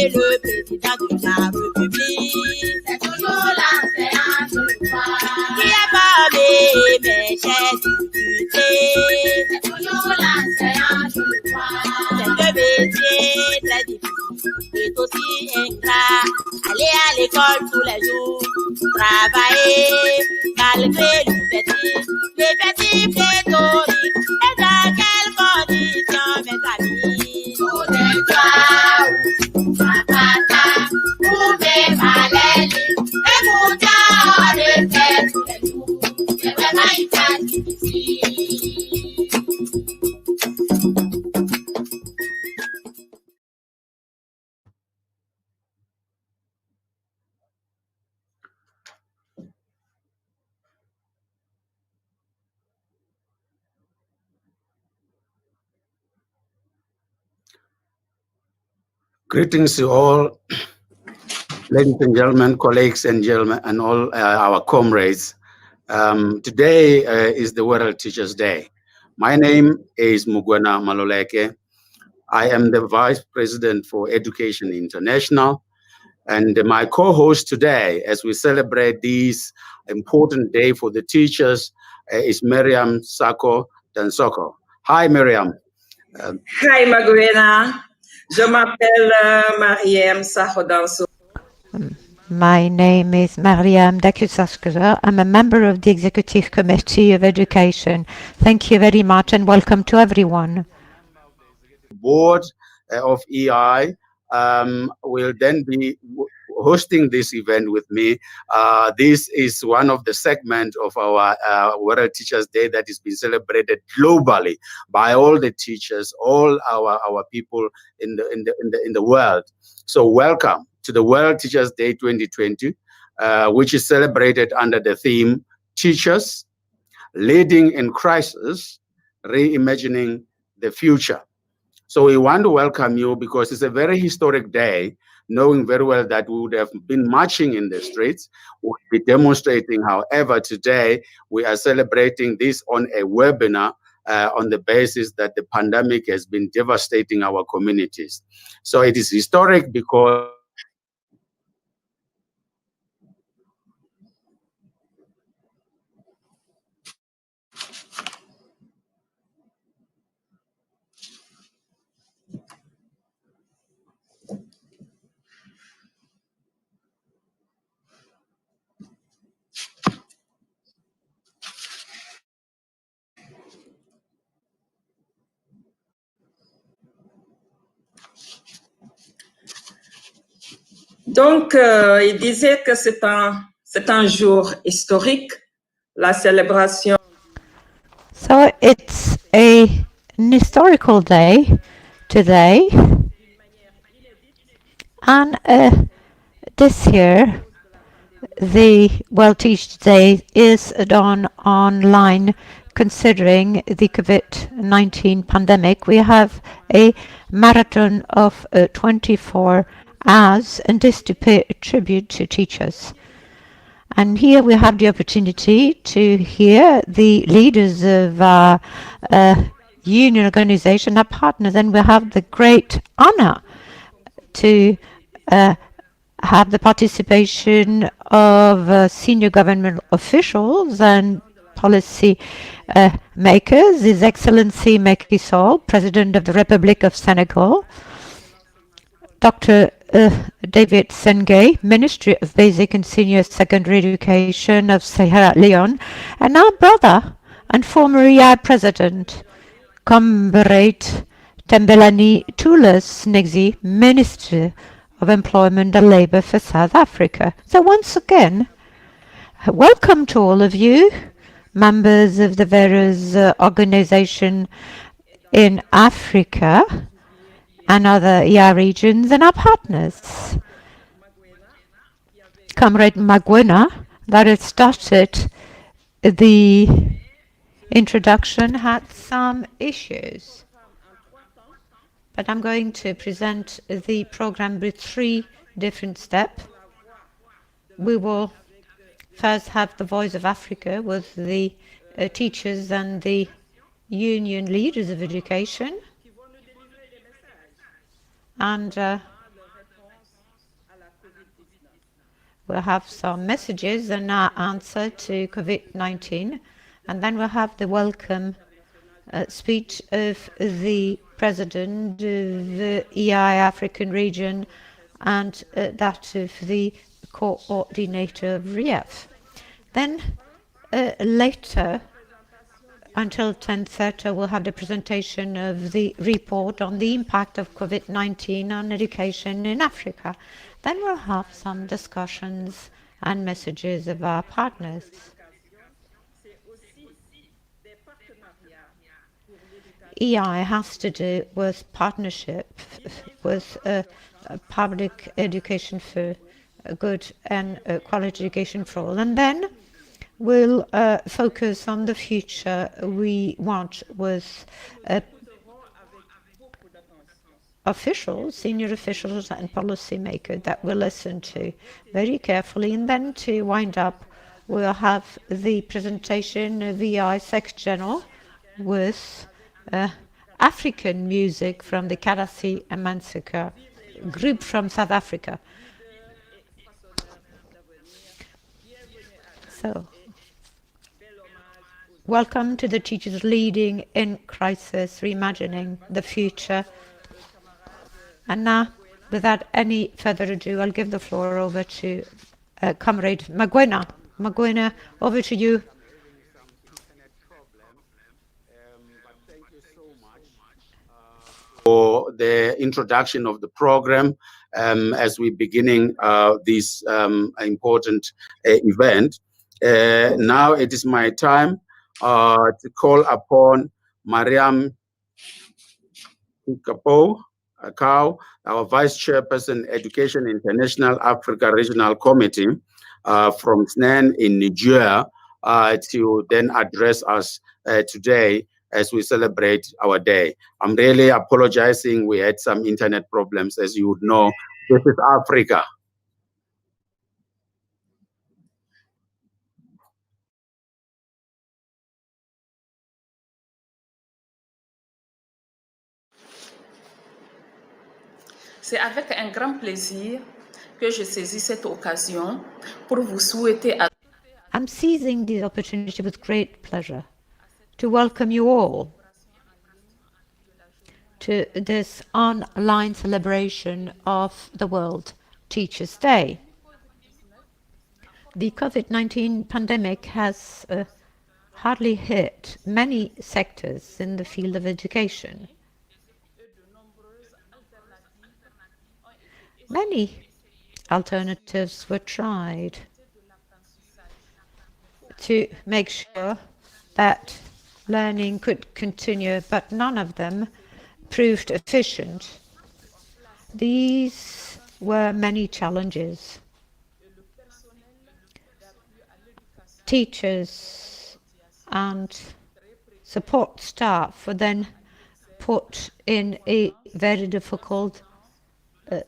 Le président de la République, c'est toujours l'enseignant du droit. Qui a parlé, mes chers députés, c'est toujours l'enseignant du droit. C'est un métier très difficile, c'est aussi ingrat. Aller à l'école tous les jours, travailler, malgré les petits pléthoriques. Et dans quelles conditions, mes amis? Tout est droit. Greetings to all, ladies and gentlemen, colleagues and gentlemen, and all our comrades. Today is the World Teachers Day. My name is Mugwena Maloleke. I am the Vice President for Education International, and my co-host today, as we celebrate this important day for the teachers, is Miriam Sako Dansoko. Hi, Miriam. Hi, Mugwena. Je m'appelle Mariam Sahodanso. My name is Mariam Dakusaskara. I'm a member of the Executive Committee of Education. Thank you very much and welcome to everyone. Board of EI will then be hosting this event with me. This is one of the segments of our World Teachers Day that is being celebrated globally by all the teachers, all our people in the world. So welcome to the World Teachers Day 2020, which is celebrated under the theme Teachers Leading in Crisis, Reimagining the Future. So we want to welcome you because it's a very historic day, knowing very well that we would have been marching in the streets, we would be demonstrating. However, today we are celebrating this on a webinar on the basis that the pandemic has been devastating our communities. So it is historic because Donc, il disait que c'est un jour historique, la célébration. So it's an historical day today, and this year the World Teachers Day is done online. Considering the COVID-19 pandemic, we have a marathon of 24 hours, and this to pay a tribute to teachers. And here we have the opportunity to hear the leaders of our union organization, our partners, and we have the great honor to have the participation of senior government officials and policy makers, His Excellency Macky Sall, President of the Republic of Senegal, Dr. David Sengay, Ministry of Basic and Senior Secondary Education of Sierra Leone, and our brother and former EI President, Comrade Tembelani Toulas Nexi, Minister of Employment and Labour for South Africa. So once again, welcome to all of you, members of the various organizations in Africa and other EI regions and our partners. Comrade Magwena, that had started the introduction, had some issues. But I'm going to present the program with 3 different steps. We will first have the Voice of Africa with the teachers and the union leaders of education. And we'll have some messages and our answer to COVID-19. And then we'll have the welcome speech of the President of the EI African region and that of the coordinator of RIEF. Then later, until 10:30, we'll have the presentation of the report on the impact of COVID-19 on education in Africa. Then we'll have some discussions and messages of our partners. EI has to do with partnership with public education for good and quality education for all. And then we'll focus on the future we want with officials, senior officials and policymakers that we'll listen to very carefully. And then to wind up, we'll have the presentation of EI Secretary General with African music from the Karasi and Mansika group from South Africa. So, welcome to the Teachers Leading in Crisis, Reimagining the Future. And now, without any further ado, I'll give the floor over to Comrade Magwena. Magwena, over to you. For the introduction of the program as we're beginning this important event. Now it is my time to call upon Mariam Ikapo Akau, our Vice Chairperson, Education International Africa Regional Committee from SNAN in Nigeria, to then address us today as we celebrate our day. I'm really apologizing. We had some internet problems, as you would know. This is Africa. C'est avec un grand plaisir que je saisis cette occasion pour vous souhaiter à I'm seizing this opportunity with great pleasure to welcome you all to this online celebration of the World Teachers' Day. The COVID-19 pandemic has hardly hit many sectors in the field of education. Many alternatives were tried to make sure that learning could continue, but none of them proved efficient. These were many challenges. Teachers and support staff were then put in a very difficult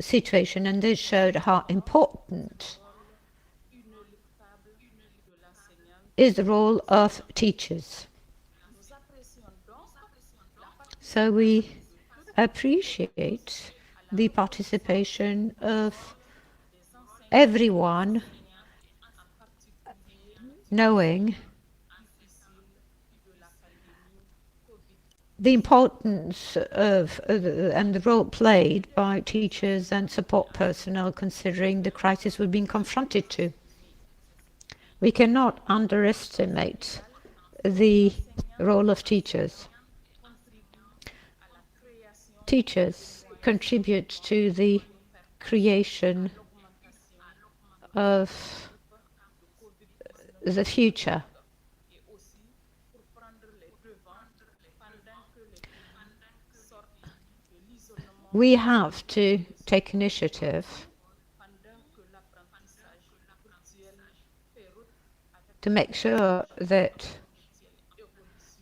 situation, and this showed how important is the role of teachers. So we appreciate the participation of everyone, knowing the importance of and the role played by teachers and support personnel considering the crisis we're being confronted to. We cannot underestimate the role of teachers. Teachers contribute to the creation of the future. We have to take initiative to make sure that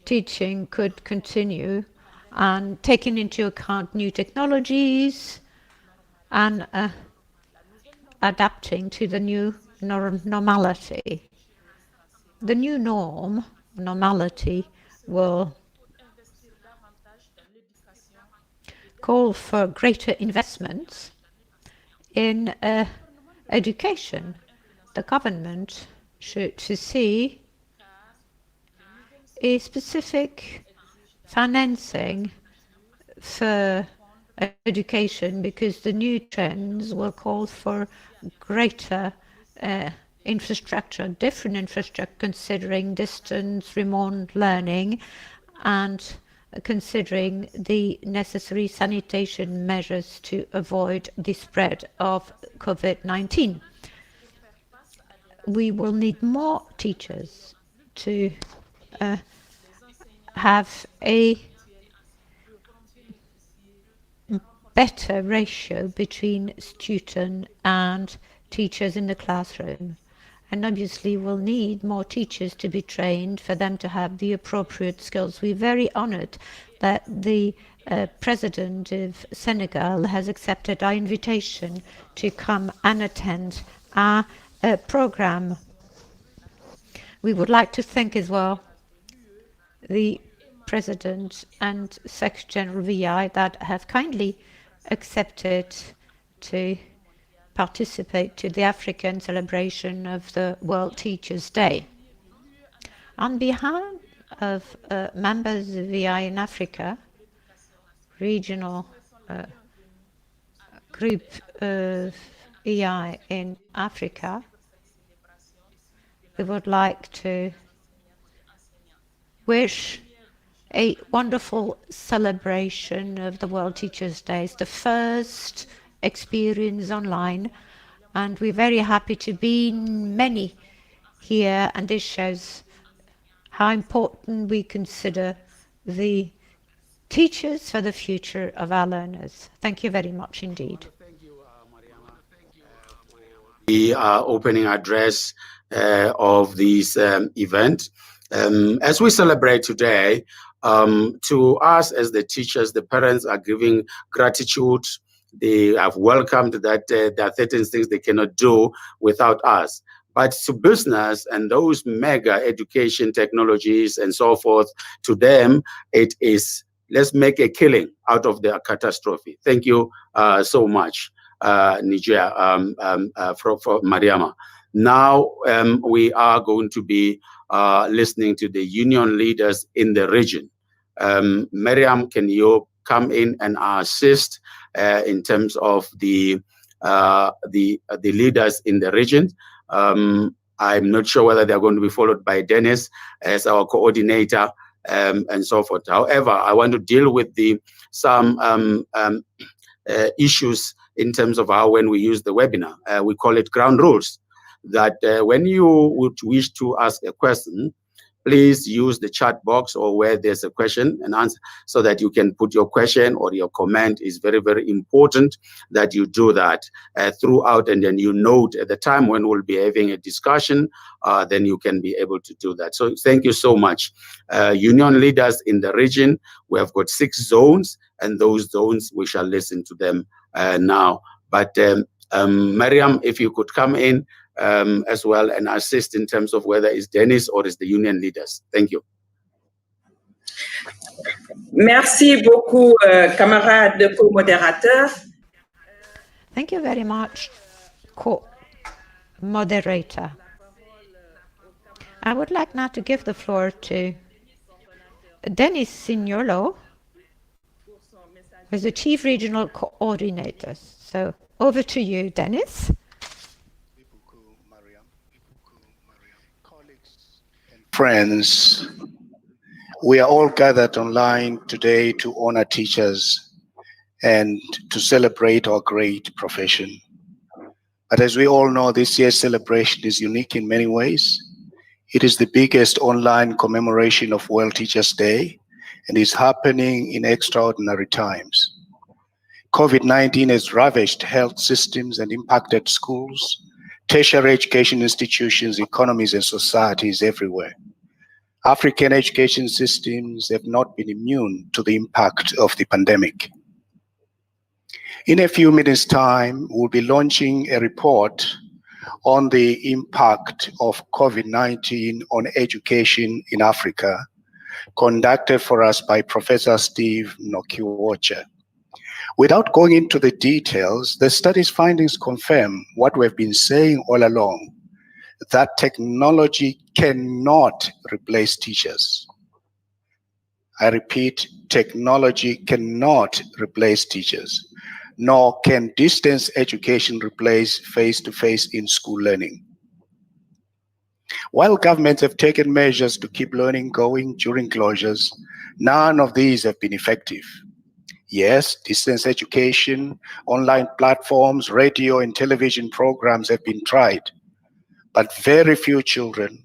teaching could continue and taking into account new technologies and adapting to the new normality. The new normality, will call for greater investments in education. The government should see a specific financing for education because the new trends will call for greater infrastructure, different infrastructure, considering distance, remote learning, and considering the necessary sanitation measures to avoid the spread of COVID-19. We will need more teachers to have a better ratio between student and teachers in the classroom. And obviously we'll need more teachers to be trained for them to have the appropriate skills. We're very honored that the President of Senegal has accepted our invitation to come and attend our program. We would like to thank as well the President and Secretary General VI that have kindly accepted to participate to the African celebration of the World Teachers' Day. On behalf of members of VI in Africa, regional group of EI in Africa, we would like to wish a wonderful celebration of the World Teachers' Day. It's the first experience online, and we're very happy to be many here, and this shows how important we consider the teachers for the future of our learners. Thank you very much indeed. Thank you, Mariama. The opening address of this event. As we celebrate today, to us as the teachers, the parents are giving gratitude. They have welcomed that there are certain things they cannot do without us. But to business and those mega education technologies and so forth, to them, it is, let's make a killing out of the catastrophe. Thank you so much, Niger, for Mariama. Now we are going to be listening to the union leaders in the region. Miriam, can you come in and assist in terms of the leaders in the region? I'm not sure whether they're going to be followed by Dennis as our coordinator and so forth. However, I want to deal with some issues in terms of how when we use the webinar. We call it ground rules. That when you would wish to ask a question, please use the chat box or where there's a question and answer so that you can put your question or your comment. Is very, very important that you do that throughout, and then you note at the time when we'll be having a discussion, then you can be able to do that. So thank you so much. Union leaders in the region, we have got 6 zones, and those zones, we shall listen to them now. But Mariam, if you could come in as well and assist in terms of whether it's Dennis or it's the union leaders. Thank you. Merci beaucoup, camarades co-modérateurs. Thank you very much, co-moderator. I would like now to give the floor to Dennis Signolo, as the Chief Regional Coordinator. So over to you, Dennis. Friends, we are all gathered online today to honor teachers and to celebrate our great profession. But as we all know, this year's celebration is unique in many ways. It is the biggest online commemoration of World Teachers' Day and is happening in extraordinary times. COVID-19 has ravaged health systems and impacted schools, tertiary education institutions, economies, and societies everywhere. African education systems have not been immune to the impact of the pandemic. In a few minutes' time, we'll be launching a report on the impact of COVID-19 on education in Africa, conducted for us by Professor Steve Nokiwocha. Without going into the details, the study's findings confirm what we've been saying all along, that technology cannot replace teachers. I repeat, technology cannot replace teachers, nor can distance education replace face-to-face in-school learning. While governments have taken measures to keep learning going during closures, none of these have been effective. Yes, distance education, online platforms, radio and television programs have been tried, but very few children,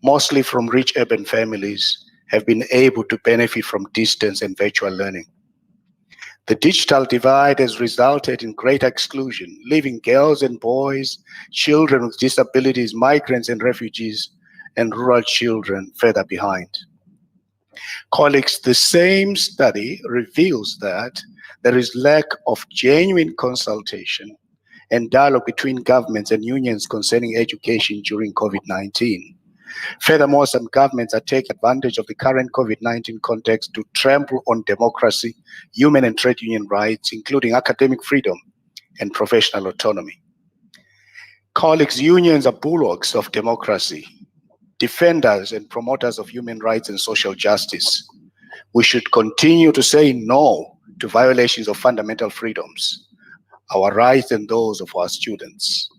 mostly from rich urban families, have been able to benefit from distance and virtual learning. The digital divide has resulted in greater exclusion, leaving girls and boys, children with disabilities, migrants and refugees, and rural children further behind. Colleagues, the same study reveals that there is lack of genuine consultation and dialogue between governments and unions concerning education during COVID-19. Furthermore, some governments are taking advantage of the current COVID-19 context to trample on democracy, human and trade union rights, including academic freedom and professional autonomy. Colleagues, unions are bulwarks of democracy, defenders and promoters of human rights and social justice. We should continue to say no to violations of fundamental freedoms, our rights and those of our students.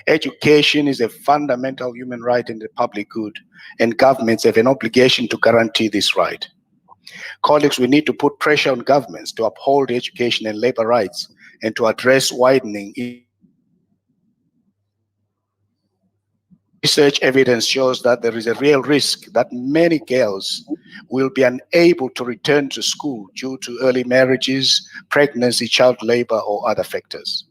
Education is a fundamental human right and a public good, and governments have an obligation to guarantee this right. Colleagues, we need to put pressure on governments to uphold education and labor rights and to address widening. Research evidence shows that there is a real risk that many girls will be unable to return to school due to early marriages, pregnancy, child labor, or other factors.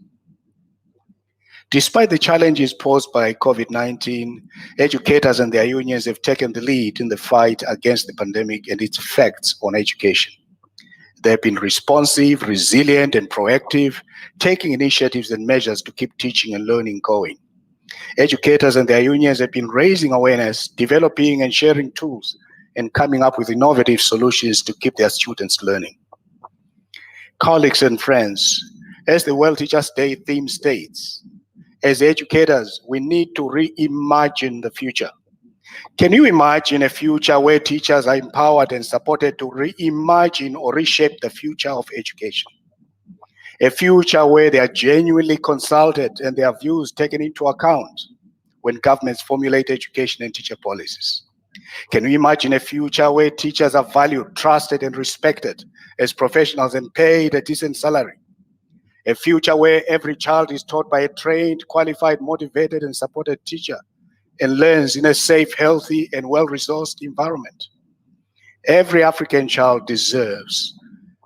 Despite the challenges posed by COVID-19, educators and their unions have taken the lead in the fight against the pandemic and its effects on education. They have been responsive, resilient, and proactive, taking initiatives and measures to keep teaching and learning going. Educators and their unions have been raising awareness, developing and sharing tools, and coming up with innovative solutions to keep their students learning. Colleagues and friends, as the World Teachers' Day theme states, as educators, we need to reimagine the future. Can you imagine a future where teachers are empowered and supported to reimagine or reshape the future of education? A future where they are genuinely consulted and their views taken into account when governments formulate education and teacher policies. Can you imagine a future where teachers are valued, trusted, and respected as professionals and paid a decent salary? A future where every child is taught by a trained, qualified, motivated, and supported teacher and learns in a safe, healthy, and well-resourced environment. Every African child deserves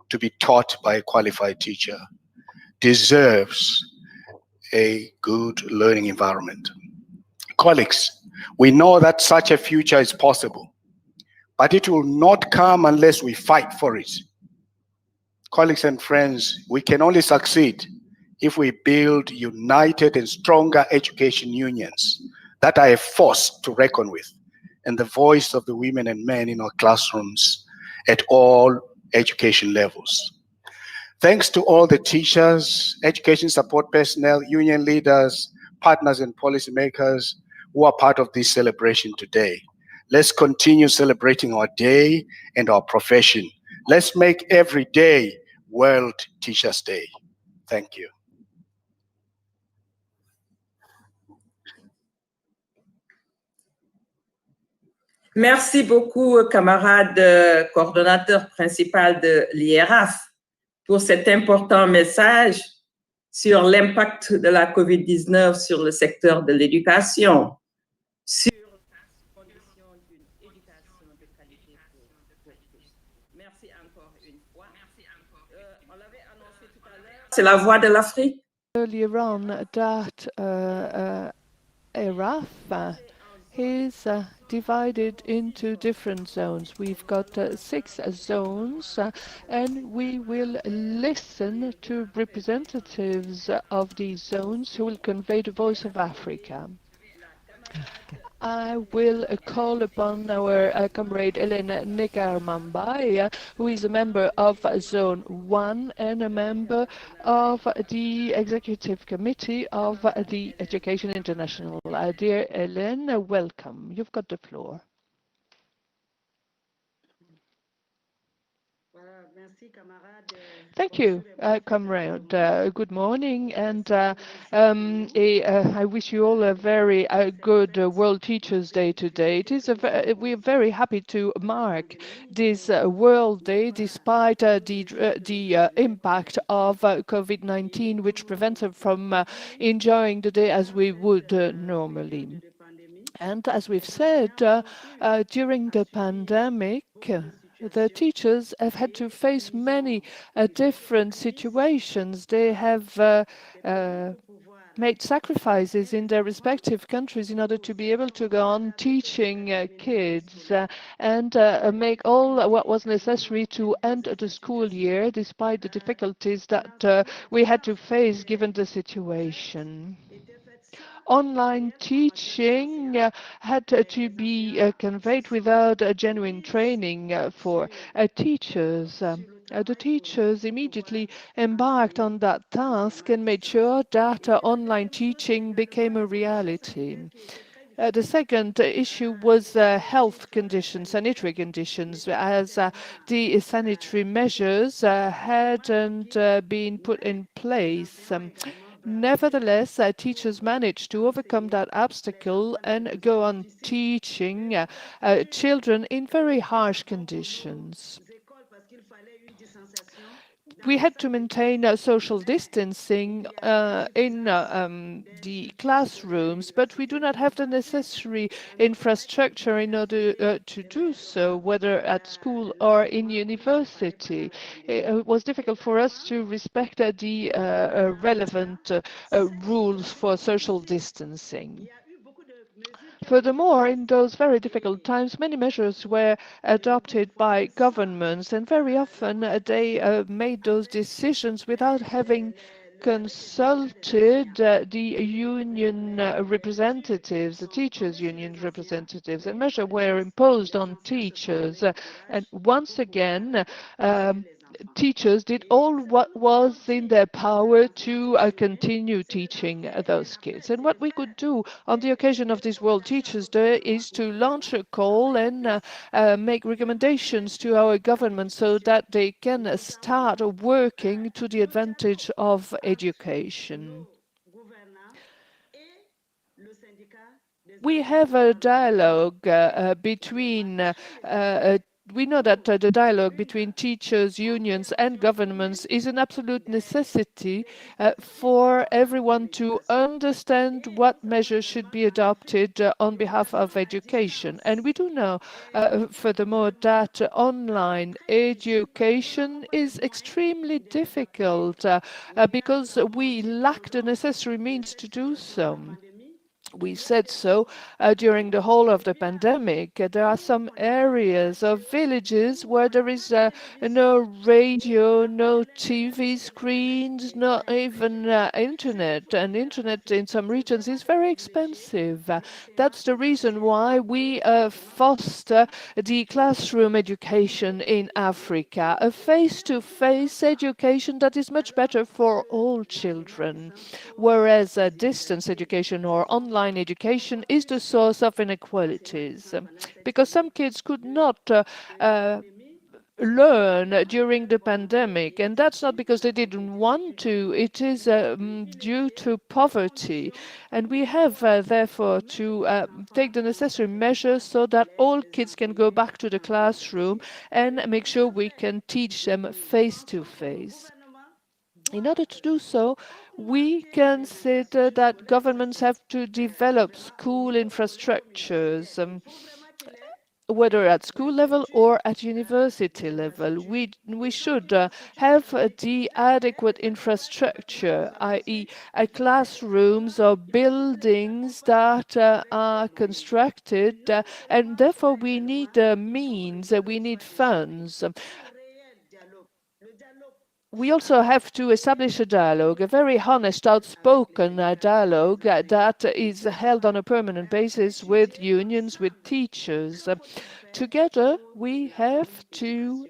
to be taught by a qualified teacher, deserves a good learning environment. Colleagues, we know that such a future is possible, but it will not come unless we fight for it. Colleagues and friends, we can only succeed if we build united and stronger education unions that are a force to reckon with, and the voice of the women and men in our classrooms at all education levels. Thanks to all the teachers, education support personnel, union leaders, partners, and policymakers who are part of this celebration today. Let's continue celebrating our day and our profession. Let's make every day World Teachers Day. Thank you. Merci beaucoup, camarade coordonnateur principal de l'IRAF, pour cet important message sur l'impact de la COVID-19 sur le secteur de l'éducation, sur la condition d'une éducation de qualité pour tous. Merci encore une fois. On l'avait annoncé tout à l'heure, c'est la voix de l'Afrique. Earlier on that ERAF is divided into different zones. We've got 6 zones, and we will listen to representatives of these zones who will convey the voice of Africa. I will call upon our comrade Elena Negarmambai, who is a member of Zone 1 and a member of the Executive Committee of the Education International. Dear Elena, welcome. You've got the floor. Thank you, comrade. Good morning, and I wish you all a very good World Teachers' Day today. It is we are very happy to mark this World Day despite the impact of COVID-19, which prevents us from enjoying the day as we would normally. And as we've said, during the pandemic, the teachers have had to face many different situations. They have made sacrifices in their respective countries in order to be able to go on teaching kids and make all what was necessary to end the school year, despite the difficulties that we had to face given the situation. Online teaching had to be conveyed without a genuine training for teachers. The teachers immediately embarked on that task and made sure that online teaching became a reality. The second issue was health conditions, sanitary conditions, as the sanitary measures hadn't been put in place. Nevertheless, teachers managed to overcome that obstacle and go on teaching children in very harsh conditions. We had to maintain social distancing in the classrooms, but we do not have the necessary infrastructure in order to do so, whether at school or in university. It was difficult for us to respect the relevant rules for social distancing. Furthermore, in those very difficult times, many measures were adopted by governments, and very often they made those decisions without having consulted the union representatives, the teachers' union representatives, and measures were imposed on teachers. And once again, teachers did all what was in their power to continue teaching those kids. And what we could do on the occasion of this World Teachers' Day is to launch a call and make recommendations to our government so that they can start working to the advantage of education. We have a dialogue between we know that the dialogue between teachers, unions and governments is an absolute necessity for everyone to understand what measures should be adopted on behalf of education. And we do know, furthermore, that online education is extremely difficult because we lack the necessary means to do so. We said so during the whole of the pandemic. There are some areas of villages where there is no radio, no TV screens, not even internet. And internet in some regions is very expensive. That's the reason why we foster the classroom education in Africa, a face-to-face education that is much better for all children, whereas distance education or online education is the source of inequalities, because some kids could not learn during the pandemic, and that's not because they didn't want to. It is due to poverty, and we have therefore to take the necessary measures so that all kids can go back to the classroom and make sure we can teach them face to face. In order to do so, we consider that governments have to develop school infrastructures, whether at school level or at university level. We should have the adequate infrastructure, i.e. classrooms or buildings that are constructed, and therefore we need means, we need funds. We also have to establish a dialogue, a very honest, outspoken dialogue that is held on a permanent basis with unions, with teachers. Together, we have to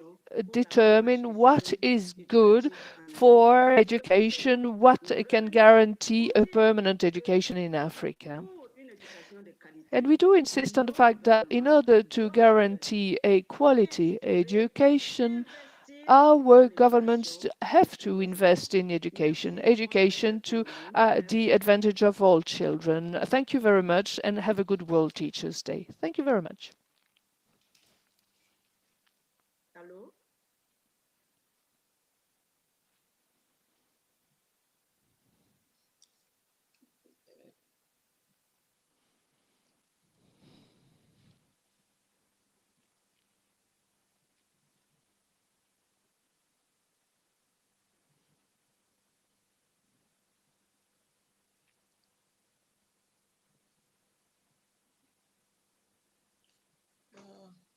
determine what is good for education, what can guarantee a permanent education in Africa. And we do insist on the fact that in order to guarantee a quality education, our governments have to invest in education to the advantage of all children. Thank you very much and have a good World Teachers' Day. Thank you very much.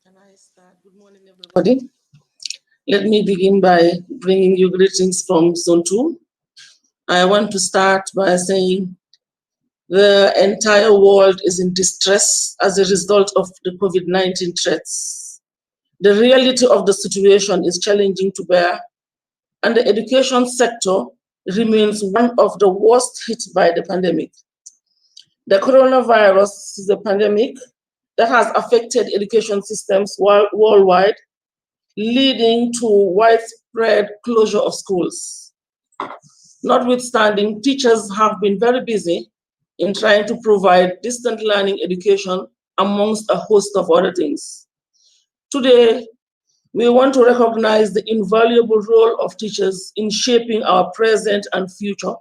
Can I start? Good morning, everybody. Let me begin by bringing you greetings from Zone 2. I want to start by saying the entire world is in distress as a result of the COVID-19 threats. The reality of the situation is challenging to bear, and the education sector remains one of the worst hit by the pandemic. The coronavirus is a pandemic that has affected education systems worldwide, leading to widespread closure of schools. Notwithstanding, teachers have been very busy in trying to provide distant learning education amongst a host of other things. Today, we want to recognize the invaluable role of teachers in shaping our present and future,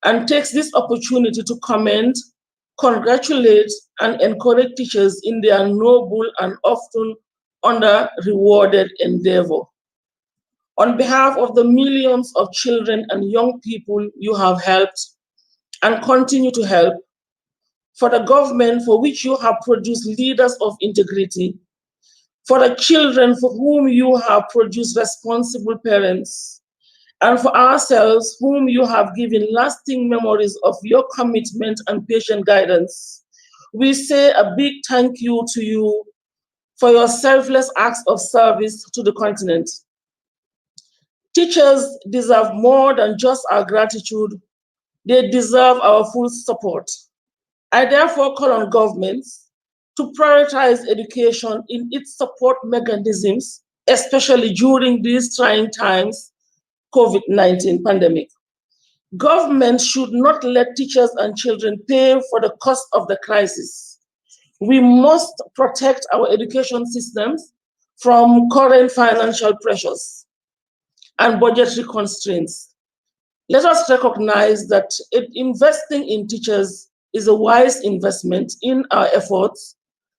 and takes this opportunity to commend, congratulate, and encourage teachers in their noble and often under-rewarded endeavor. On behalf of the millions of children and young people you have helped and continue to help, for the government for which you have produced leaders of integrity, for the children for whom you have produced responsible parents, and for ourselves whom you have given lasting memories of your commitment and patient guidance, we say a big thank you to you for your selfless acts of service to the continent. Teachers deserve more than just our gratitude. They deserve our full support. I therefore call on governments to prioritize education in its support mechanisms, especially during these trying times, COVID-19 pandemic. Government should not let teachers and children pay for the cost of the crisis. We must protect our education systems from current financial pressures and budgetary constraints. Let us recognize that investing in teachers is a wise investment in our efforts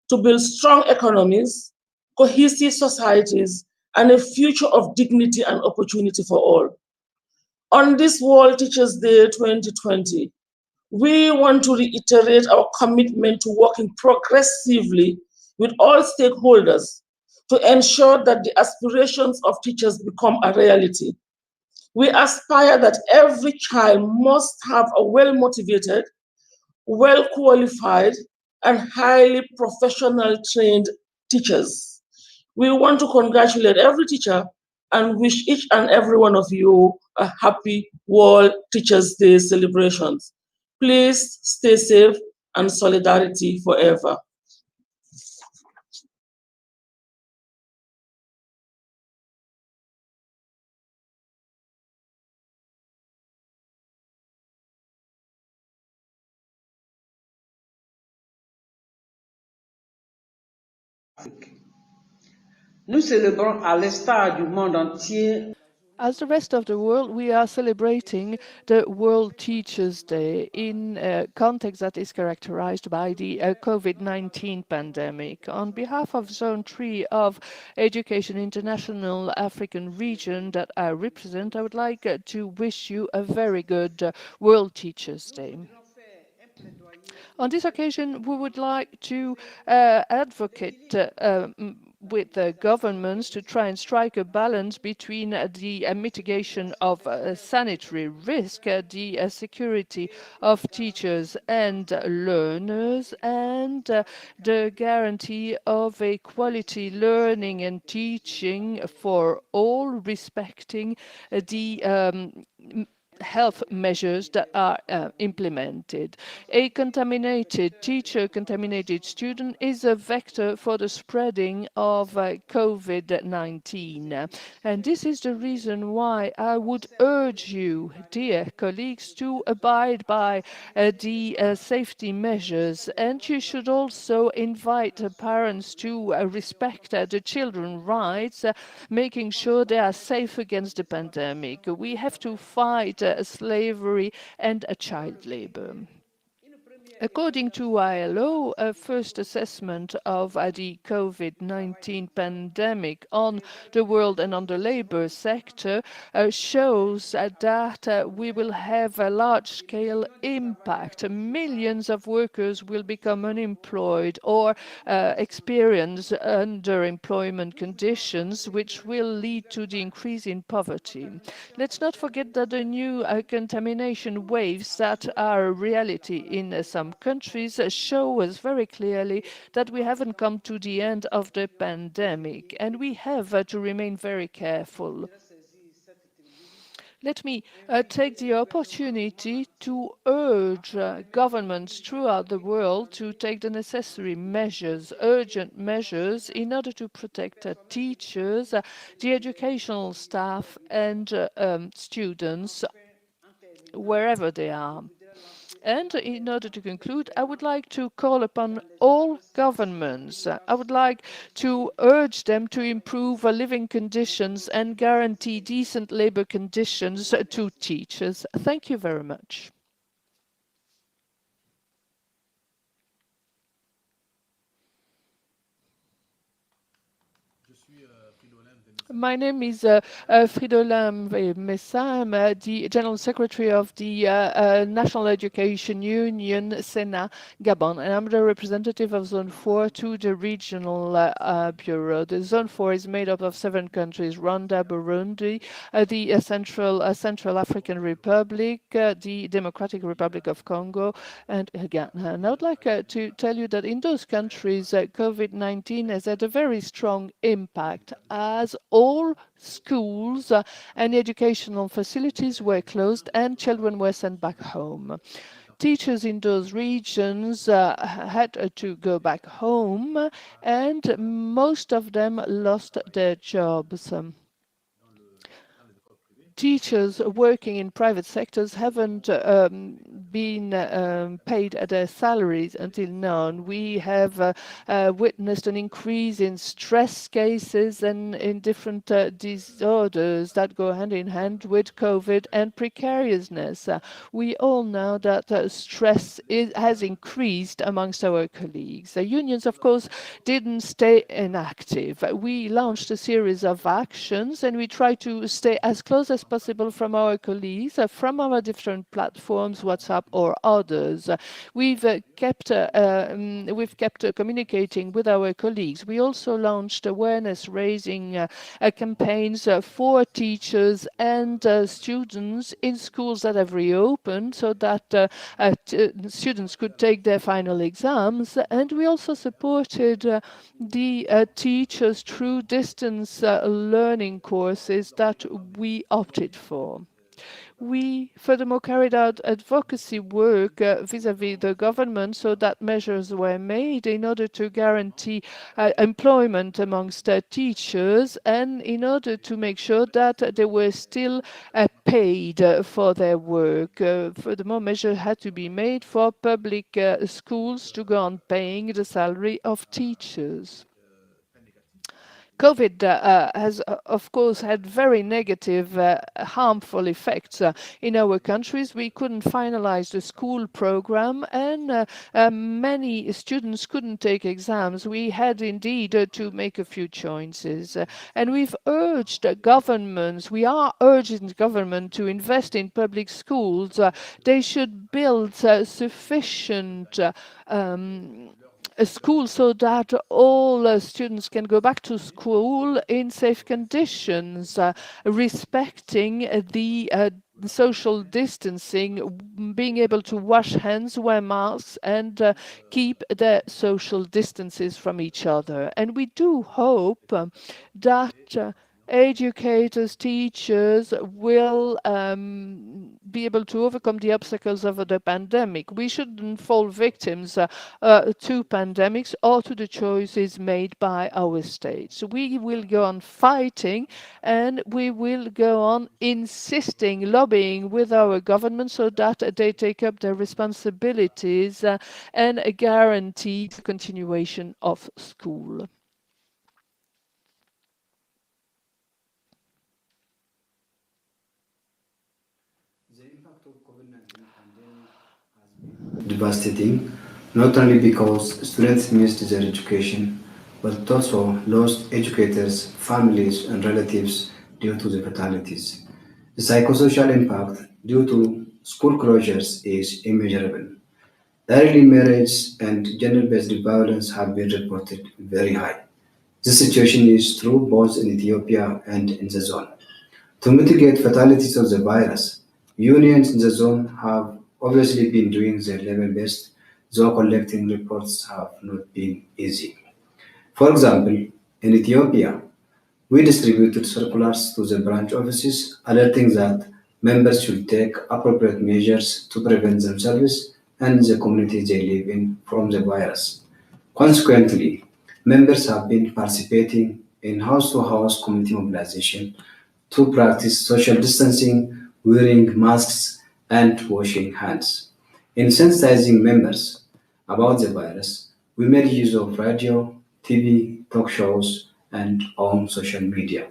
to build strong economies, cohesive societies, and a future of dignity and opportunity for all. On this World Teachers' Day 2020, we want to reiterate our commitment to working progressively with all stakeholders to ensure that the aspirations of teachers become a reality. We aspire that every child must have a well-motivated, well-qualified, and highly professional trained teachers. We want to congratulate every teacher and wish each and every one of you a happy World Teachers' Day celebrations. Please stay safe and solidarity forever. Nous célébrons à l'instar du monde entier. As the rest of the world, we are celebrating the World Teachers' Day in a context that is characterized by the COVID-19 pandemic. On behalf of Zone 3 of Education International African Region that I represent, I would like to wish you a very good World Teachers' Day. On this occasion, we would like to advocate with the governments to try and strike a balance between the mitigation of sanitary risk, the security of teachers and learners, and the guarantee of a quality learning and teaching for all, respecting the health measures that are implemented. A contaminated teacher, contaminated student is a vector for the spreading of COVID-19. And this is the reason why I would urge you, dear colleagues, to abide by the safety measures. And you should also invite parents to respect the children's rights, making sure they are safe against the pandemic. We have to fight slavery and child labor. According to ILO, a first assessment of the COVID-19 pandemic on the world and on the labor sector shows that we will have a large-scale impact. Millions of workers will become unemployed or experience underemployment conditions, which will lead to the increase in poverty. Let's not forget that the new contamination waves that are a reality in some countries show us very clearly that we haven't come to the end of the pandemic, and we have to remain very careful. Let me take the opportunity to urge governments throughout the world to take the necessary measures, urgent measures, in order to protect teachers, the educational staff, and students, wherever they are. And in order to conclude, I would like to call upon all governments. I would like to urge them to improve living conditions and guarantee decent labor conditions to teachers. Thank you very much. My name is Fridolin Messa. I'm the General Secretary of the National Education Union, SENA, Gabon, and I'm the representative of Zone 4 to the regional bureau. The Zone 4 is made up of 7 countries: Rwanda, Burundi, the Central African Republic, the Democratic Republic of Congo, and Ghana. And I would like to tell you that in those countries, COVID-19 has had a very strong impact, as all schools and educational facilities were closed and children were sent back home. Teachers in those regions had to go back home, and most of them lost their jobs. Teachers working in private sectors haven't been paid their salaries until now. We have witnessed an increase in stress cases and in different disorders that go hand in hand with COVID and precariousness. We all know that stress has increased amongst our colleagues. The unions, of course, didn't stay inactive. We launched a series of actions, and we try to stay as close as possible from our colleagues, from our different platforms, WhatsApp or others. We've kept communicating with our colleagues. We also launched awareness-raising campaigns for teachers and students in schools that have reopened, so that students could take their final exams. And we also supported the teachers through distance learning courses that we opted for. We furthermore carried out advocacy work vis-à-vis the government, so that measures were made in order to guarantee employment amongst teachers, and in order to make sure that they were still paid for their work. Furthermore, measures had to be made for public schools to go on paying the salary of teachers. COVID has, of course, had very negative, harmful effects in our countries. We couldn't finalize the school program, and many students couldn't take exams. We had indeed to make a few choices, and we've urged governments. We are urging the government to invest in public schools. They should build sufficient a school so that all students can go back to school in safe conditions, respecting the social distancing, being able to wash hands, wear masks, and keep the social distances from each other. And we do hope that educators, teachers will be able to overcome the obstacles of the pandemic. We shouldn't fall victims to pandemics or to the choices made by our states. We will go on fighting, and we will go on insisting, lobbying with our government so that they take up their responsibilities and guarantee the continuation of school. Devastating, not only because students missed their education, but also lost educators, families, and relatives due to the fatalities. The psychosocial impact due to school closures is immeasurable. Early marriage and gender-based violence have been reported very high. This situation is true both in Ethiopia and in the zone. To mitigate fatalities of the virus, unions in the zone have obviously been doing their level best, though collecting reports have not been easy. For example, in Ethiopia, we distributed circulars to the branch offices alerting that members should take appropriate measures to prevent themselves and the community they live in from the virus. Consequently, members have been participating in house to house community mobilization to practice social distancing, wearing masks, and washing hands. In sensitizing members about the virus, we made use of radio, TV, talk shows, and on social media.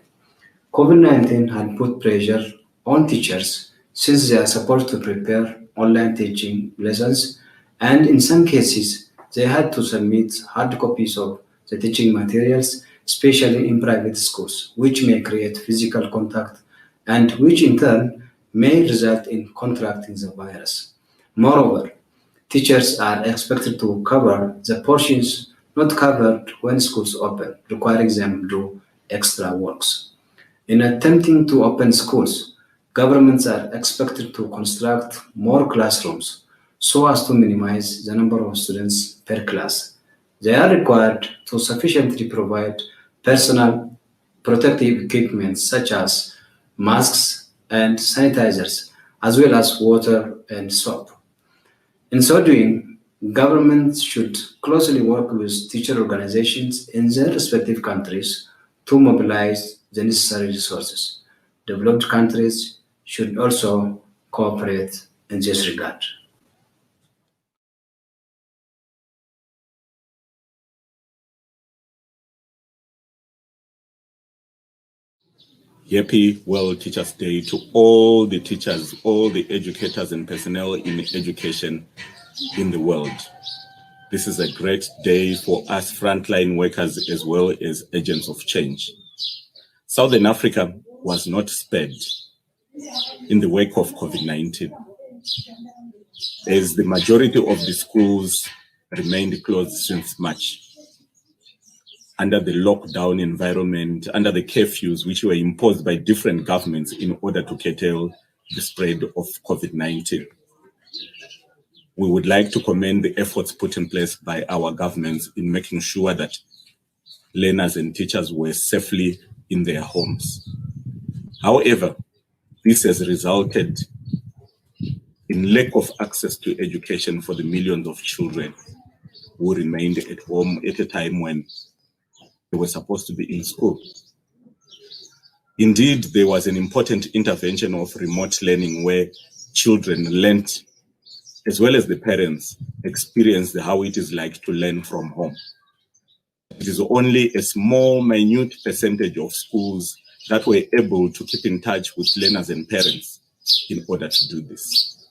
COVID-19 had put pressure on teachers since they are supposed to prepare online teaching lessons, and in some cases, they had to submit hard copies of the teaching materials, especially in private schools, which may create physical contact and which in turn may result in contracting the virus. Moreover, teachers are expected to cover the portions not covered when schools open, requiring them to do extra works. In attempting to open schools, governments are expected to construct more classrooms so as to minimize the number of students per class. They are required to sufficiently provide personal protective equipment such as masks and sanitizers, as well as water and soap. In so doing, governments should closely work with teacher organizations in their respective countries to mobilize the necessary resources. Developed countries should also cooperate in this regard. Happy World Teachers Day to all the teachers, all the educators and personnel in education in the world. This is a great day for us frontline workers as well as agents of change. Southern Africa was not spared in the wake of COVID-19, as the majority of the schools remained closed since March, under the lockdown environment, under the curfews which were imposed by different governments in order to curtail the spread of COVID-19. We would like to commend the efforts put in place by our governments in making sure that learners and teachers were safely in their homes. However, this has resulted in lack of access to education for the millions of children who remained at home at a time when they were supposed to be in school. Indeed, there was an important intervention of remote learning where children learned, as well as the parents experienced how it is like to learn from home. It is only a small, minute percentage of schools that were able to keep in touch with learners and parents in order to do this.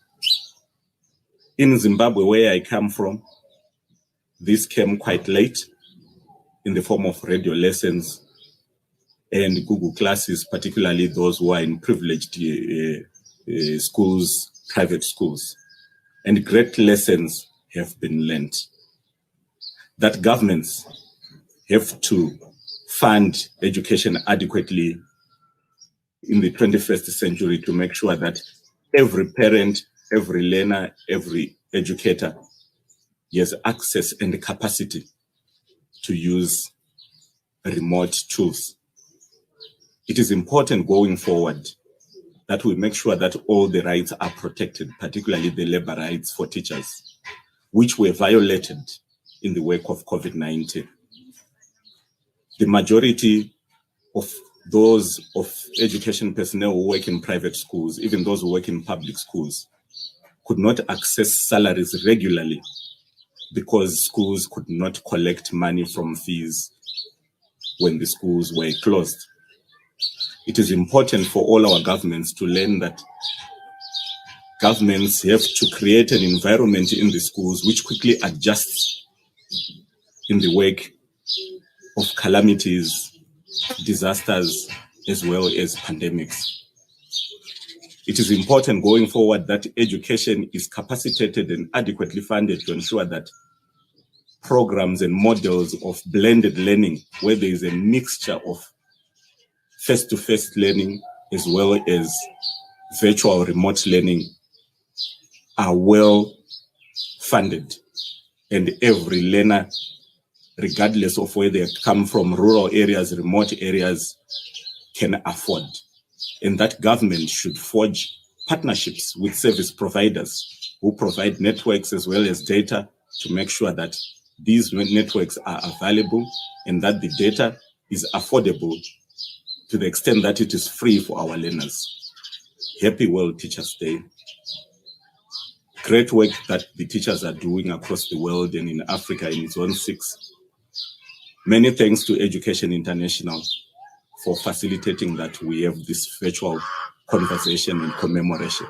In Zimbabwe, where I come from, this came quite late in the form of radio lessons and Google classes, particularly those who are in privileged schools, private schools. And great lessons have been learned. That governments have to fund education adequately in the 21st century to make sure that every parent, every learner, every educator has access and capacity to use remote tools. It is important going forward that we make sure that all the rights are protected, particularly the labor rights for teachers, which were violated in the wake of COVID-19. The majority of those of education personnel who work in private schools, even those who work in public schools, could not access salaries regularly because schools could not collect money from fees when the schools were closed. It is important for all our governments to learn that governments have to create an environment in the schools which quickly adjusts in the wake of calamities, disasters, as well as pandemics. It is important going forward that education is capacitated and adequately funded to ensure that programs and models of blended learning, where there is a mixture of face-to-face learning as well as virtual remote learning, are well funded, and every learner, regardless of where they come from, rural areas, remote areas, can afford. And that government should forge partnerships with service providers who provide networks as well as data to make sure that these networks are available and that the data is affordable to the extent that it is free for our learners. Happy World Teachers Day. Great work that the teachers are doing across the world and in Africa in Zone 6. Many thanks to Education International for facilitating that we have this virtual conversation and commemoration.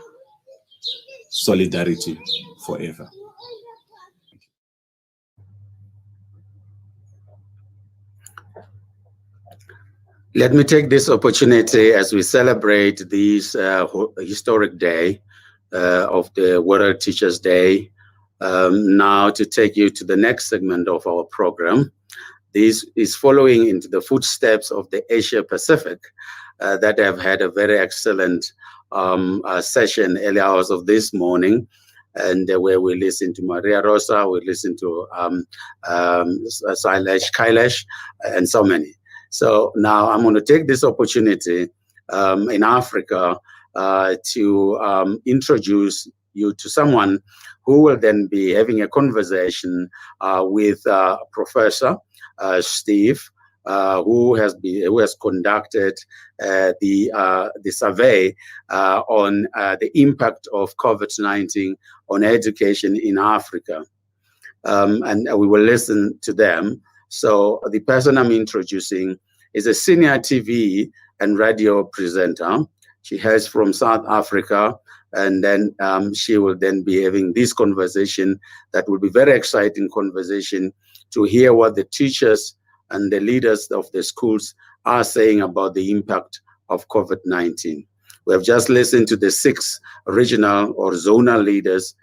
Solidarity forever. Let me take this opportunity as we celebrate this historic day of the World Teachers Day, now to take you to the next segment of our program. This is following into the footsteps of the Asia Pacific that have had a very excellent session early hours of this morning, and where we listen to Maria Rosa, we listen to Kailash, and so many. So now I'm going to take this opportunity in Africa to introduce you to someone who will then be having a conversation with Professor Steve, who has conducted the survey on the impact of COVID-19 on education in Africa, and we will listen to them. So the person I'm introducing is a senior TV and radio presenter. She hails from South Africa, and then she will then be having this conversation that will be very exciting conversation to hear what the teachers and the leaders of the schools are saying about the impact of COVID-19. We have just listened to the 6 regional or zonal leaders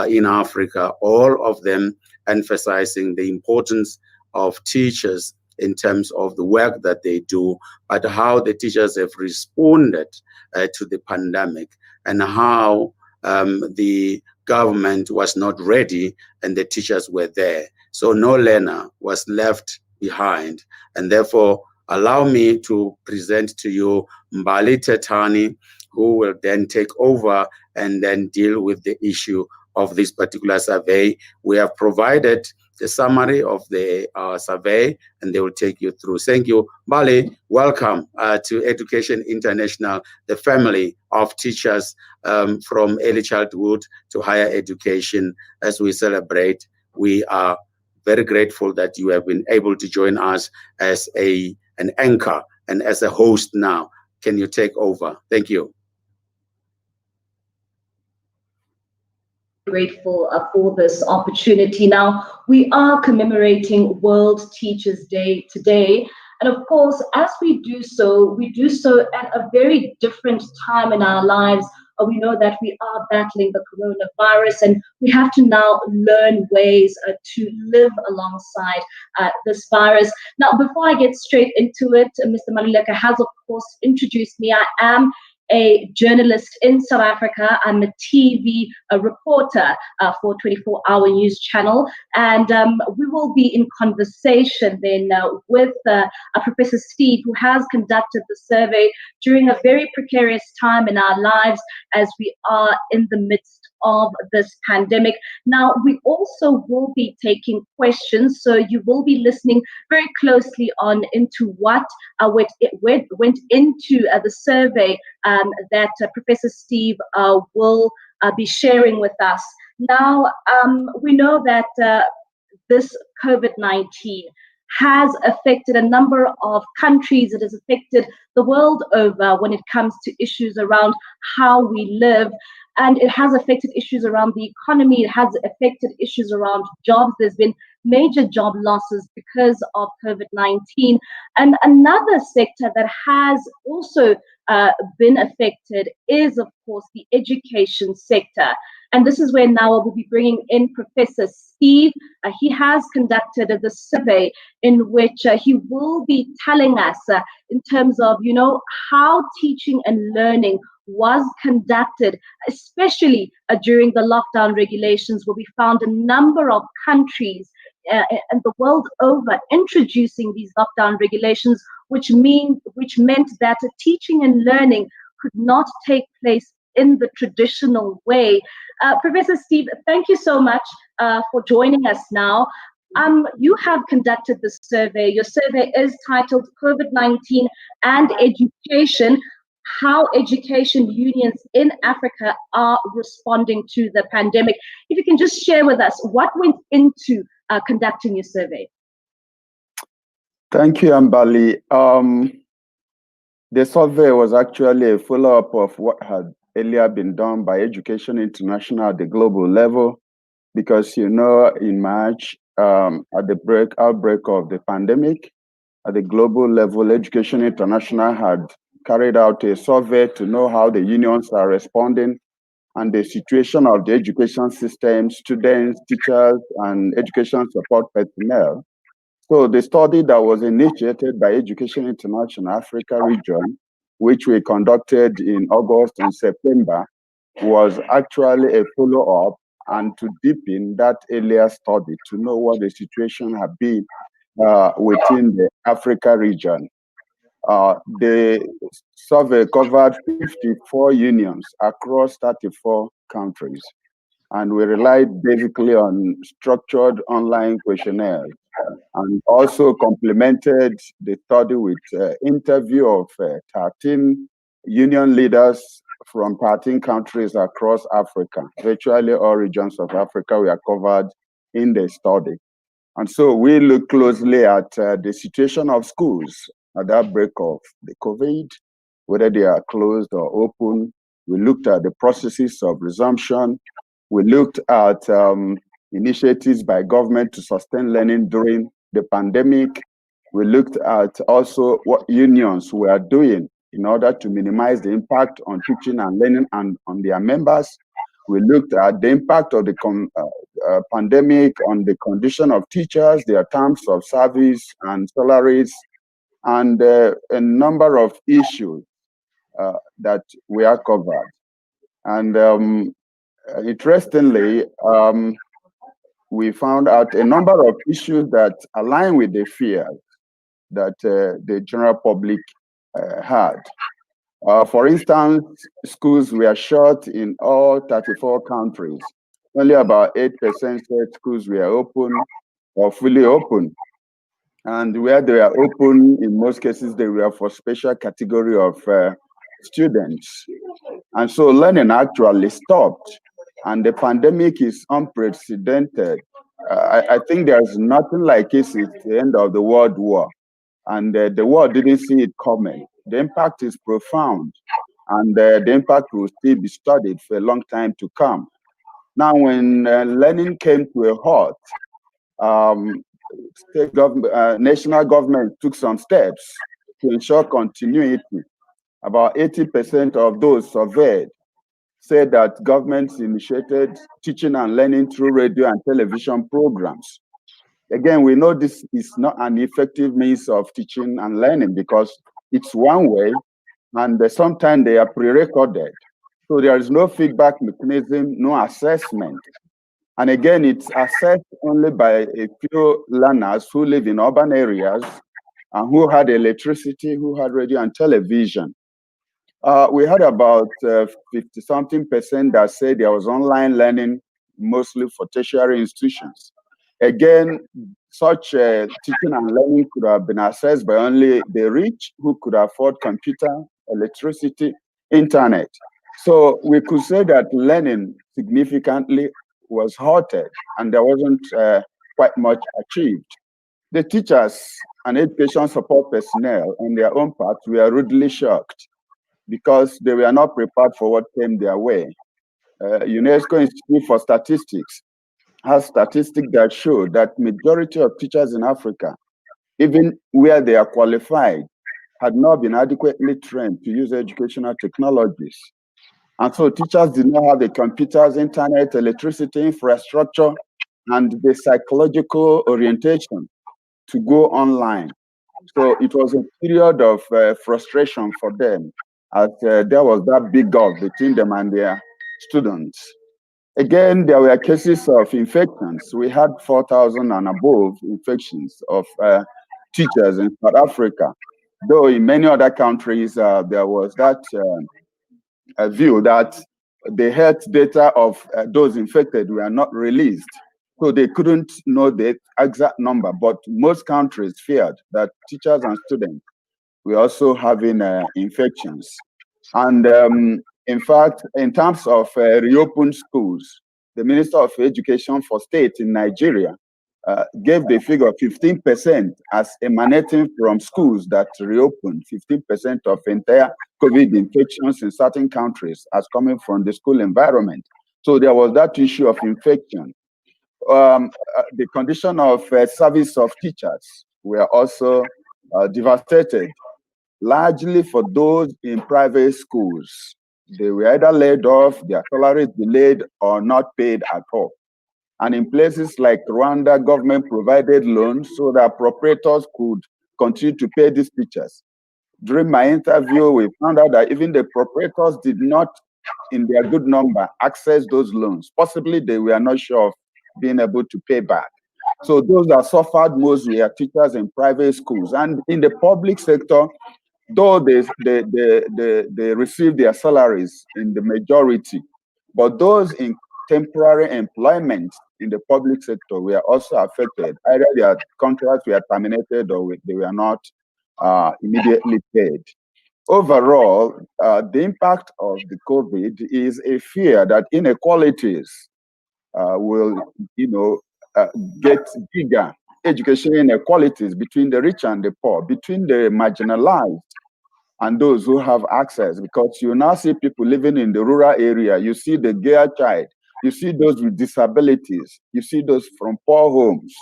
in Africa, all of them emphasizing the importance of teachers in terms of the work that they do, but how the teachers have responded to the pandemic and how the government was not ready and the teachers were there. So no learner was left behind. And therefore, allow me to present to you Mbali Tetani, who will then take over and then deal with the issue of this particular survey. We have provided the summary of the survey, and they will take you through. Thank you. Mbali, welcome to Education International, the family of teachers from early childhood to higher education. As we celebrate, we are very grateful that you have been able to join us as an anchor and as a host now. Can you take over? Thank you. Grateful for this opportunity. Now, we are commemorating World Teachers' Day today. And of course, as we do so at a very different time in our lives. We know that we are battling the coronavirus, and we have to now learn ways to live alongside this virus. Now, before I get straight into it, Mr. Maluleka has, of course, introduced me. I am a journalist in South Africa. I'm a TV reporter for 24-hour news channel. And we will be in conversation then with Professor Steve, who has conducted the survey during a very precarious time in our lives as we are in the midst of this pandemic. Now, we also will be taking questions, so you will be listening very closely on into what went into the survey that Professor Steve will be sharing with us. Now, we know that this COVID-19 has affected a number of countries. It has affected the world over when it comes to issues around how we live. And it has affected issues around the economy. It has affected issues around jobs. There's been major job losses because of COVID-19. And another sector that has also been affected is, of course, the education sector. And this is where now I will be bringing in Professor Steve. He has conducted the survey in which he will be telling us in terms of, how teaching and learning was conducted, especially during the lockdown regulations, where we found a number of countries and the world over introducing these lockdown regulations, which meant that teaching and learning could not take place in the traditional way. Professor Steve, thank you so much for joining us now. You have conducted this survey. Your survey is titled COVID-19 and Education, How Education Unions in Africa are Responding to the Pandemic. If you can just share with us what went into conducting your survey. Thank you, Ambali. The survey was actually a follow-up of what had earlier been done by Education International at the global level, because, in March, at the outbreak of the pandemic, at the global level, Education International had carried out a survey to know how the unions are responding and the situation of the education system, students, teachers, and education support personnel. So the study that was initiated by Education International Africa region, which we conducted in August and September, was actually a follow-up and to deepen that earlier study to know what the situation had been within the Africa region. The survey covered 54 unions across 34 countries, and we relied basically on structured online questionnaires, and also complemented the study with interview of 13 union leaders from 13 countries across Africa. Virtually all regions of Africa were covered in the study. And so we look closely at the situation of schools at the outbreak of the COVID, whether they are closed or open. We looked at the processes of resumption. We looked at initiatives by government to sustain learning during the pandemic. We looked at also what unions were doing in order to minimize the impact on teaching and learning and on their members. We looked at the impact of the pandemic on the condition of teachers, their terms of service and salaries, and a number of issues that we are covered. And interestingly, we found out a number of issues that align with the fears that the general public had. For instance, schools were shut in all 34 countries. Only about 8% said schools were open or fully open. And where they are open, in most cases, they were for special category of students. And so learning actually stopped. And the pandemic is unprecedented I think there's nothing like it since the end of the World War, and the world didn't see it coming. The impact is profound, and the impact will still be studied for a long time to come. Now, when learning came to a halt, national government took some steps to ensure continuity. About 80% of those surveyed said that governments initiated teaching and learning through radio and television programs. Again, we know this is not an effective means of teaching and learning because it's one way, and sometimes they are pre-recorded. So there is no feedback mechanism, no assessment. And again, it's assessed only by a few learners who live in urban areas and who had electricity, who had radio and television. We had about 50-something% that said there was online learning, mostly for tertiary institutions. Again, such teaching and learning could have been accessed by only the rich who could afford computer, electricity, internet. So we could say that learning significantly was halted and there wasn't quite much achieved. The teachers and education support personnel on their own part were rudely shocked because they were not prepared for what came their way. UNESCO Institute for Statistics has statistics that show that majority of teachers in Africa, even where they are qualified, had not been adequately trained to use educational technologies. And so teachers did not have the computers, internet, electricity, infrastructure, and the psychological orientation to go online. So it was a period of frustration for them as there was that big gulf between them and their students. Again, there were cases of infections. We had 4,000 and above infections of teachers in South Africa, though in many other countries there was that view that the health data of those infected were not released. So they couldn't know the exact number, but most countries feared that teachers and students were also having infections. And in fact, in terms of reopened schools, the Minister of Education for State in Nigeria gave the figure of 15% as emanating from schools that reopened, 15% of entire COVID infections in certain countries as coming from the school environment. So there was that issue of infection. The condition of service of teachers were also devastated, largely for those in private schools. They were either laid off, their salaries delayed, or not paid at all. And in places like Rwanda, government provided loans so that proprietors could continue to pay these teachers. During my interview, we found out that even the proprietors did not, in their good number, access those loans. Possibly they were not sure of being able to pay back. So those that suffered most were teachers in private schools. And in the public sector, though they received their salaries in the majority, but those in temporary employment in the public sector were also affected. Either their contracts were terminated or they were not immediately paid. Overall, the impact of the COVID is a fear that inequalities will, get bigger. Education inequalities between the rich and the poor, between the marginalized and those who have access, because you now see people living in the rural area, you see the girl child, you see those with disabilities, you see those from poor homes.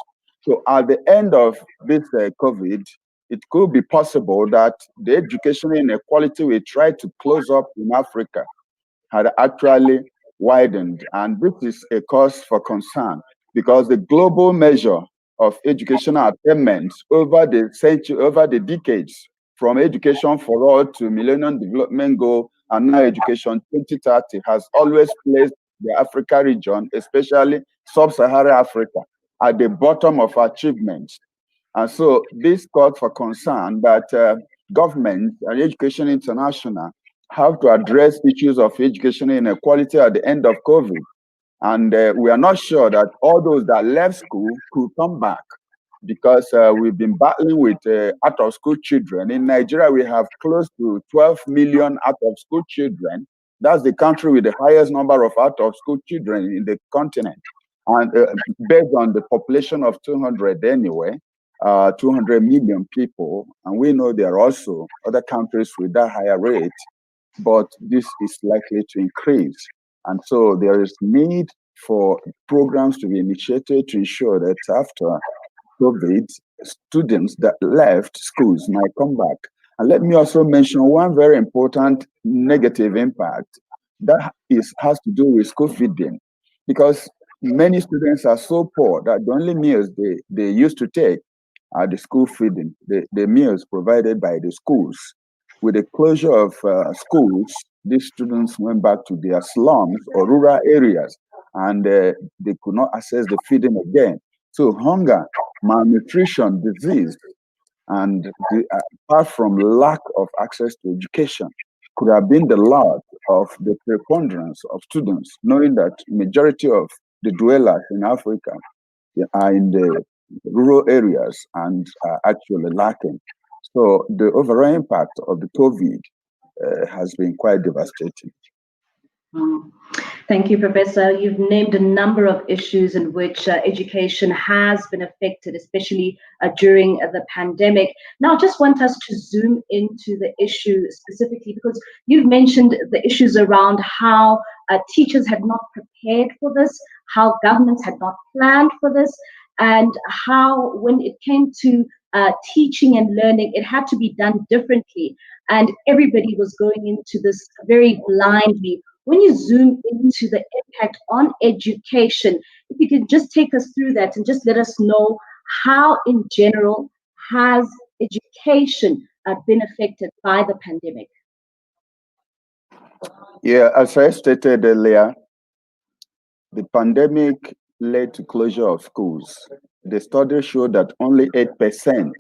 So at the end of this COVID, it could be possible that the educational inequality we try to close up in Africa had actually widened. And this is a cause for concern because the global measure of educational attainment over the century, over the decades, from education for all to Millennium Development Goal and now education 2030 has always placed the Africa region, especially sub-Saharan Africa, at the bottom of achievements. And so this calls for concern that government and Education International have to address issues of education inequality at the end of COVID. And we are not sure that all those that left school could come back because we've been battling with out-of-school children. In Nigeria, we have close to 12 million out-of-school children. That's the country with the highest number of out-of-school children in the continent. And based on the population of 200 anyway, 200 million people, and we know there are also other countries with that higher rate, but this is likely to increase. And so there is need for programs to be initiated to ensure that after COVID, students that left schools might come back. And let me also mention one very important negative impact that has to do with school feeding, because many students are so poor that the only meals they used to take are the school feeding, the meals provided by the schools. With the closure of schools, these students went back to their slums or rural areas, and they could not access the feeding again. So hunger, malnutrition, disease, and apart from lack of access to education, could have been the lot of the preponderance of students, knowing that majority of the dwellers in Africa are in the rural areas and are actually lacking. So the overall impact of the COVID has been quite devastating. Thank you, Professor. You've named a number of issues in which education has been affected, especially during the pandemic. Now, I just want us to zoom into the issue specifically, because you've mentioned the issues around how teachers had not prepared for this, how governments had not planned for this, and how when it came to teaching and learning, it had to be done differently. And everybody was going into this very blindly. When you zoom into the impact on education, if you could just take us through that and just let us know how, in general, has education been affected by the pandemic? Yeah, as I stated earlier, the pandemic led to closure of schools. The study showed that only 8%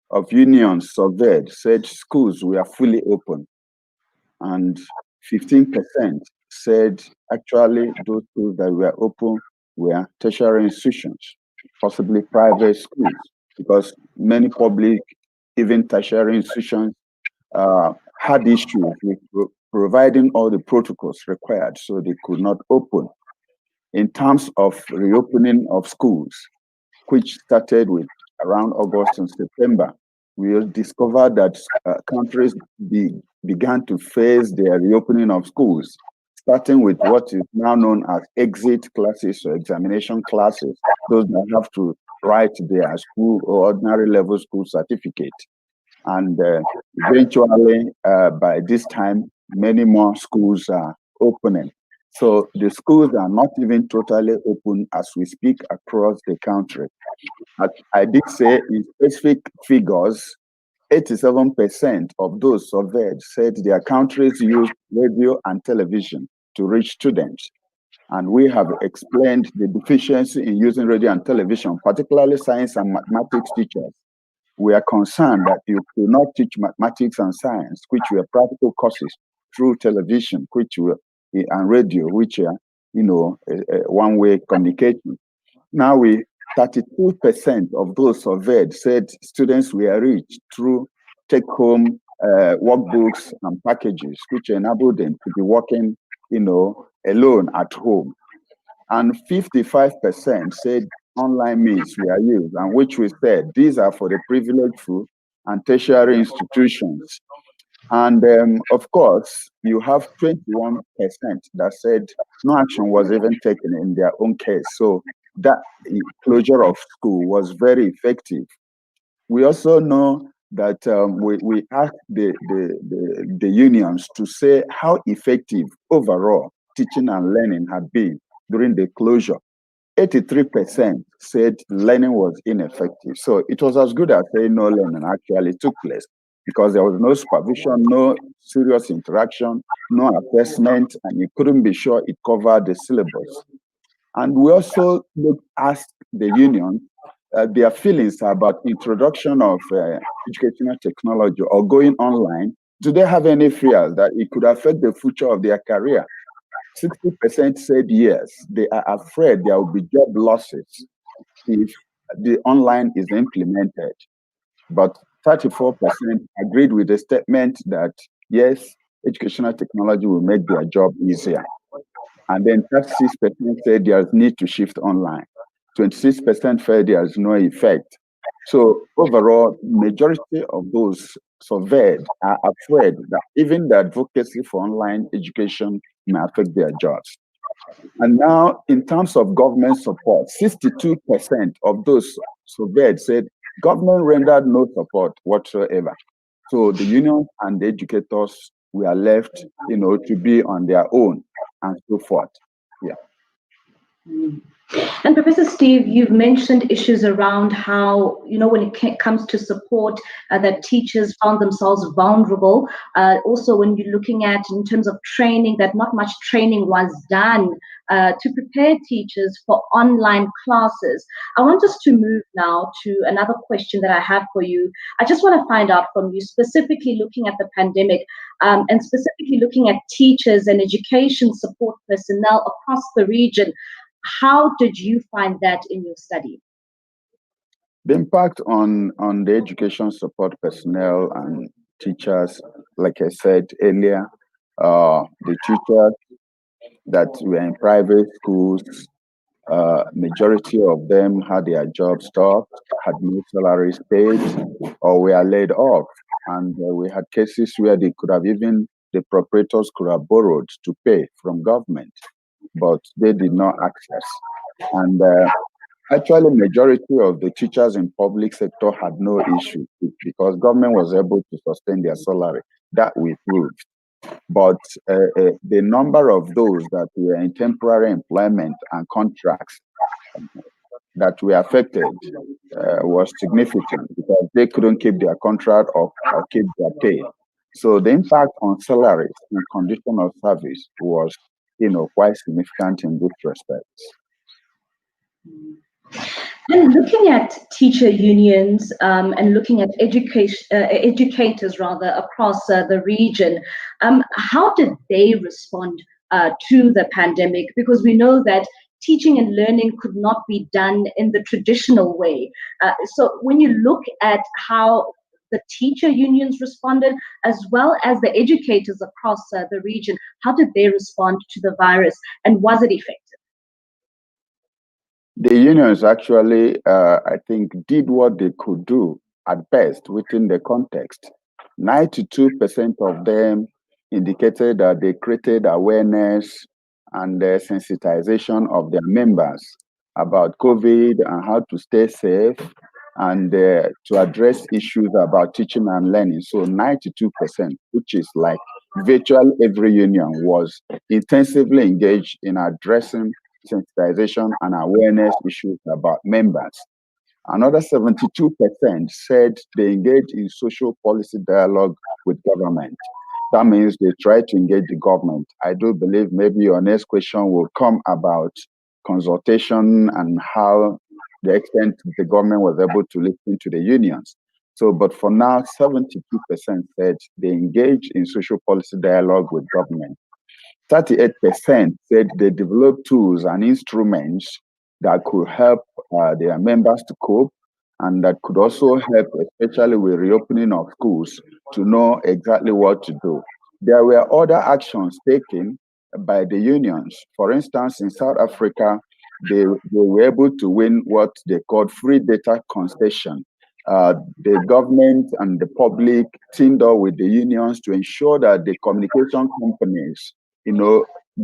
of unions surveyed said schools were fully open, and 15% said actually those schools that were open were tertiary institutions, possibly private schools, because many public, even tertiary institutions, had issues with providing all the protocols required, so they could not open. In terms of reopening of schools, which started with around August and September, we discovered that countries began to phase their reopening of schools, starting with what is now known as exit classes or examination classes, those that have to write their school or ordinary level school certificate. And eventually, by this time, many more schools are opening. So the schools are not even totally open as we speak across the country. I did say in specific figures, 87% of those surveyed said their countries used radio and television to reach students. And we have explained the deficiency in using radio and television, particularly science and mathematics teachers. We are concerned that you could not teach mathematics and science, which were practical courses, through television, which were and radio, which are, one-way communication. Now 32% of those surveyed said students were reached through take-home workbooks and packages, which enabled them to be working, alone at home. And 55% said online means were used, and which we said these are for the privileged few and tertiary institutions. And of course, you have 21% that said no action was even taken in their own case. So that closure of school was very effective. We also know that we asked the unions to say how effective overall teaching and learning had been during the closure. 83% said learning was ineffective. So it was as good as saying no learning actually took place, because there was no supervision, no serious interaction, no assessment, and you couldn't be sure it covered the syllabus. And we also asked the union their feelings about introduction of educational technology or going online. Do they have any fear that it could affect the future of their career? 60% said yes. They are afraid there will be job losses if the online is implemented. But 34% agreed with the statement that yes, educational technology will make their job easier. And then 36% said there's need to shift online. 26% felt there's no effect. So overall, majority of those surveyed are afraid that even the advocacy for online education may affect their jobs. And now, in terms of government support, 62% of those surveyed said government rendered no support whatsoever. So the unions and the educators were left, to be on their own and so forth. Yeah. And Professor Steve, you've mentioned issues around how, when it comes to support, that teachers found themselves vulnerable. Also, when you're looking at, in terms of training, that not much training was done to prepare teachers for online classes. I want us to move now to another question that I have for you. I just want to find out from you, specifically looking at the pandemic, and specifically looking at teachers and education support personnel across the region. How did you find that in your study? The impact on the education support personnel and teachers, like I said earlier, the teachers that were in private schools, majority of them had their jobs stopped, had no salaries paid, or were laid off. And we had cases where the proprietors could have borrowed to pay from government, but they did not access. And actually, majority of the teachers in public sector had no issue because government was able to sustain their salary. That we proved. But the number of those that were in temporary employment and contracts that were affected was significant because they couldn't keep their contract or keep their pay. So the impact on salaries and condition of service was, quite significant in this respect. And looking at teacher unions and looking at educators rather across the region, how did they respond to the pandemic? Because we know that teaching and learning could not be done in the traditional way. So when you look at how the teacher unions responded, as well as the educators across the region, how did they respond to the virus, and was it effective? The unions actually, I think, did what they could do at best within the context. 92% of them indicated that they created awareness and sensitization of their members about COVID and how to stay safe and to address issues about teaching and learning. So 92%, which is like virtually every union, was intensively engaged in addressing sensitization and awareness issues about members. Another 72% said they engage in social policy dialogue with government. That means they try to engage the government. I do believe maybe your next question will come about consultation and how the extent the government was able to listen to the unions. So, but for now, 72% said they engage in social policy dialogue with government. 38% said they developed tools and instruments that could help their members to cope and that could also help, especially with reopening of schools, to know exactly what to do. There were other actions taken by the unions. For instance, in South Africa, they were able to win what they called free data concession. The government and the public teamed up with the unions to ensure that the communication companies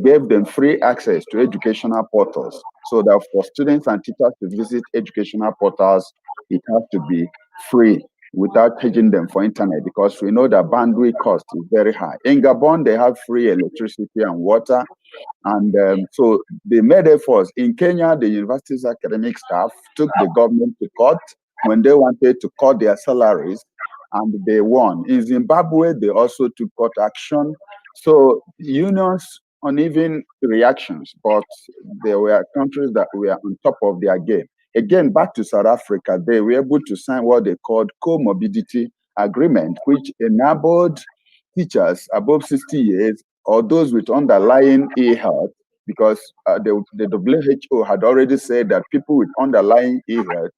gave them free access to educational portals, so that for students and teachers to visit educational portals, it has to be free without charging them for internet, because we know that bandwidth cost is very high. In Gabon, they have free electricity and water, and so they made efforts. In Kenya, the university's academic staff took the government to court when they wanted to cut their salaries, and they won. In Zimbabwe, they also took court action. So unions uneven reactions, but there were countries that were on top of their game. Again, back to South Africa, they were able to sign what they called comorbidity agreement, which enabled teachers above 60 years or those with underlying ill health, because the WHO had already said that people with underlying ill health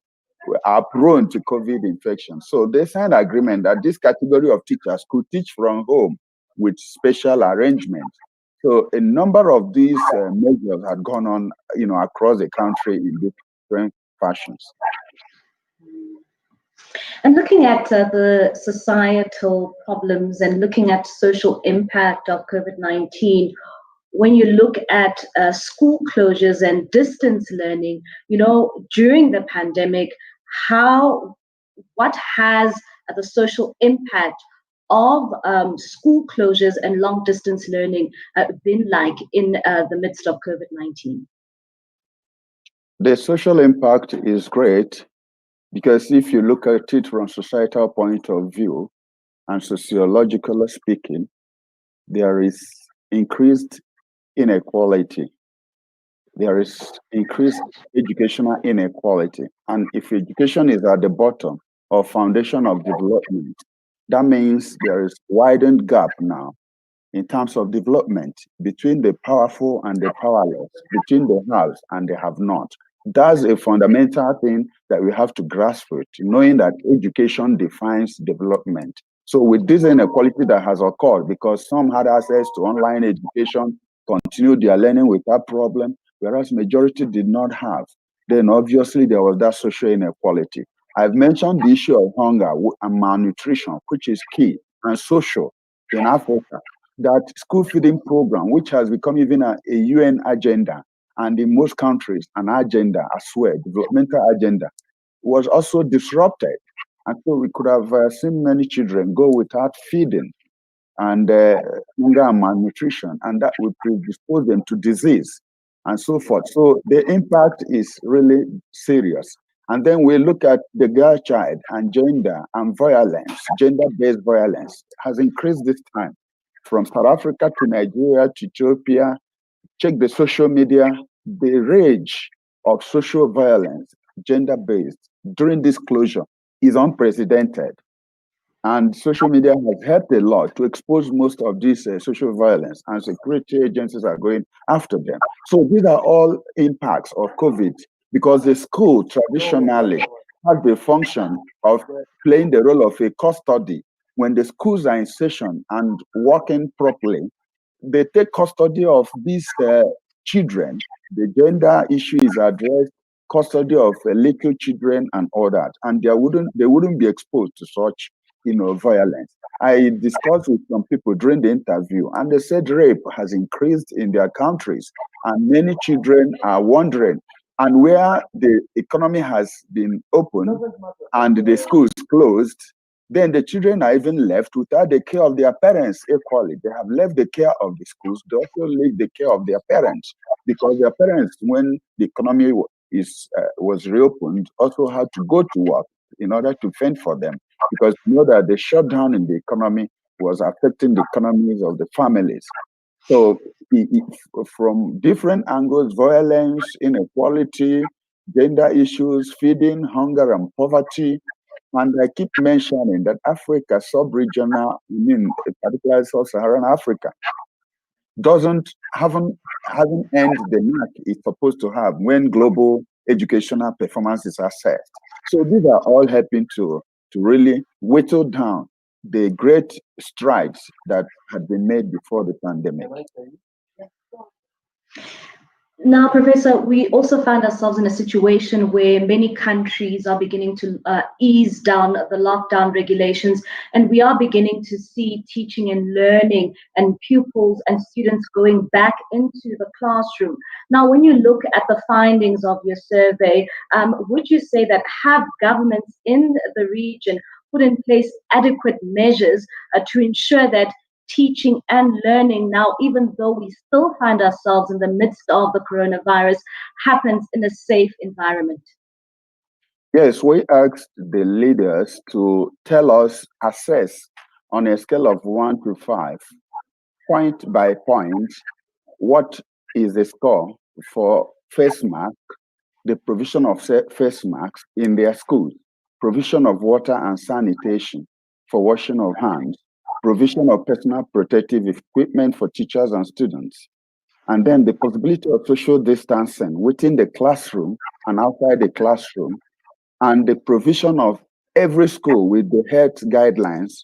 are prone to COVID infection. So they signed an agreement that this category of teachers could teach from home with special arrangements. So a number of these measures had gone on, across the country in different fashions. And looking at the societal problems and looking at social impact of COVID-19, when you look at school closures and distance learning, during the pandemic, what has the social impact of school closures and long distance learning been like in the midst of COVID-19? The social impact is great because if you look at it from societal point of view and sociologically speaking, there is increased inequality. There is increased educational inequality. And if education is at the bottom or foundation of development, that means there is widened gap now in terms of development between the powerful and the powerless, between the haves and the have not. That's a fundamental thing that we have to grasp with, knowing that education defines development. So with this inequality that has occurred, because some had access to online education, continued their learning without problem, whereas majority did not have, then obviously there was that social inequality. I've mentioned the issue of hunger and malnutrition, which is key and social in Africa. That school feeding program, which has become even a UN agenda, and in most countries, an agenda as well, developmental agenda, was also disrupted. And so we could have seen many children go without feeding and hunger and malnutrition, and that would predispose them to disease and so forth. So the impact is really serious. And then we look at the girl child and gender and violence, gender-based violence has increased this time from South Africa to Nigeria to Ethiopia. Check the social media, the rage of social violence, gender-based, during this closure is unprecedented. And social media has helped a lot to expose most of this social violence, and security agencies are going after them. So these are all impacts of COVID, because the school traditionally has the function of playing the role of a custody. When the schools are in session and working properly, they take custody of these children. The gender issue is addressed, custody of little children and all that, and they wouldn't be exposed to such violence. I discussed with some people during the interview, and they said rape has increased in their countries, and many children are wondering. And where the economy has been opened and the schools closed, then the children are even left without the care of their parents equally. They have left the care of the schools. They also leave the care of their parents, because their parents, when the economy was reopened, also had to go to work in order to fend for them, because you know that the shutdown in the economy was affecting the economies of the families. So from different angles, violence, inequality, gender issues, feeding, hunger and poverty, and I keep mentioning that Africa, sub-regional, particularly sub-Saharan Africa, haven't earned the mark it's supposed to have when global educational performance is assessed. So these are all helping to really whittle down the great strides that had been made before the pandemic. Now, Professor, we also find ourselves in a situation where many countries are beginning to ease down the lockdown regulations, and we are beginning to see teaching and learning and pupils and students going back into the classroom. Now, when you look at the findings of your survey, would you say that have governments in the region put in place adequate measures to ensure that teaching and learning now, even though we still find ourselves in the midst of the coronavirus, happens in a safe environment? Yes, we asked the leaders to tell us, assess on a scale of 1 to 5, point by point, what is the score for face mask, the provision of face masks in their schools, provision of water and sanitation for washing of hands, provision of personal protective equipment for teachers and students, and then the possibility of social distancing within the classroom and outside the classroom, and the provision of every school with the health guidelines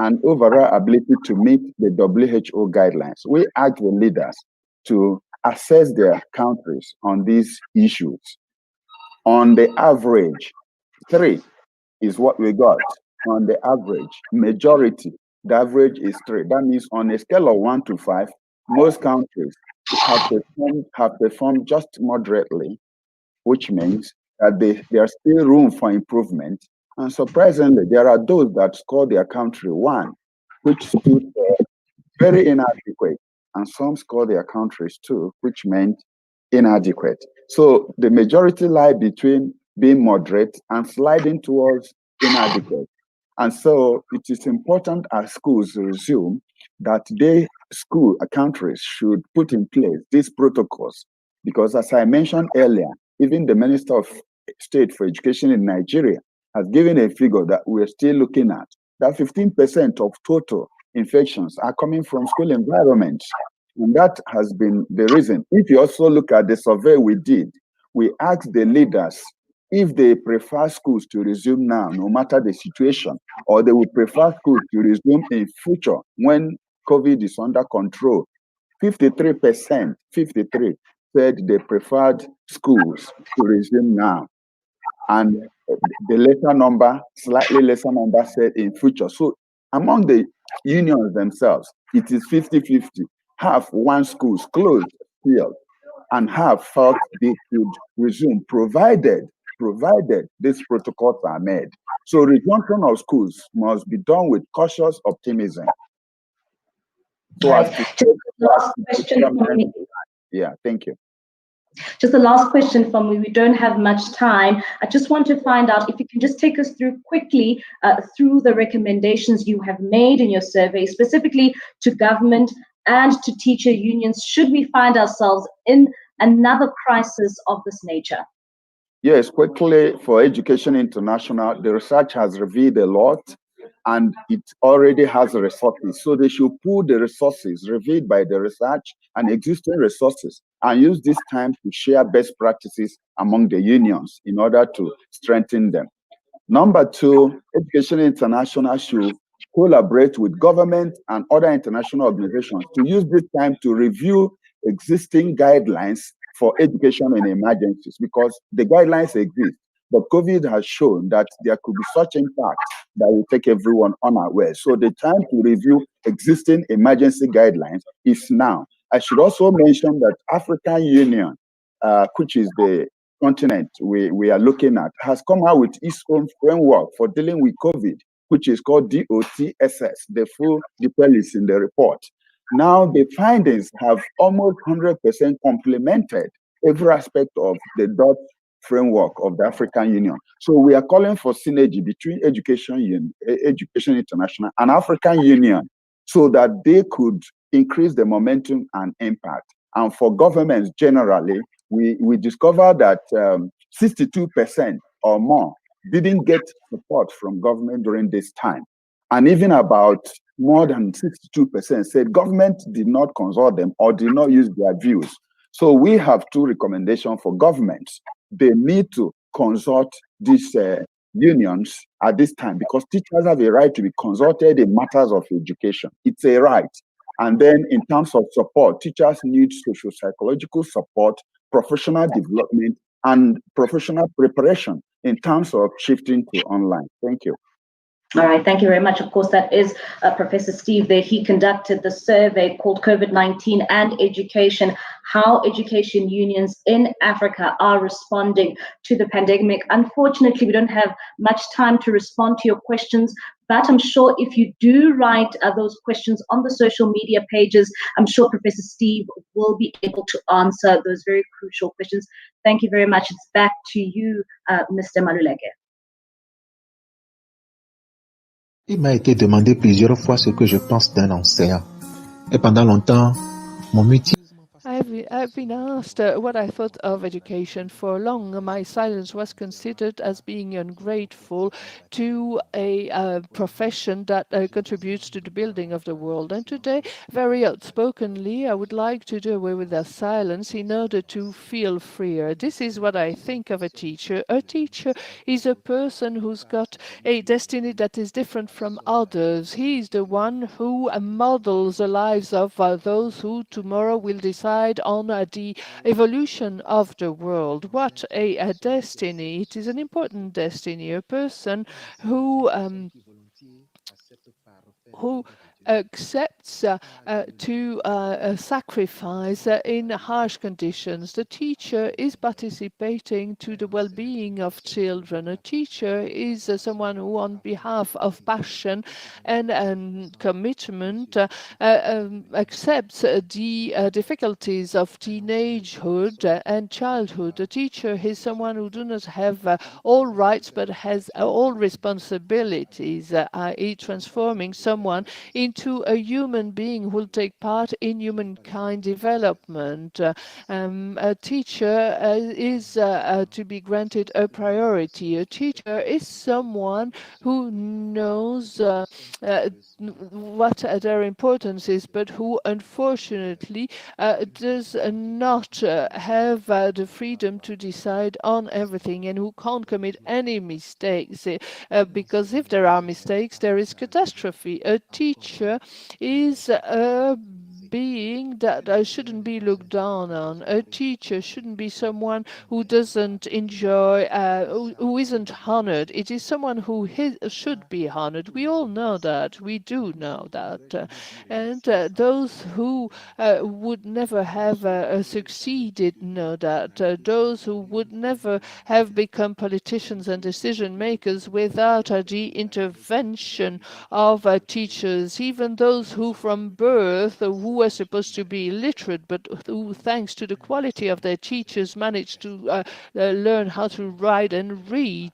and overall ability to meet the WHO guidelines. We ask the leaders to assess their countries on these issues. On the average, 3 is what we got. On the average, majority, the average is 3. That means on a scale of 1 to 5, most countries have performed just moderately, which means that there's still room for improvement. And surprisingly, there are those that score their country 1, which stood very inadequate. And some score their countries 2, which meant inadequate. So the majority lie between being moderate and sliding towards inadequate. And so it is important as schools resume that countries should put in place these protocols. Because as I mentioned earlier, even the Minister of State for Education in Nigeria has given a figure that we're still looking at, that 15% of total infections are coming from school environments. And that has been the reason. If you also look at the survey we did, we asked the leaders if they prefer schools to resume now, no matter the situation, or they would prefer schools to resume in future when COVID is under control. 53%, 53 said they preferred schools to resume now. And the lesser number, slightly lesser number said in future. So among the unions themselves, it is 50-50. Half want schools closed still, and half felt they could resume, provided these protocols are made. So resumption of schools must be done with cautious optimism. So right. Just the last question from me. Yeah, thank you. Just the last question from me. We don't have much time. I just want to find out if you can just take us through quickly through the recommendations you have made in your survey, specifically to government and to teacher unions, should we find ourselves in another crisis of this nature? Yes, quickly, for Education International, the research has revealed a lot, and it already has resources. So they should pool the resources revealed by the research and existing resources and use this time to share best practices among the unions in order to strengthen them. Number 2, Education International should collaborate with government and other international organizations to use this time to review existing guidelines for education in emergencies, because the guidelines exist, but COVID has shown that there could be such impact that will take everyone unaware. So the time to review existing emergency guidelines is now. I should also mention that African Union, which is the continent we are looking at, has come out with its own framework for dealing with COVID, which is called DOTSS. The full detail is in the report. Now, the findings have almost 100% complemented every aspect of the DOT framework of the African Union. So we are calling for synergy between Education International and African Union so that they could increase the momentum and impact. And for governments generally, we discovered that 62% or more didn't get support from government during this time. And even about more than 62% said government did not consult them or did not use their views. So we have 2 recommendations for governments. They need to consult these unions at this time, because teachers have a right to be consulted in matters of education. It's a right. And then in terms of support, teachers need social psychological support, professional development, and professional preparation in terms of shifting to online. Thank you. All right, thank you very much. Of course, that is Professor Steve there. He conducted the survey called COVID-19 and Education, how education unions in Africa are responding to the pandemic. Unfortunately, we don't have much time to respond to your questions, but I'm sure if you do write those questions on the social media pages, I'm sure Professor Steve will be able to answer those very crucial questions. Thank you very much. It's back to you, Mr. Maluleke. Il m'a été demandé plusieurs fois ce que je pense d'un enseignant. Et pendant longtemps, mon mutisme... I've been asked what I thought of education. For long, my silence was considered as being ungrateful to a profession that contributes to the building of the world. And today, very outspokenly, I would like to do away with that silence in order to feel freer. This is what I think of a teacher. A teacher is a person who's got a destiny that is different from others. He is the one who models the lives of those who tomorrow will decide on the evolution of the world. What a destiny. It is an important destiny. A person who accepts to sacrifice in harsh conditions. The teacher is participating to the well-being of children. A teacher is someone who, on behalf of passion and commitment, accepts the difficulties of teenagehood and childhood. A teacher is someone who does not have all rights but has all responsibilities, i.e. transforming someone into a human being who will take part in humankind development. A teacher is to be granted a priority. A teacher is someone who knows what their importance is, but who unfortunately does not have the freedom to decide on everything, and who can't commit any mistakes, because if there are mistakes, there is catastrophe. A teacher is a being that shouldn't be looked down on. A teacher shouldn't be someone who doesn't enjoy, who isn't honored. It is someone who should be honored. We all know that. We do know that. And those who would never have succeeded know that. Those who would never have become politicians and decision makers without the intervention of teachers, even those who from birth, who were supposed to be illiterate, but who, thanks to the quality of their teachers, managed to learn how to write and read.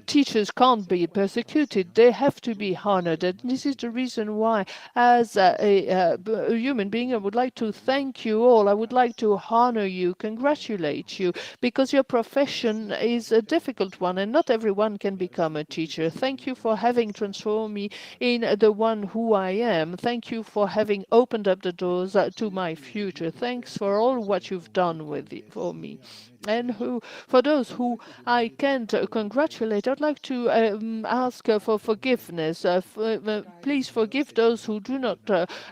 Teachers can't be persecuted. They have to be honored. And this is the reason why, as a human being, I would like to thank you all. I would like to honor you, congratulate you, because your profession is a difficult one, and not everyone can become a teacher. Thank you for having transformed me in the one who I am. Thank you for having opened up the doors to my future. Thanks for all what you've done for me. And for those who I can't congratulate, I'd like to ask for forgiveness. Please forgive those who do not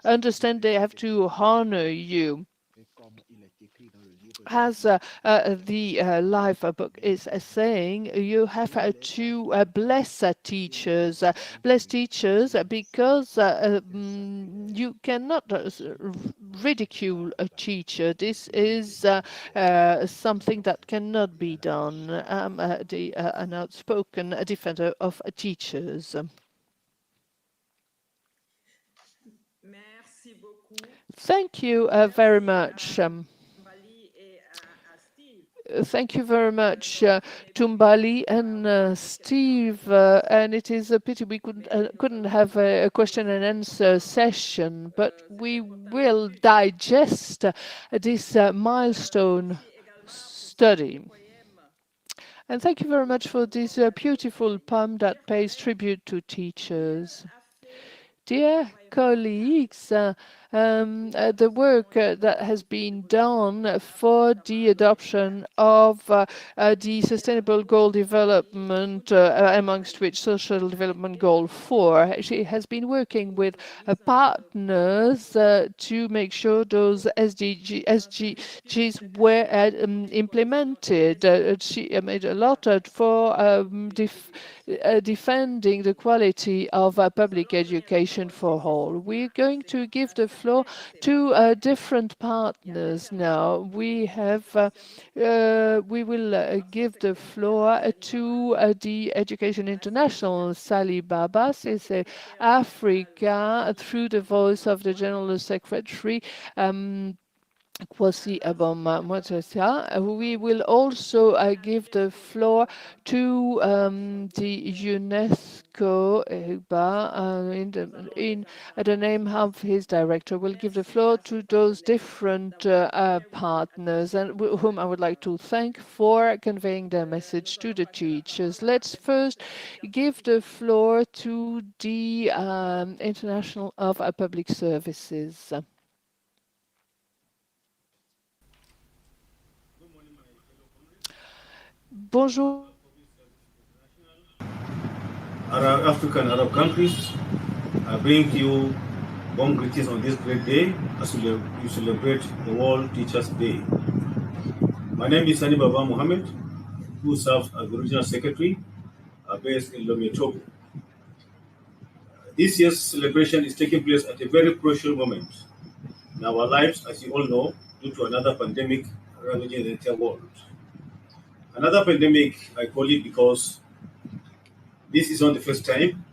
understand they have to honor you. As the life book is saying, you have to bless teachers. Bless teachers because you cannot ridicule a teacher. This is something that cannot be done. I'm an outspoken defender of teachers. Thank you very much. Thank you very much, Tumbali and Steve. And it is a pity we couldn't have a question and answer session, but we will digest this milestone study. And thank you very much for this beautiful poem that pays tribute to teachers. Dear colleagues, the work that has been done for the adoption of the Sustainable Goal Development, amongst which Social Development Goal 4, she has been working with partners to make sure those SDGs were implemented. She made a lot for defending the quality of public education for all. We're going to give the floor to different partners now. We will give the floor to the Education International. Sally Babas is Africa through the voice of the General Secretary. Kwasi Abom-Motasa. We will also give the floor to the UNESCO in the name of his director. We'll give the floor to those different partners and whom I would like to thank for conveying their message to the teachers. Let's first give the floor to the International of Public Services. Bonjour. Arab African Arab countries, I bring to you warm greetings on this great day as you celebrate the World Teachers' Day. My name is Sani Baba Mohammed, who serves as the Regional Secretary based in Lomé, Togo. This year's celebration is taking place at a very crucial moment in our lives, as you all know, due to another pandemic ravaging the entire world. Another pandemic, I call it because this is not the first time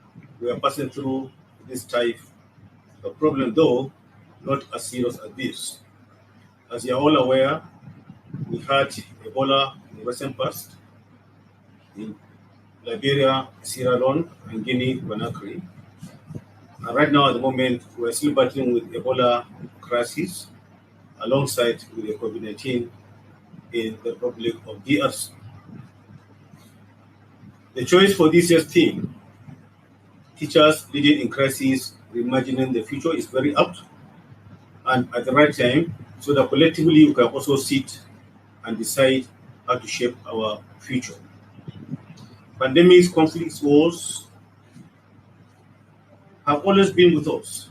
we are passing through this type of problem, though not as serious as this. As you are all aware, we had Ebola in the recent past in Liberia, Sierra Leone, and Guinea-Conakry. And right now, at the moment, we are still battling with Ebola crisis alongside with the COVID-19 in the Republic of DRC. The choice for this year's theme, Teachers Leading in Crisis, Reimagining the Future, is very apt and at the right time, so that collectively we can also sit and decide how to shape our future. Pandemics, conflicts, wars have always been with us.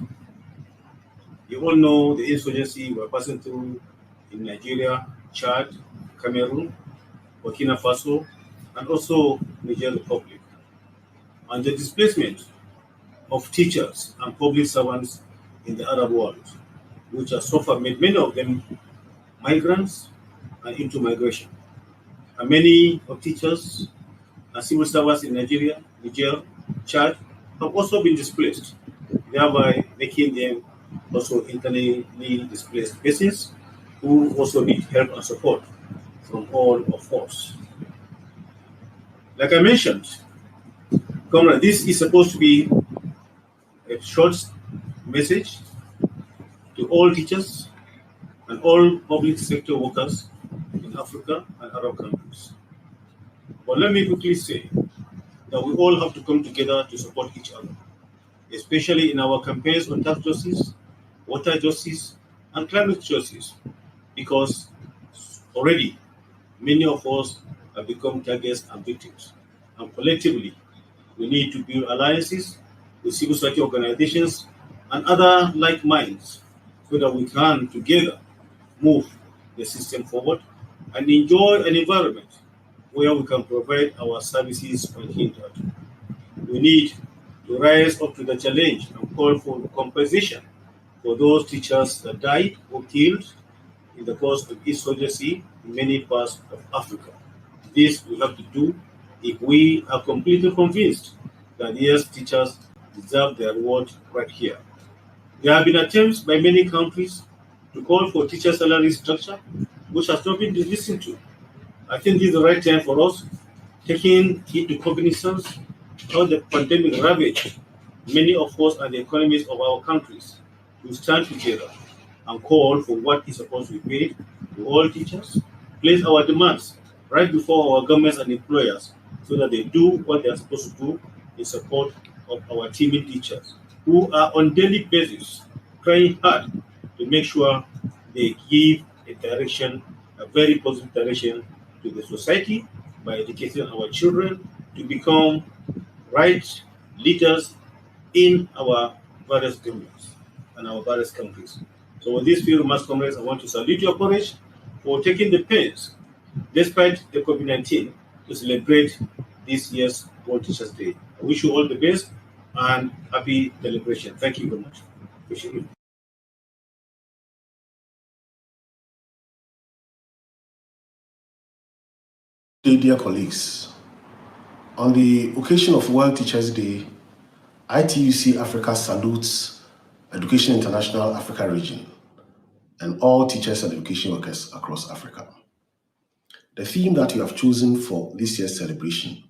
You all know the insurgency we're passing through in Nigeria, Chad, Cameroon, Burkina Faso, and also Niger Republic, and the displacement of teachers and public servants in the Arab world, which has so far made many of them migrants and into migration. And many of teachers and civil servants in Nigeria, Niger, Chad have also been displaced, thereby making them also internally displaced persons who also need help and support from all of us. Like I mentioned, comrade, this is supposed to be a short message to all teachers and all public sector workers in Africa and Arab countries. But let me quickly say that we all have to come together to support each other, especially in our campaigns on tax justice, water justice, and climate justice, because already many of us have become targets and victims. And collectively, we need to build alliances with civil society organizations and other like minds so that we can together move the system forward and enjoy an environment where we can provide our services unhindered. We need to rise up to the challenge and call for compensation for those teachers that died or killed in the course of insurgency in many parts of Africa. This we have to do if we are completely convinced that yes, teachers deserve their reward right here. There have been attempts by many countries to call for teacher salary structure, which has not been listened to. I think this is the right time for us, taking into cognizance how the pandemic ravaged many of us and the economies of our countries, to stand together and call for what is supposed to be paid to all teachers, place our demands right before our governments and employers so that they do what they are supposed to do in support of our teaming teachers who are on daily basis trying hard to make sure they give a direction, a very positive direction to the society by educating our children to become right leaders in our various governments and our various countries. So with these few remarks, comrades, I want to salute your courage for taking the pains, despite the COVID-19, to celebrate this year's World Teachers' Day. I wish you all the best and happy celebration. Thank you very much. Appreciate it. Dear colleagues, on the occasion of World Teachers' Day, ITUC Africa salutes Education International Africa Region and all teachers and education workers across Africa. The theme that we have chosen for this year's celebration,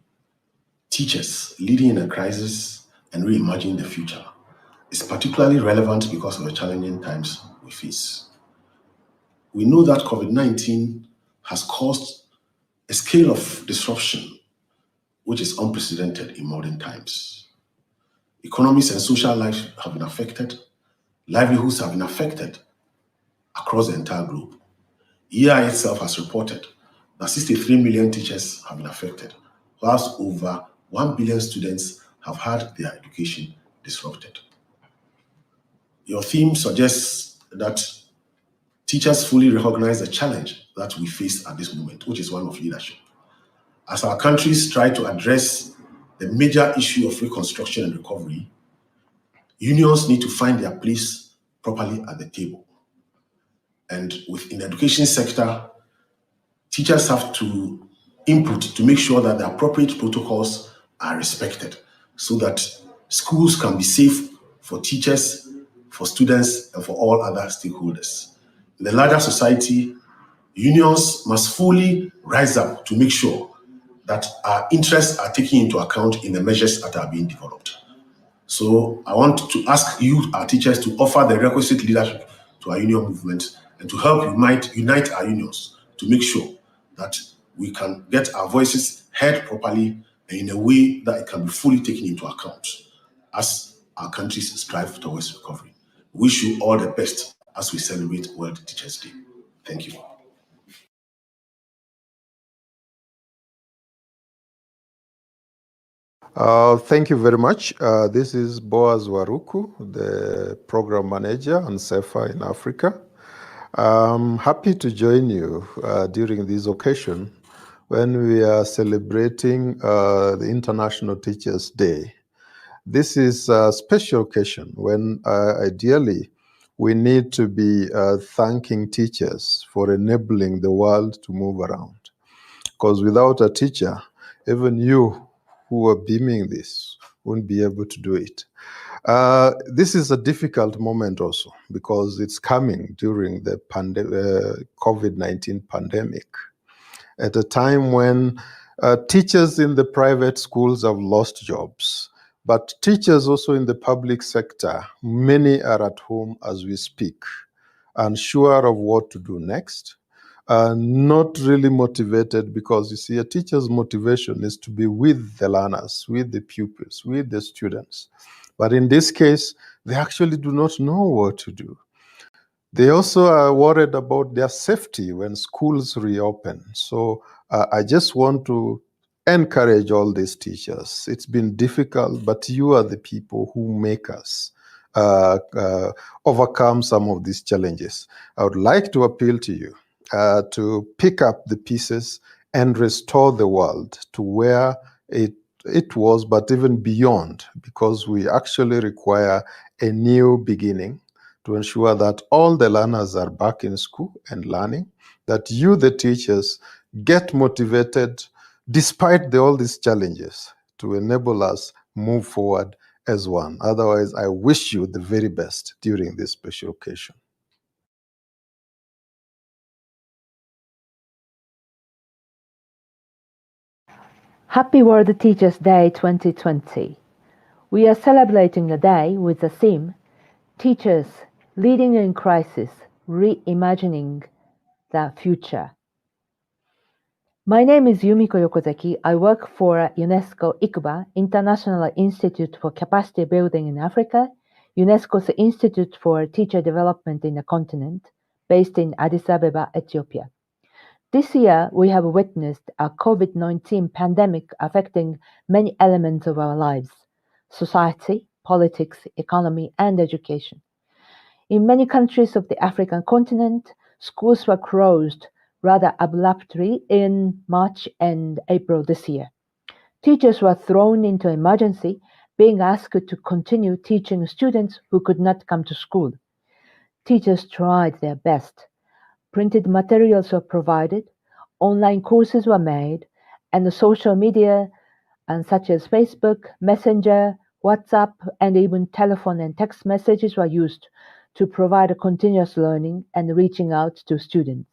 Teachers Leading in a Crisis and Reimagining the Future, is particularly relevant because of the challenging times we face. We know that COVID-19 has caused a scale of disruption which is unprecedented in modern times. Economies and social life have been affected, livelihoods have been affected across the entire globe. EI itself has reported that 63 million teachers have been affected, whilst over 1 billion students have had their education disrupted. Your theme suggests that teachers fully recognize the challenge that we face at this moment, which is one of leadership. As our countries try to address the major issue of reconstruction and recovery, unions need to find their place properly at the table. And within the education sector, teachers have to input to make sure that the appropriate protocols are respected so that schools can be safe for teachers, for students, and for all other stakeholders. In the larger society, unions must fully rise up to make sure that our interests are taken into account in the measures that are being developed. So I want to ask you, our teachers, to offer the requisite leadership to our union movement and to help unite our unions to make sure that we can get our voices heard properly and in a way that it can be fully taken into account as our countries strive towards recovery. Wish you all the best as we celebrate World Teachers' Day. Thank you. Thank you very much. This is Boaz Waruku, the Program Manager on CEFA in Africa. I'm happy to join you during this occasion when we are celebrating the International Teachers' Day. This is a special occasion when ideally we need to be thanking teachers for enabling the world to move around. Because without a teacher, even you who are beaming this won't be able to do it. This is a difficult moment also because it's coming during the COVID-19 pandemic at a time when teachers in the private schools have lost jobs, but teachers also in the public sector, many are at home as we speak, unsure of what to do next. Not really motivated because you see, a teacher's motivation is to be with the learners, with the pupils, with the students. But in this case, they actually do not know what to do. They also are worried about their safety when schools reopen. So I just want to encourage all these teachers. It's been difficult, but you are the people who make us overcome some of these challenges. I would like to appeal to you to pick up the pieces and restore the world to where it was, but even beyond, because we actually require a new beginning to ensure that all the learners are back in school and learning, that you, the teachers, get motivated despite all these challenges to enable us move forward as one. Otherwise, I wish you the very best during this special occasion. Happy World Teachers' Day 2020. We are celebrating the day with the theme, Teachers Leading in Crisis, Reimagining the Future. My name is Yumiko Yokozaki. I work for UNESCO ICBA, International Institute for Capacity Building in Africa, UNESCO's Institute for Teacher Development in the continent, based in Addis Ababa, Ethiopia. This year, we have witnessed a COVID-19 pandemic affecting many elements of our lives: society, politics, economy, and education. In many countries of the African continent, schools were closed rather abruptly in March and April this year. Teachers were thrown into emergency, being asked to continue teaching students who could not come to school. Teachers tried their best. Printed materials were provided, online courses were made, and the social media such as Facebook, Messenger, WhatsApp, and even telephone and text messages were used to provide continuous learning and reaching out to students.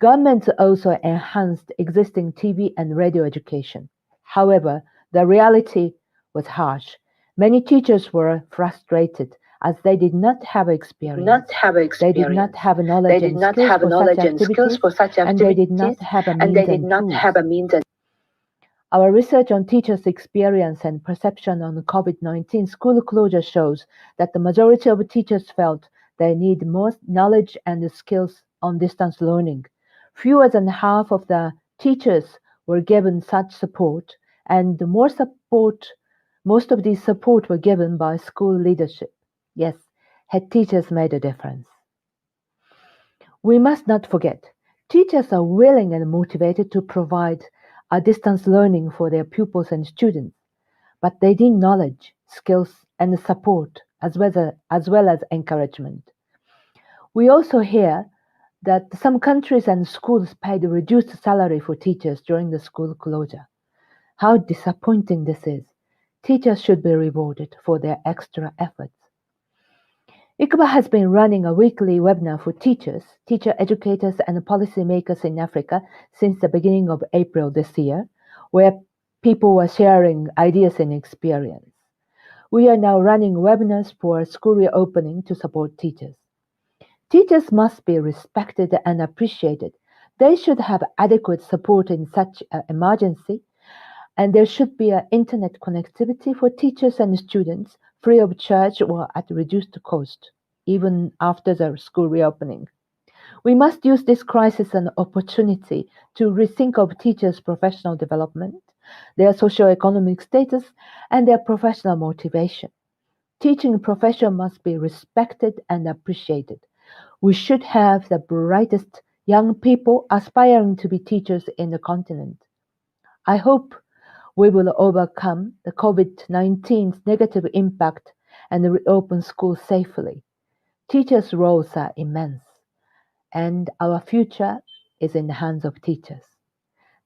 Governments also enhanced existing TV and radio education. However, the reality was harsh. Many teachers were frustrated as they did not have experience. They did not have knowledge and skills for such activities, and they did not have a means and tools. Our research on teachers' experience and perception on COVID-19 school closure shows that the majority of teachers felt they need more knowledge and skills on distance learning. Fewer than half of the teachers were given such support, and most of these support were given by school leadership. Yes, head teachers made a difference. We must not forget, teachers are willing and motivated to provide a distance learning for their pupils and students, but they need knowledge, skills, and support as well as encouragement. We also hear that some countries and schools paid a reduced salary for teachers during the school closure. How disappointing this is. Teachers should be rewarded for their extra efforts. ICBA has been running a weekly webinar for teachers, teacher educators, and policymakers in Africa since the beginning of April this year, where people were sharing ideas and experience. We are now running webinars for school reopening to support teachers. Teachers must be respected and appreciated. They should have adequate support in such an emergency, and there should be an internet connectivity for teachers and students free of charge or at reduced cost, even after the school reopening. We must use this crisis as an opportunity to rethink of teachers' professional development, their socio-economic status, and their professional motivation. Teaching profession must be respected and appreciated. We should have the brightest young people aspiring to be teachers in the continent. I hope we will overcome the COVID-19's negative impact and reopen schools safely. Teachers' roles are immense, and our future is in the hands of teachers.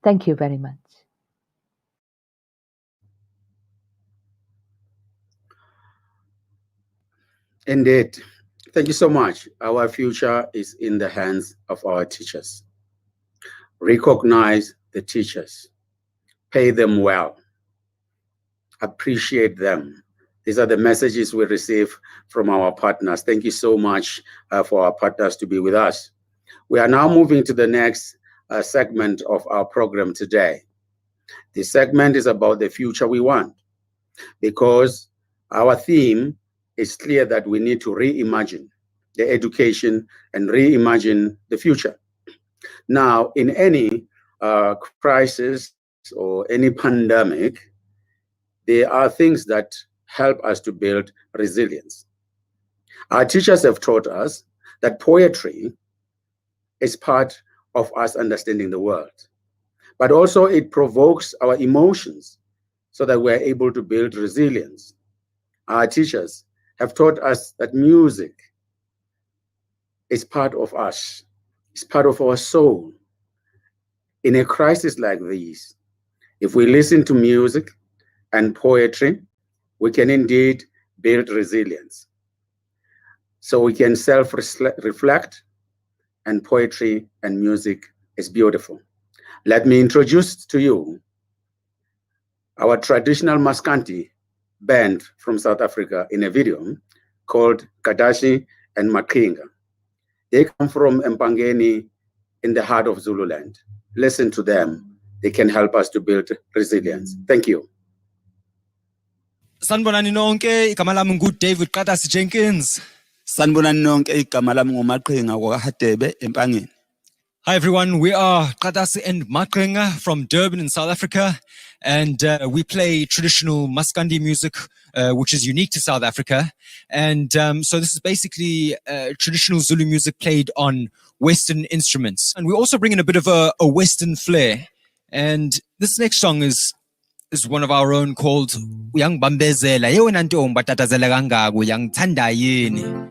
Thank you very much. Indeed. Thank you so much. Our future is in the hands of our teachers. Recognize the teachers. Pay them well. Appreciate them. These are the messages we receive from our partners. Thank you so much for our partners to be with us. We are now moving to the next segment of our program today. This segment is about the future we want, because our theme is clear that we need to reimagine the education and reimagine the future. Now, in any crisis or any pandemic, there are things that help us to build resilience. Our teachers have taught us that poetry is part of us understanding the world, but also it provokes our emotions so that we're able to build resilience. Our teachers have taught us that music is part of us, it's part of our soul. In a crisis like this, if we listen to music and poetry, we can indeed build resilience. So we can self-reflect, and poetry and music is beautiful. Let me introduce to you our traditional Maskanti band from South Africa in a video called Kadashi and Makinga. They come from Mpangeni in the heart of Zululand. Listen to them. They can help us to build resilience. Thank you. Sanibonani nonke, igama lami nguDavid Qadasi Jenkins. Sanibonani nonke, igama lami nguMaqhinga kwaHadebe eMpangeni. Hi everyone, we are Qadasi and Maqhinga from Durban in South Africa, and we play traditional Maskandi music, which is unique to South Africa. And so this is basically traditional Zulu music played on Western instruments. And we also bring in a bit of a Western flair. And this next song is one of our own called Uyang Bambezela. Yewena ntombi batatazela kangaka uyangithanda yini.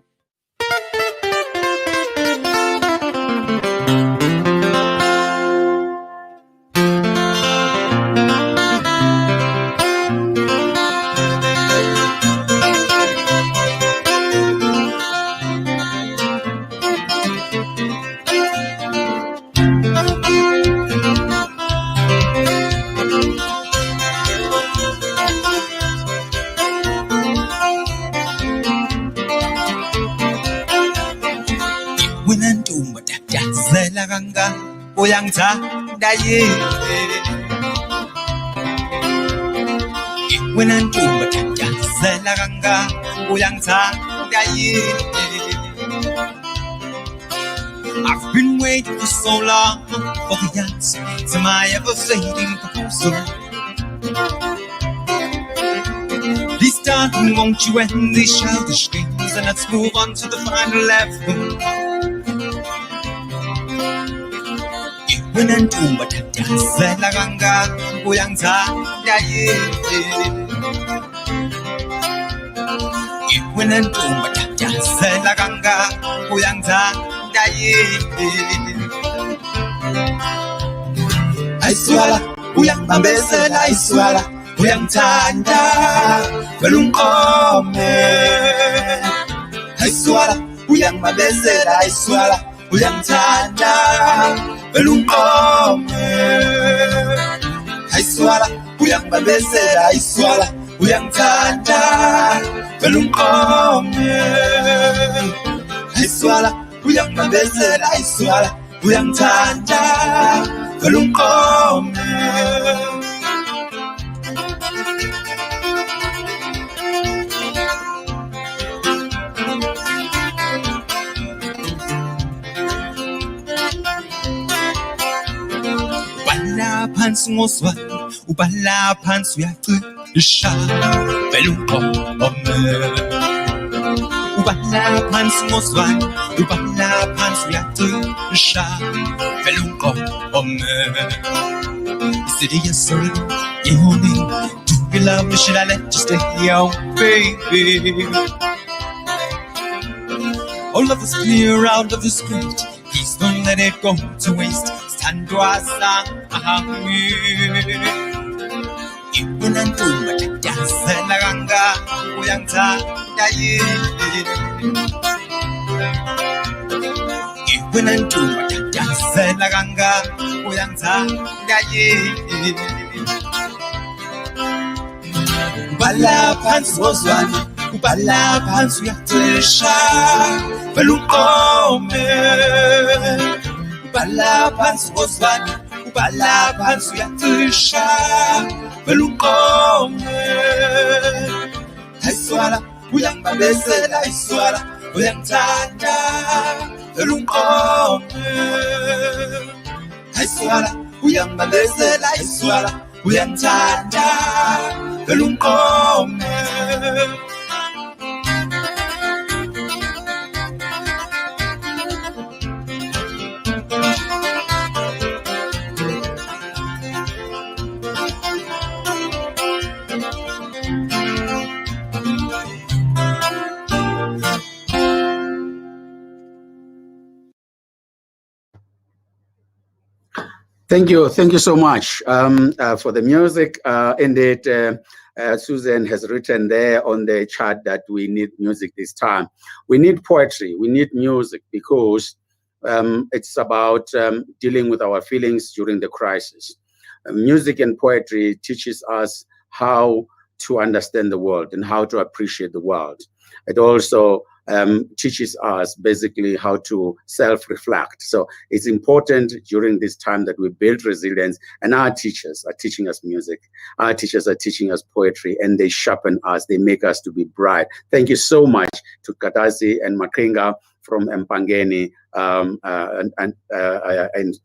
selaganga uyangithanda yini wena ntombi selaganga uyangithanda yini I've been waiting for so long for the answer to my ever-fading proposal. Please, darling, won't you end these childish games and let's move on to the final level. Wena ntombi selaganga uyangithanda yini wena ntombi selaganga uyangithanda yini ayiswala uyangibambezela ayiswala uyangithanda vele ungiqome ayiswala uyangibambezela ayiswala uyangithanda vele ungiqome ayiswala uyangibambezela ayiswala uyangithanda vele ungiqome ayiswala uyangibambezela ayiswala uyangithanda vele ungiqome ubala phansi ngozwane ubala phansi uyacisha vele ungiqome ubala phansi ngozwane ubala phansi uyacisha vele ungiqome Is it a yes or a no? Do you love me? Should I let you stay here, baby? All of is clear, out of is great. Please don't let it go to waste. Stand to us, when I'm doing my dance, and I ganga, we are when I'm doing my dance, and I ganga, we are Ubala pants was one, Ubala pants we have to shine, Belukome. Ubala pants was one, Ubala pants we have to shine, Belukome. I swallow, we young Babesel, I swallow, we young Tanda, Belukome. I swallow, we young Babesel, I swallow, we young Tanda. Belukome. Thank you so much for the music. Indeed, Susan has written there on the chat that we need music this time. We need poetry, we need music because it's about dealing with our feelings during the crisis. Music and poetry teaches us how to understand the world and how to appreciate the world. It also teaches us basically how to self-reflect. So it's important during this time that we build resilience, and our teachers are teaching us music. Our teachers are teaching us poetry, and they sharpen us. They make us to be bright. Thank you so much to Katasi and Makenga from Mpangeni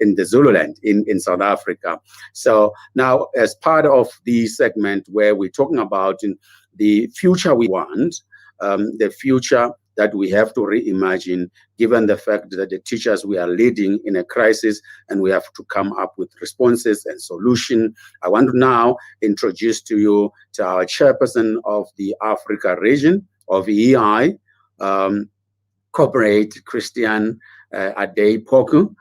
in the Zululand in South Africa. So now, as part of the segment where we're talking about the future we want, the future that we have to reimagine, given the fact that the teachers we are leading in a crisis and we have to come up with responses and solutions. I want to now introduce to you to our chairperson of the Africa region of EI, Corporate Christian Ade Poku.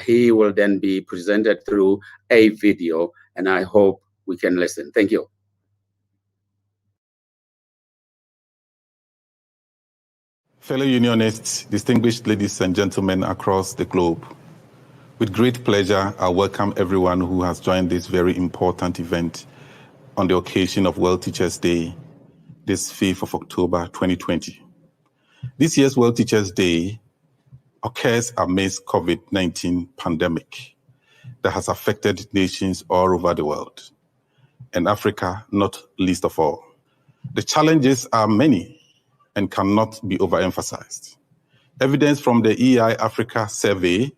He will then be presented through a video, and I hope we can listen. Thank you. Fellow unionists, distinguished ladies and gentlemen across the globe, with great pleasure, I welcome everyone who has joined this very important event on the occasion of World Teachers' Day, this 5th of October, 2020. This year's World Teachers' Day occurs amidst COVID-19 pandemic that has affected nations all over the world, and Africa not least of all. The challenges are many and cannot be overemphasized. Evidence from the EI Africa survey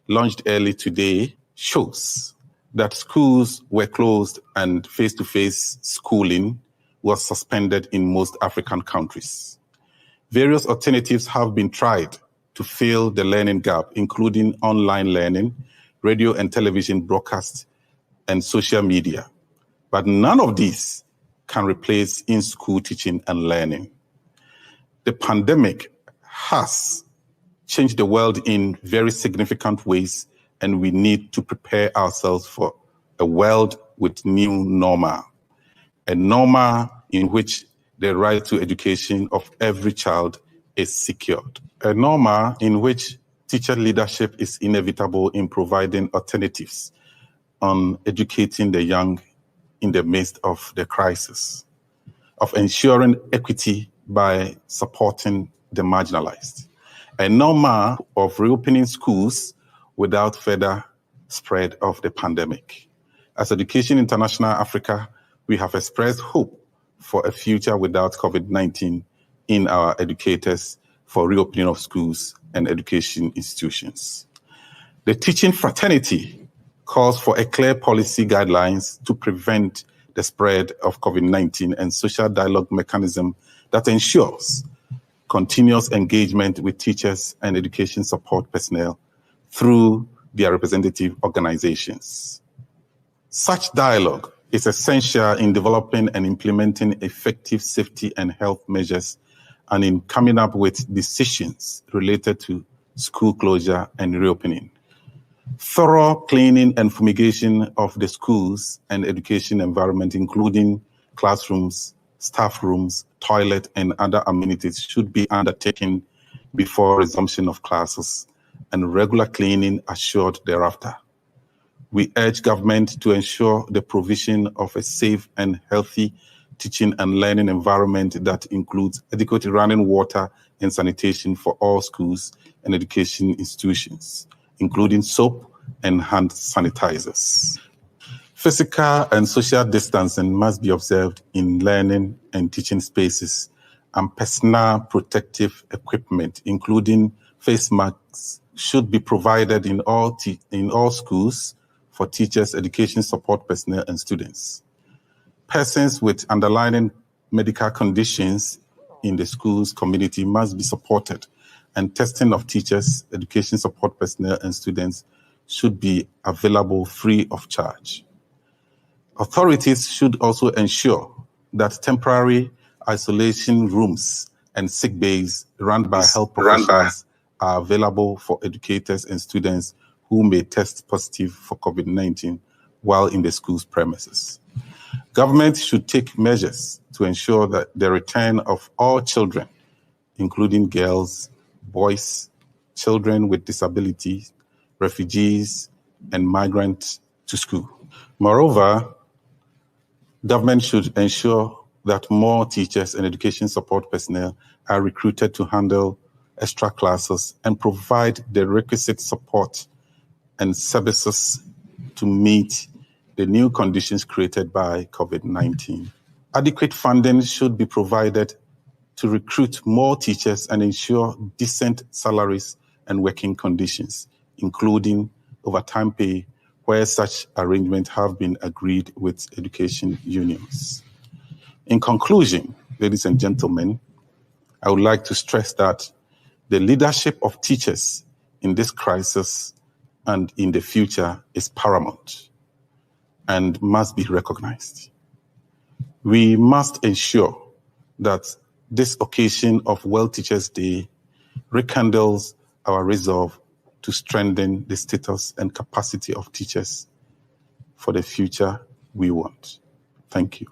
launched early today shows that schools were closed and face-to-face schooling was suspended in most African countries. Various alternatives have been tried to fill the learning gap, including online learning, radio and television broadcasts, and social media. But none of these can replace in-school teaching and learning. The pandemic has changed the world in very significant ways, and we need to prepare ourselves for a world with new normal, a normal in which the right to education of every child is secured, a normal in which teacher leadership is inevitable in providing alternatives on educating the young in the midst of the crisis, of ensuring equity by supporting the marginalized, a normal of reopening schools without further spread of the pandemic. As Education International Africa, we have expressed hope for a future without COVID-19 in our educators for reopening of schools and education institutions. The teaching fraternity calls for a clear policy guidelines to prevent the spread of COVID-19 and social dialogue mechanism that ensures continuous engagement with teachers and education support personnel through their representative organizations. Such dialogue is essential in developing and implementing effective safety and health measures and in coming up with decisions related to school closure and reopening. Thorough cleaning and fumigation of the schools and education environment, including classrooms, staff rooms, toilet, and other amenities should be undertaken before resumption of classes and regular cleaning assured thereafter. We urge government to ensure the provision of a safe and healthy teaching and learning environment that includes adequate running water and sanitation for all schools and education institutions, including soap and hand sanitizers. Physical and social distancing must be observed in learning and teaching spaces, and personal protective equipment, including face masks, should be provided in all schools for teachers, education support personnel, and students. Persons with underlying medical conditions in the schools community must be supported, and testing of teachers, education support personnel, and students should be available free of charge. Authorities should also ensure that temporary isolation rooms and sick bays run by health professionals are available for educators and students who may test positive for COVID-19 while in the school's premises. Government should take measures to ensure that the return of all children, including girls, boys, children with disabilities, refugees, and migrants to school. Moreover, government should ensure that more teachers and education support personnel are recruited to handle extra classes and provide the requisite support and services to meet the new conditions created by COVID-19. Adequate funding should be provided to recruit more teachers and ensure decent salaries and working conditions, including overtime pay, where such arrangements have been agreed with education unions. In conclusion, ladies and gentlemen, I would like to stress that the leadership of teachers in this crisis and in the future is paramount and must be recognized. We must ensure that this occasion of World Teachers' Day rekindles our resolve to strengthen the status and capacity of teachers for the future we want. Thank you.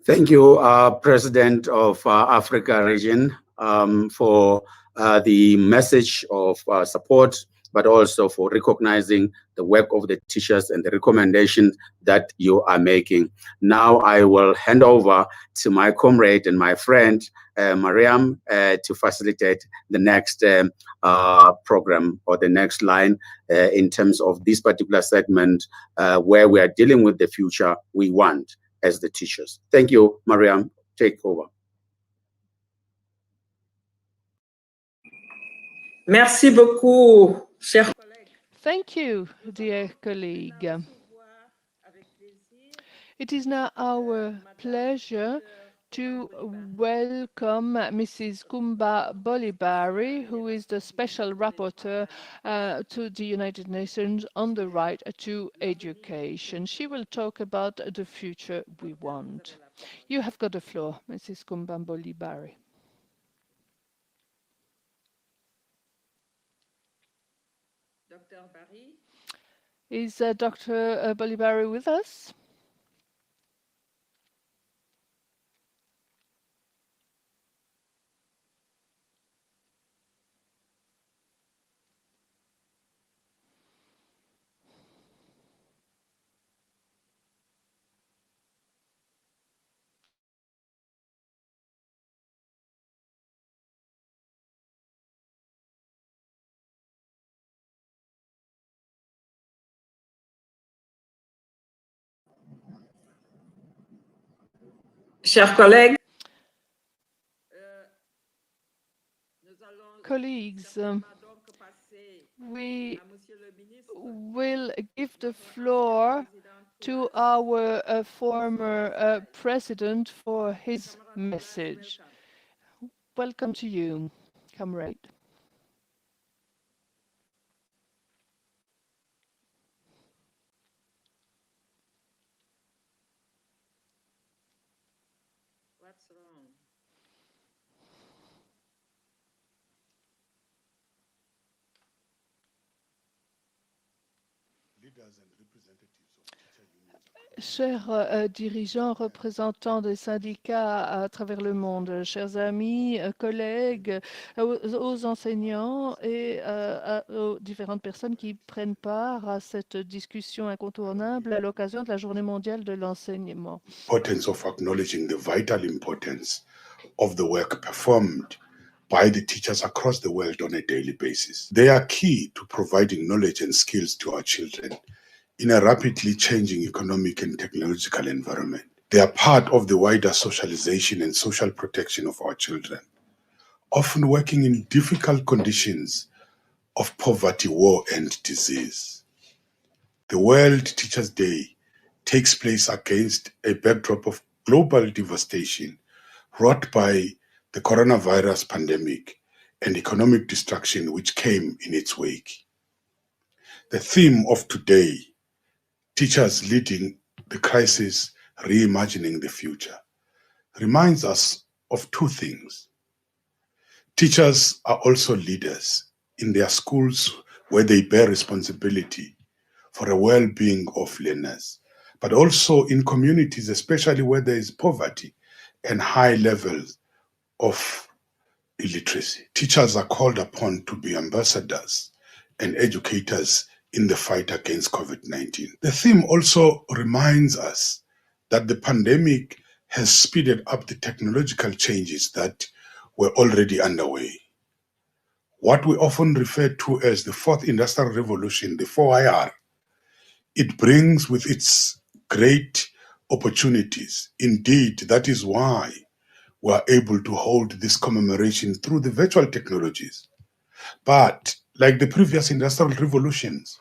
Thank you, President of Africa region, for the message of support but also for recognizing the work of the teachers and the recommendations that you are making. Now I will hand over to my comrade and my friend, Mariam, to facilitate the next program or the next line in terms of this particular segment where we are dealing with the future we want as the teachers. Thank you, Mariam. Take over. Merci beaucoup, cher collègue. Thank you, dear colleague. It is now our pleasure to welcome Mrs. Kumba Bolibari, who is the Special Rapporteur to the United Nations on the right to education. She will talk about the future we want. You have got the floor, Mrs. Kumba Bolibari. Dr. Barry? Is Dr. Bolibari with us? Chers collègues, colleagues, we will give the floor to our former president for his message. Welcome to you, comrade. What's wrong? Chers dirigeants, représentants des syndicats à travers le monde, chers amis, collègues, aux enseignants et aux différentes personnes qui prennent part à cette discussion incontournable à l'occasion de la Journée mondiale de l'enseignement. Importance of acknowledging the vital importance of the work performed by the teachers across the world on a daily basis. They are key to providing knowledge and skills to our children in a rapidly changing economic and technological environment. They are part of the wider socialization and social protection of our children, often working in difficult conditions of poverty, war, and disease. The World Teachers' Day takes place against a backdrop of global devastation wrought by the coronavirus pandemic and economic destruction which came in its wake. The theme of today, Teachers Leading the Crisis, Reimagining the Future, reminds us of two things. Teachers are also leaders in their schools where they bear responsibility for the well-being of learners, but also in communities, especially where there is poverty and high levels of illiteracy. Teachers are called upon to be ambassadors and educators in the fight against COVID-19. The theme also reminds us that the pandemic has speeded up the technological changes that were already underway. What we often refer to as the Fourth Industrial Revolution, the 4IR, it brings with its great opportunities. Indeed, that is why we are able to hold this commemoration through the virtual technologies. But like the previous industrial revolutions,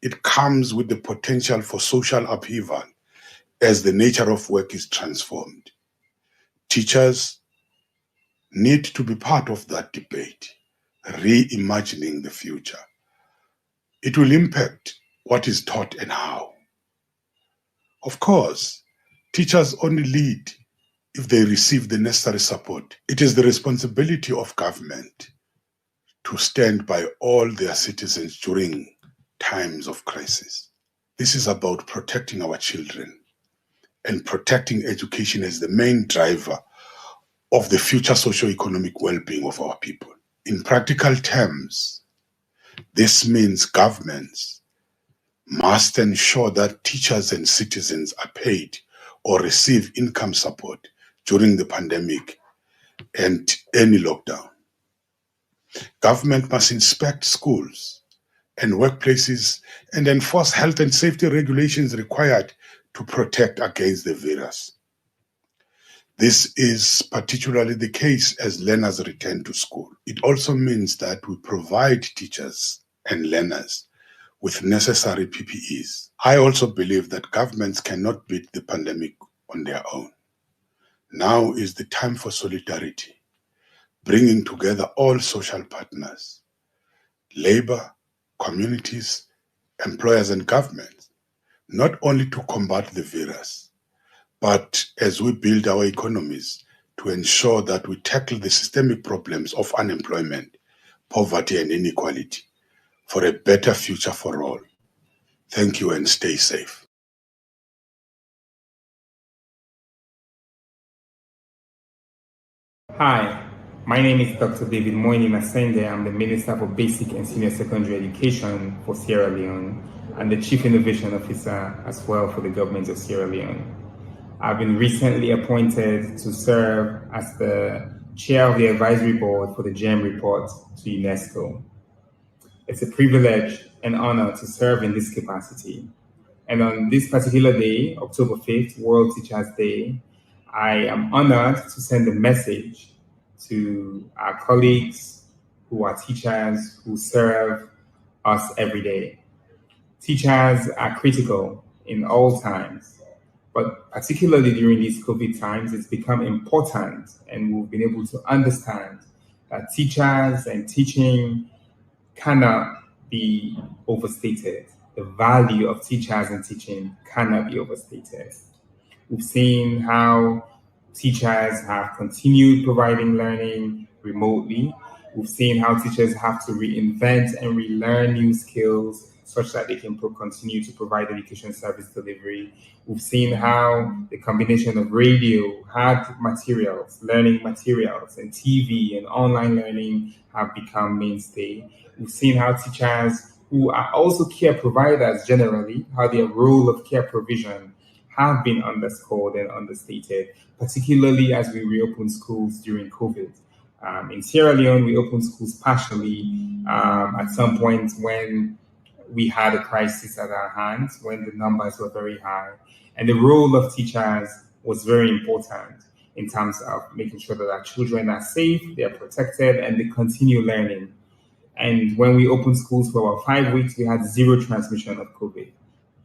it comes with the potential for social upheaval as the nature of work is transformed. Teachers need to be part of that debate, reimagining the future. It will impact what is taught and how. Of course, teachers only lead if they receive the necessary support. It is the responsibility of government to stand by all their citizens during times of crisis. This is about protecting our children and protecting education as the main driver of the future socio-economic well-being of our people. In practical terms, This means governments must ensure that teachers and citizens are paid or receive income support during the pandemic and any lockdown. Government must inspect schools and workplaces and enforce health and safety regulations required to protect against the virus. This is particularly the case as learners return to school. It also means that we provide teachers and learners with necessary PPEs. I also believe that governments cannot beat the pandemic on their own. Now is the time for solidarity, bringing together all social partners, labor, communities, employers, and governments, not only to combat the virus, but as we build our economies to ensure that we tackle the systemic problems of unemployment, poverty, and inequality for a better future for all. Thank you and stay safe. Hi, my name is Dr. David Moini Masende. I'm the Minister for Basic and Senior Secondary Education for Sierra Leone and the Chief Innovation Officer as well for the government of Sierra Leone. I've been recently appointed to serve as the Chair of the Advisory Board for the GEM report to UNESCO. It's a privilege and honor to serve in this capacity. And on this particular day, October 5th, World Teachers Day, I am honored to send a message to our colleagues who are teachers who serve us every day. Teachers are critical in all times, but particularly during these COVID times, it's become important, and we've been able to understand that teachers and teaching cannot be overstated. The value of teachers and teaching cannot be overstated. We've seen how teachers have continued providing learning remotely. We've seen how teachers have to reinvent and relearn new skills such that they can continue to provide education service delivery. We've seen how the combination of radio, hard materials, learning materials, and TV and online learning have become mainstay. We've seen how teachers who are also care providers generally, how their role of care provision have been underscored and understated, particularly as we reopen schools during COVID. In Sierra Leone, we opened schools partially at some point when we had a crisis at our hands, when the numbers were very high. And the role of teachers was very important in terms of making sure that our children are safe, they are protected, and they continue learning. And when we opened schools for about 5 weeks, we had zero transmission of COVID.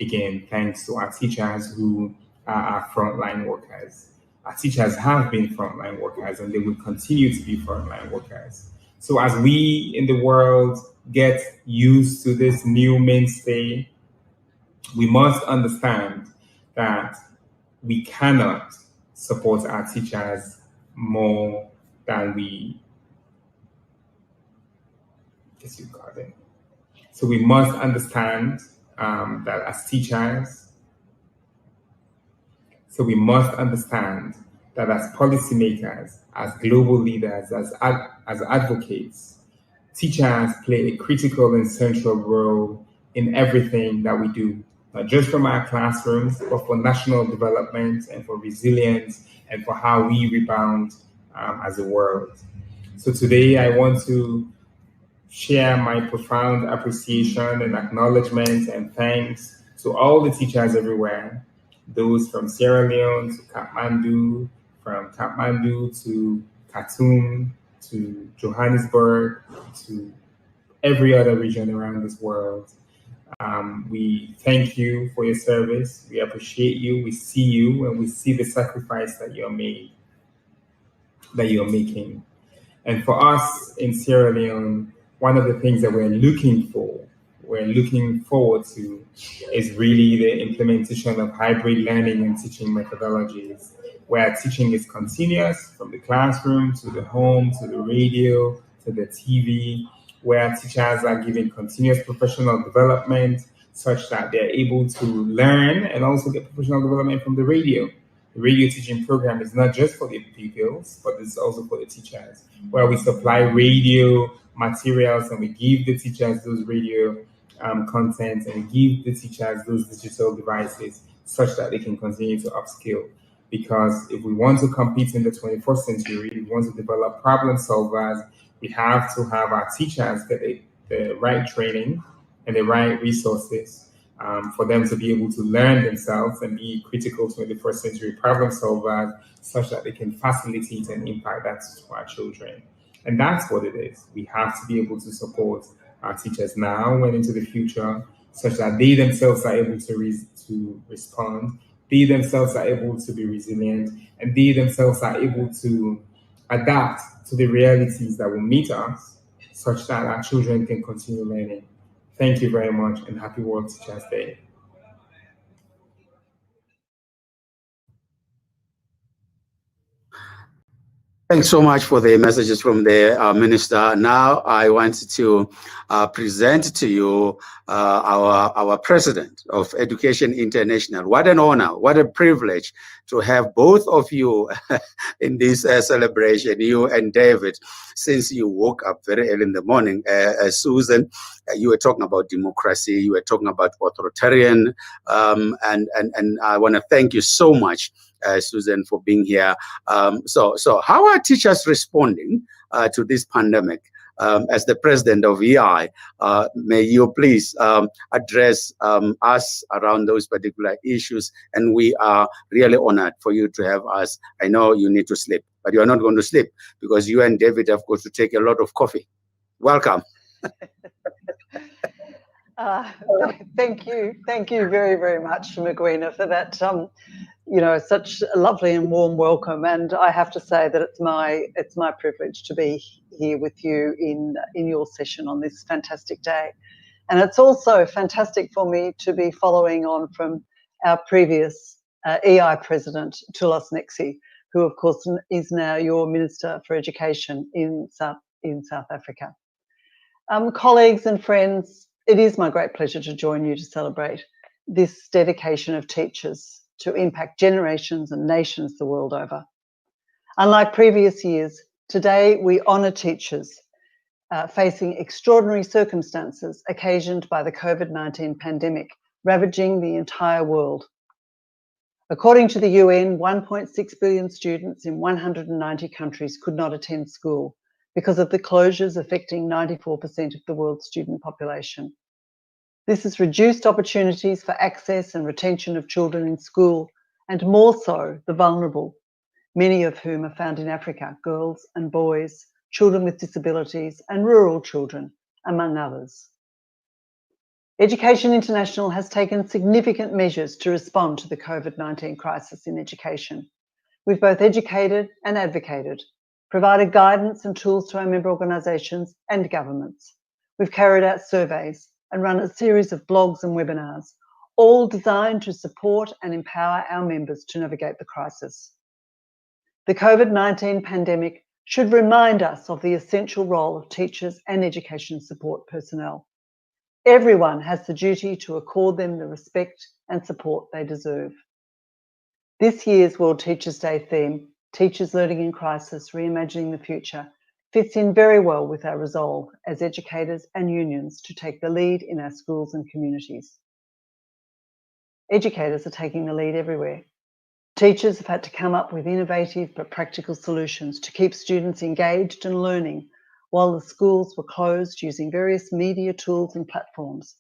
Again, thanks to our teachers who are our frontline workers. Our teachers have been frontline workers and they will continue to be frontline workers. So as we in the world get used to this new mainstay, we must understand that we cannot support our teachers more than we disregard it. So we must understand that as teachers, so we must understand that as policymakers, as global leaders, as advocates, teachers play a critical and central role in everything that we do, not just from our classrooms, but for national development and for resilience and for how we rebound as a world. So today I want to share my profound appreciation and acknowledgement and thanks to all the teachers everywhere, those from Sierra Leone to Kathmandu, from Kathmandu to Khartoum, to Johannesburg, to every other region around this world. We thank you for your service. We appreciate you. We see you, and we see the sacrifice that you're making. And for us in Sierra Leone, one of the things that we're looking forward to is really the implementation of hybrid learning and teaching methodologies, where teaching is continuous from the classroom to the home, to the radio, to the TV, where teachers are given continuous professional development such that they're able to learn and also get professional development from the radio. The radio teaching program is not just for the pupils, but it's also for the teachers, where we supply radio materials and we give the teachers those radio content, and we give the teachers those digital devices such that they can continue to upskill. Because if we want to compete in the 21st century, if we want to develop problem solvers, we have to have our teachers get the right training and the right resources for them to be able to learn themselves and be critical 21st century problem solvers such that they can facilitate and impact that to our children. And that's what it is. We have to be able to support our teachers now and into the future such that they themselves are able to respond, they themselves are able to be resilient, and they themselves are able to adapt to the realities that will meet us such that our children can continue learning. Thank you very much, and happy World Teachers Day. Thanks so much for the messages from the Minister. Now I want to present to you our President of Education International. What an honor, what a privilege to have both of you in this celebration, you and David, since you woke up very early in the morning. Susan, you were talking about democracy, you were talking about authoritarian, and I want to thank you so much, Susan, for being here. So how are teachers responding to this pandemic? As the president of EI, may you please address us around those particular issues, and we are really honored for you to have us. I know you need to sleep, but you are not going to sleep because you and David have got to take a lot of coffee. Welcome. Thank you very, very much, Mgwena, for that such a lovely and warm welcome. And I have to say that it's my privilege to be here with you in your session on this fantastic day. And it's also fantastic for me to be following on from our previous EI president, Tulas Nexi, who of course is now your Minister for Education in South Africa. Colleagues and friends, it is my great pleasure to join you to celebrate this dedication of teachers to impact generations and nations the world over. Unlike previous years, today we honour teachers facing extraordinary circumstances occasioned by the COVID-19 pandemic ravaging the entire world. According to the UN, 1.6 billion students in 190 countries could not attend school because of the closures affecting 94% of the world's student population. This has reduced opportunities for access and retention of children in school, and more so the vulnerable, many of whom are found in Africa, girls and boys, children with disabilities, and rural children, among others. Education International has taken significant measures to respond to the COVID-19 crisis in education. We've both educated and advocated, provided guidance and tools to our member organisations and governments. We've carried out surveys and run a series of blogs and webinars, all designed to support and empower our members to navigate the crisis. The COVID-19 pandemic should remind us of the essential role of teachers and education support personnel. Everyone has the duty to accord them the respect and support they deserve. This year's World Teachers' Day theme, Teachers Learning in Crisis, Reimagining the Future, fits in very well with our resolve as educators and unions to take the lead in our schools and communities. Educators are taking the lead everywhere. Teachers have had to come up with innovative but practical solutions to keep students engaged and learning while the schools were closed, using various media tools and platforms,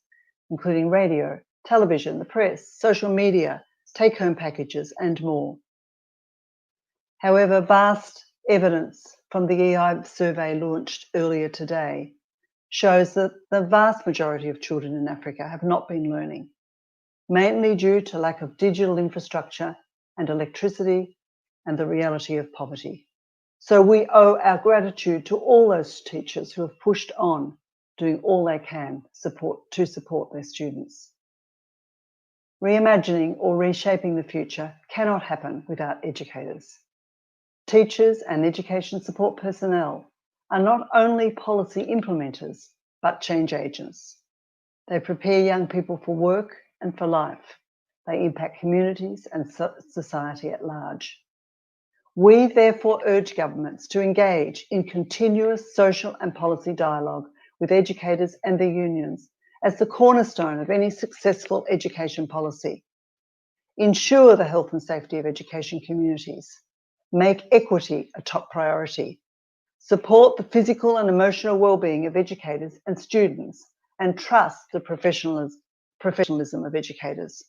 including radio, television, the press, social media, take-home packages, and more. However, vast evidence from the EI survey launched earlier today shows that the vast majority of children in Africa have not been learning, mainly due to lack of digital infrastructure and electricity and the reality of poverty. So we owe our gratitude to all those teachers who have pushed on, doing all they can to support their students. Reimagining or reshaping the future cannot happen without educators. Teachers and education support personnel are not only policy implementers, but change agents. They prepare young people for work and for life. They impact communities and society at large. We therefore urge governments to engage in continuous social and policy dialogue with educators and their unions as the cornerstone of any successful education policy. Ensure the health and safety of education communities. Make equity a top priority. Support the physical and emotional well-being of educators and students, and trust the professionalism of educators.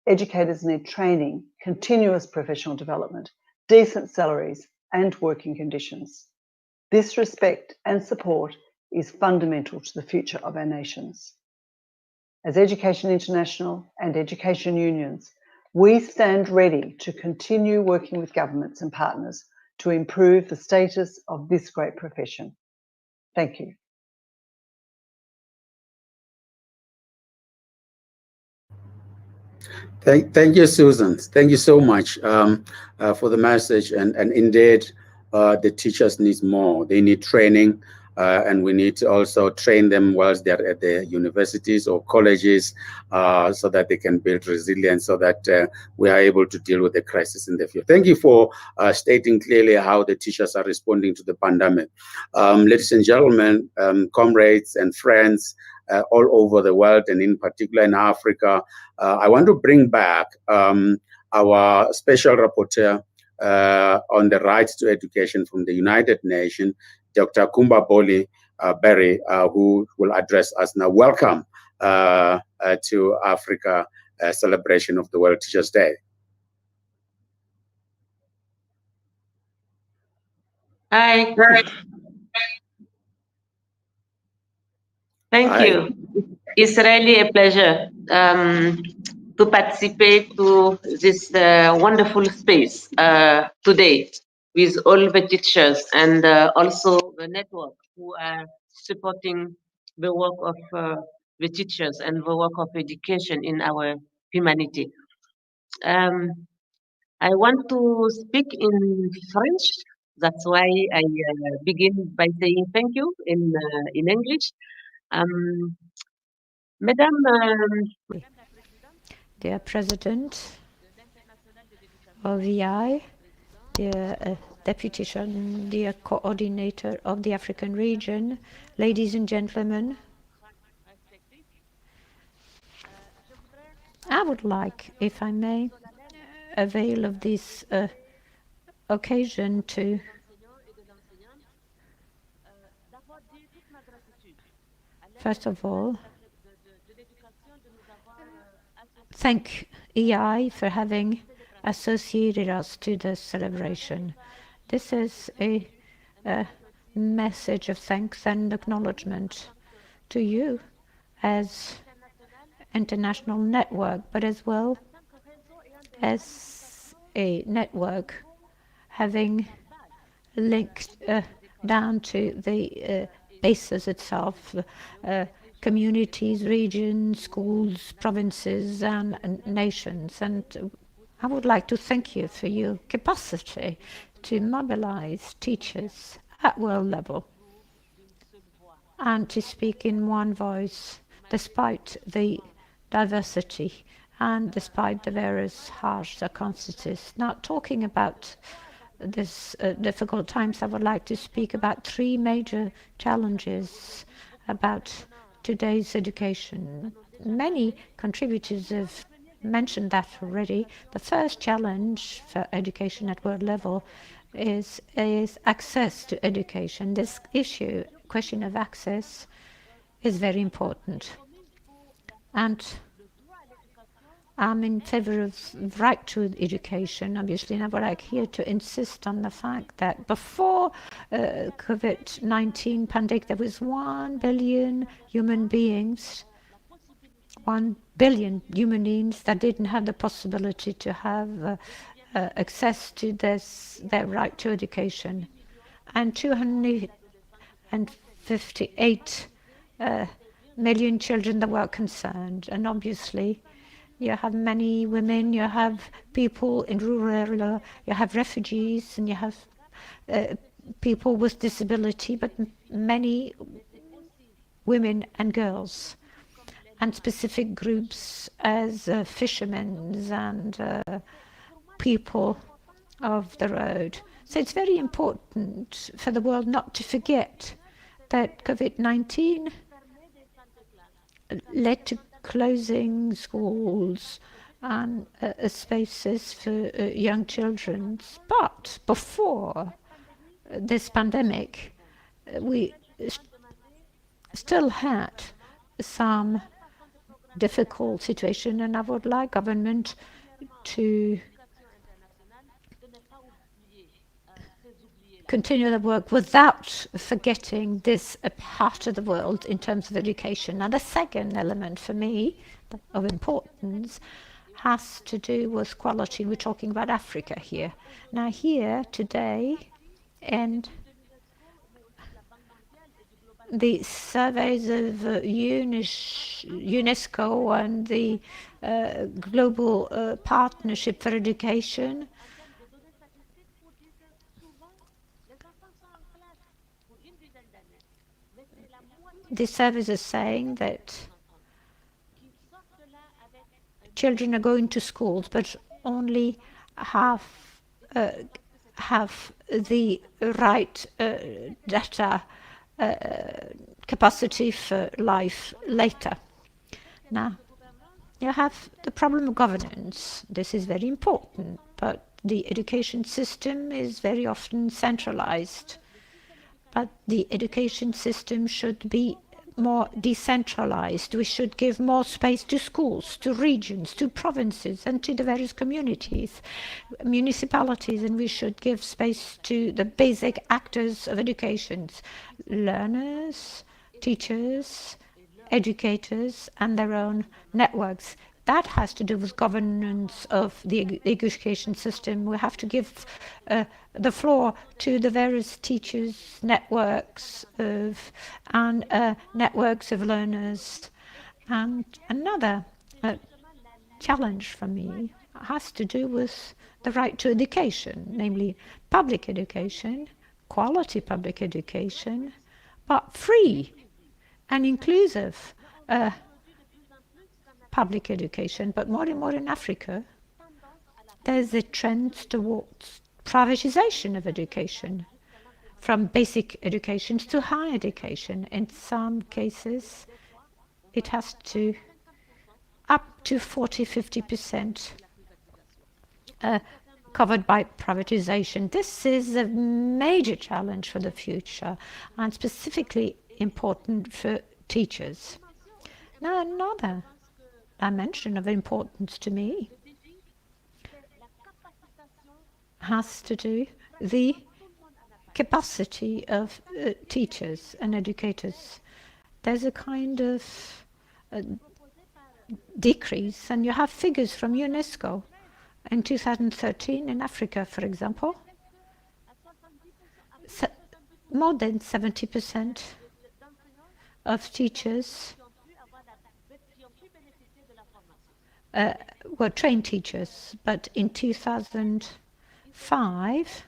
Educators need training, continuous professional development, decent salaries, and working conditions. This respect and support is fundamental to the future of our nations. As Education International and education unions, we stand ready to continue working with governments and partners to improve the status of this great profession. Thank you. Thank you, Susan. Thank you so much for the message. And indeed, the teachers need more. They need training, and we need to also train them whilst they're at the universities or colleges so that they can build resilience, so that we are able to deal with the crisis in the future. Thank you for stating clearly how the teachers are responding to the pandemic. Ladies and gentlemen, comrades and friends, all over the world, and in particular in Africa, I want to bring back our special rapporteur on the rights to education from the United Nations, Dr. Kumba Boli Berry, who will address us now. Welcome to Africa celebration of the World Teachers' Day. Hi. Thank you. It's really a pleasure to participate to this wonderful space today with all the teachers and also the network who are supporting the work of the teachers and the work of education in our humanity. I want to speak in French. That's why I begin by saying thank you in English. Madame, Dear President of EI, dear Deputation, dear Coordinator of the African region, ladies and gentlemen, I would like, if I may, avail of this occasion to first of all thank EI for having associated us to this celebration. This is a message of thanks and acknowledgement to you as international network, but as well as a network having linked down to the basis itself, communities, regions, schools, provinces, and nations. And I would like to thank you for your capacity to mobilize teachers at world level and to speak in one voice despite the diversity and despite the various harsh circumstances. Now, talking about this difficult times, I would like to speak about three major challenges about today's education. Many contributors have mentioned that already. The first challenge for education at world level is access to education. This question of access, is very important. And I'm in favor of right to education, obviously, and I would like here to insist on the fact that before COVID-19 pandemic, there was 1 billion human beings, 1 billion human beings that didn't have the possibility to have access to their right to education. And 258 million children that were concerned. And obviously, you have many women, you have people in rural area, you have refugees, and you have people with disability, but many women and girls. and specific groups as fishermen and people of the road. So it's very important for the world not to forget that COVID-19 led to closing schools and spaces for young children. But before this pandemic, we still had some difficult situation, and I would like government to continue the work without forgetting this part of the world in terms of education. And the second element for me of importance has to do with quality. We're talking about Africa here. Now here today, and the surveys of UNESCO and the Global Partnership for Education, the surveys are saying that children are going to schools, but only have the right data capacity for life later. Now, you have the problem of governance. This is very important, but the education system is very often centralized. But the education system should be more decentralized. We should give more space to schools, to regions, to provinces, and to the various communities, municipalities, and we should give space to the basic actors of education, learners, teachers, educators, and their own networks. That has to do with governance of the education system. We have to give the floor to the various teachers, networks of learners. And another challenge for me has to do with the right to education, namely public education, quality public education, but free and inclusive public education. But more and more in Africa, there's a trend towards privatization of education, from basic education to higher education. In some cases, it has to up to 40–50% covered by privatization. This is a major challenge for the future, and specifically important for teachers. Now, another dimension of importance to me has to do the capacity of teachers and educators. There's a kind of decrease, and you have figures from UNESCO. In 2013 in Africa, for example, more than 70% of teachers were trained teachers, but in 2005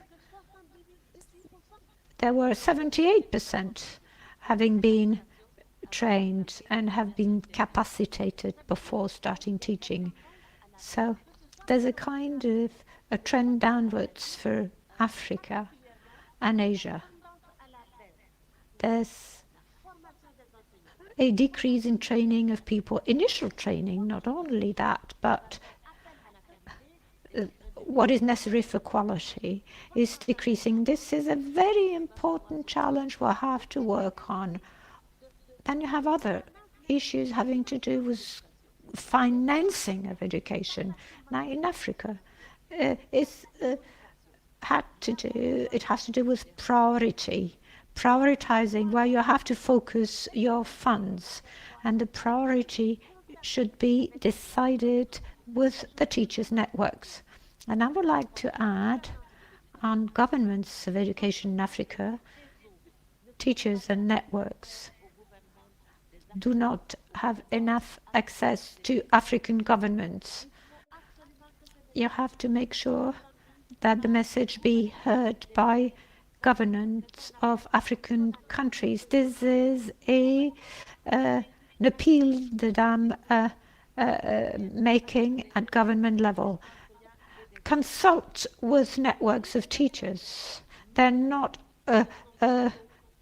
there were 78% having been trained and have been capacitated before starting teaching. So there's a kind of a trend downwards for Africa and Asia. There's a decrease in training of people, initial training, not only that, but what is necessary for quality is decreasing. This is a very important challenge we'll have to work on. Then you have other issues having to do with financing of education. Now in Africa, it has to do with prioritizing where you have to focus your funds, and the priority should be decided with the teachers' networks. And I would like to add, on governments of education in Africa, teachers and networks do not have enough access to African governments. You have to make sure that the message be heard by governments of African countries. This is a an appeal that I'm making at government level. Consult with networks of teachers. They're not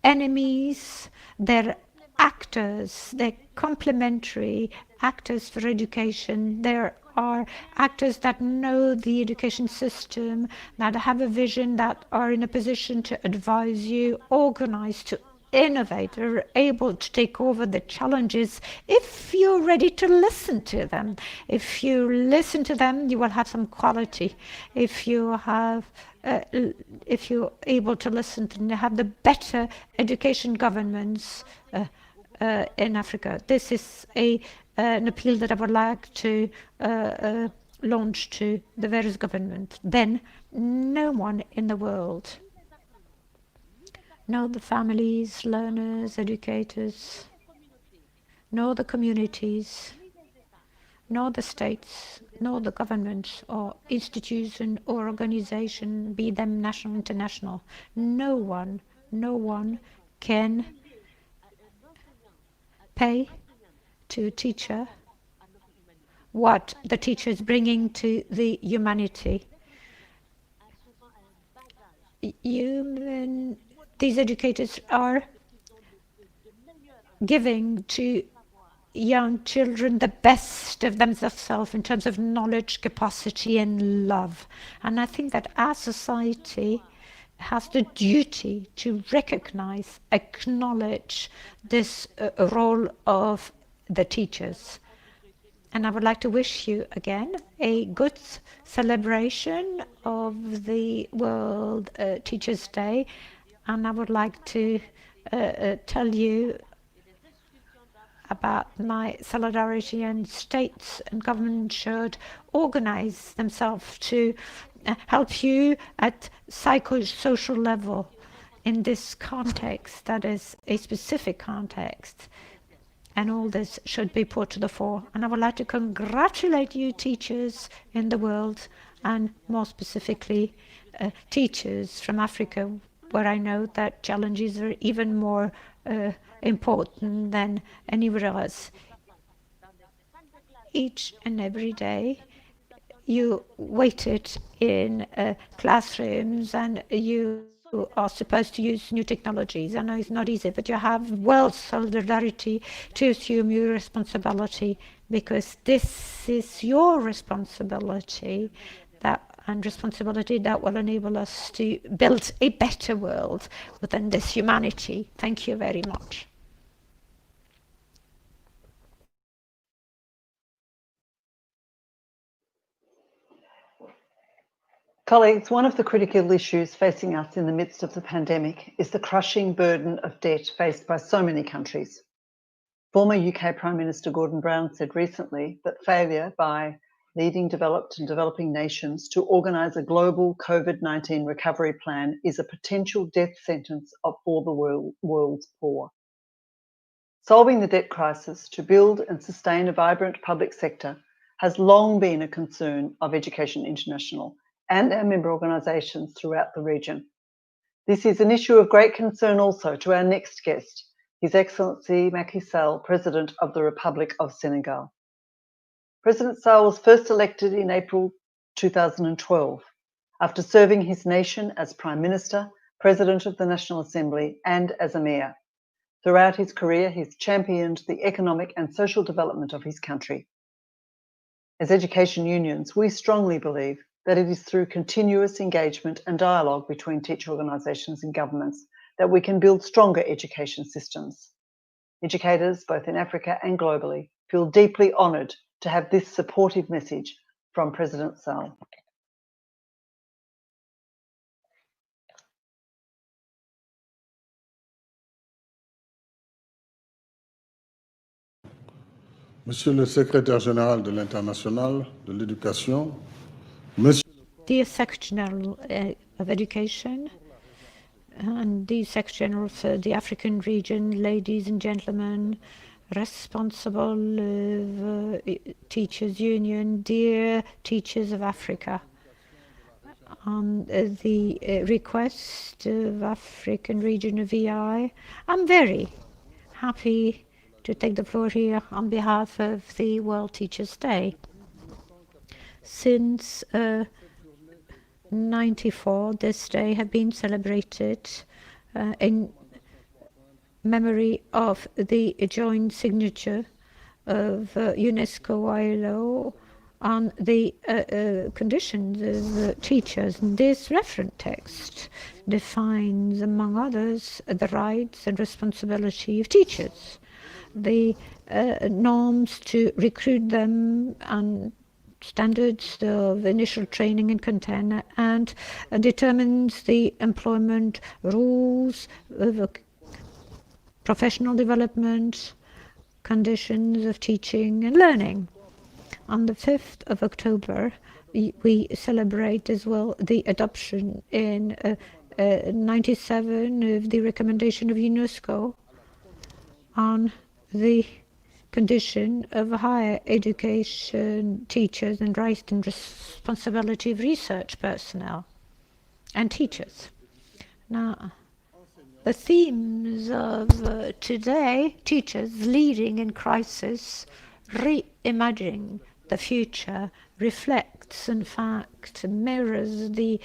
enemies, they're actors, they're complementary actors for education. There are actors that know the education system, that have a vision, that are in a position to advise you, organize, to innovate, are able to take over the challenges if you're ready to listen to them. If you listen to them, you will have some quality. If you're able to listen to them, you have the better education governments in Africa. This is an appeal that I would like to launch to the various governments. Then no one in the world, no the families, learners, educators, nor the communities, nor the states, nor the governments or institution or organization, be them national, international. No one can pay to a teacher what the teacher is bringing to the humanity. These educators are giving to young children the best of themselves in terms of knowledge, capacity, and love. And I think that our society has the duty to recognize, acknowledge this role of the teachers. And I would like to wish you again a good celebration of the World Teachers' Day. And I would like to tell you about my solidarity, and states and governments should organize themselves to help you at psychosocial level in this context that is a specific context. And all this should be put to the fore. And I would like to congratulate you teachers in the world, and more specifically teachers from Africa, where I know that challenges are even more important than anywhere else. Each and every day you waited in classrooms and you are supposed to use new technologies. I know it's not easy, but you have world solidarity to assume your responsibility, because this is your responsibility and responsibility that will enable us to build a better world within this humanity. Thank you very much. Colleagues, one of the critical issues facing us in the midst of the pandemic is the crushing burden of debt faced by so many countries. Former UK Prime Minister Gordon Brown said recently that failure by leading developed and developing nations to organise a global COVID-19 recovery plan is a potential death sentence for the world's poor. Solving the debt crisis to build and sustain a vibrant public sector has long been a concern of Education International and our member organisations throughout the region. This is an issue of great concern also to our next guest, His Excellency Macky Sall, President of the Republic of Senegal. President Sall was first elected in April 2012 after serving his nation as Prime Minister, President of the National Assembly, and as a mayor. Throughout his career, he's championed the economic and social development of his country. As education unions, we strongly believe that it is through continuous engagement and dialogue between teacher organisations and governments that we can build stronger education systems. Educators, both in Africa and globally, feel deeply honoured to have this supportive message from President Sall. Monsieur le Secrétaire Général de l'International de l'Éducation, Monsieur... Dear Secretary General of Education, and the Secretary General for the African region, ladies and gentlemen, responsible Teachers Union, dear teachers of Africa. On the request of African region of EI, I'm very happy to take the floor here on behalf of the World Teachers' Day. Since 94, this day has been celebrated in memory of the joint signature of UNESCO ILO on the conditions of teachers. This reference text defines, among others, the rights and responsibility of teachers, the norms to recruit them, and standards of initial training and content, and determines the employment rules of professional development, conditions of teaching and learning. On the 5th of October, we celebrate as well the adoption in 97 of the recommendation of UNESCO on the condition of higher education teachers and rights and responsibility of research personnel and teachers. Now, the themes of today, teachers leading in crisis, reimagining the future, reflects, in fact, mirrors the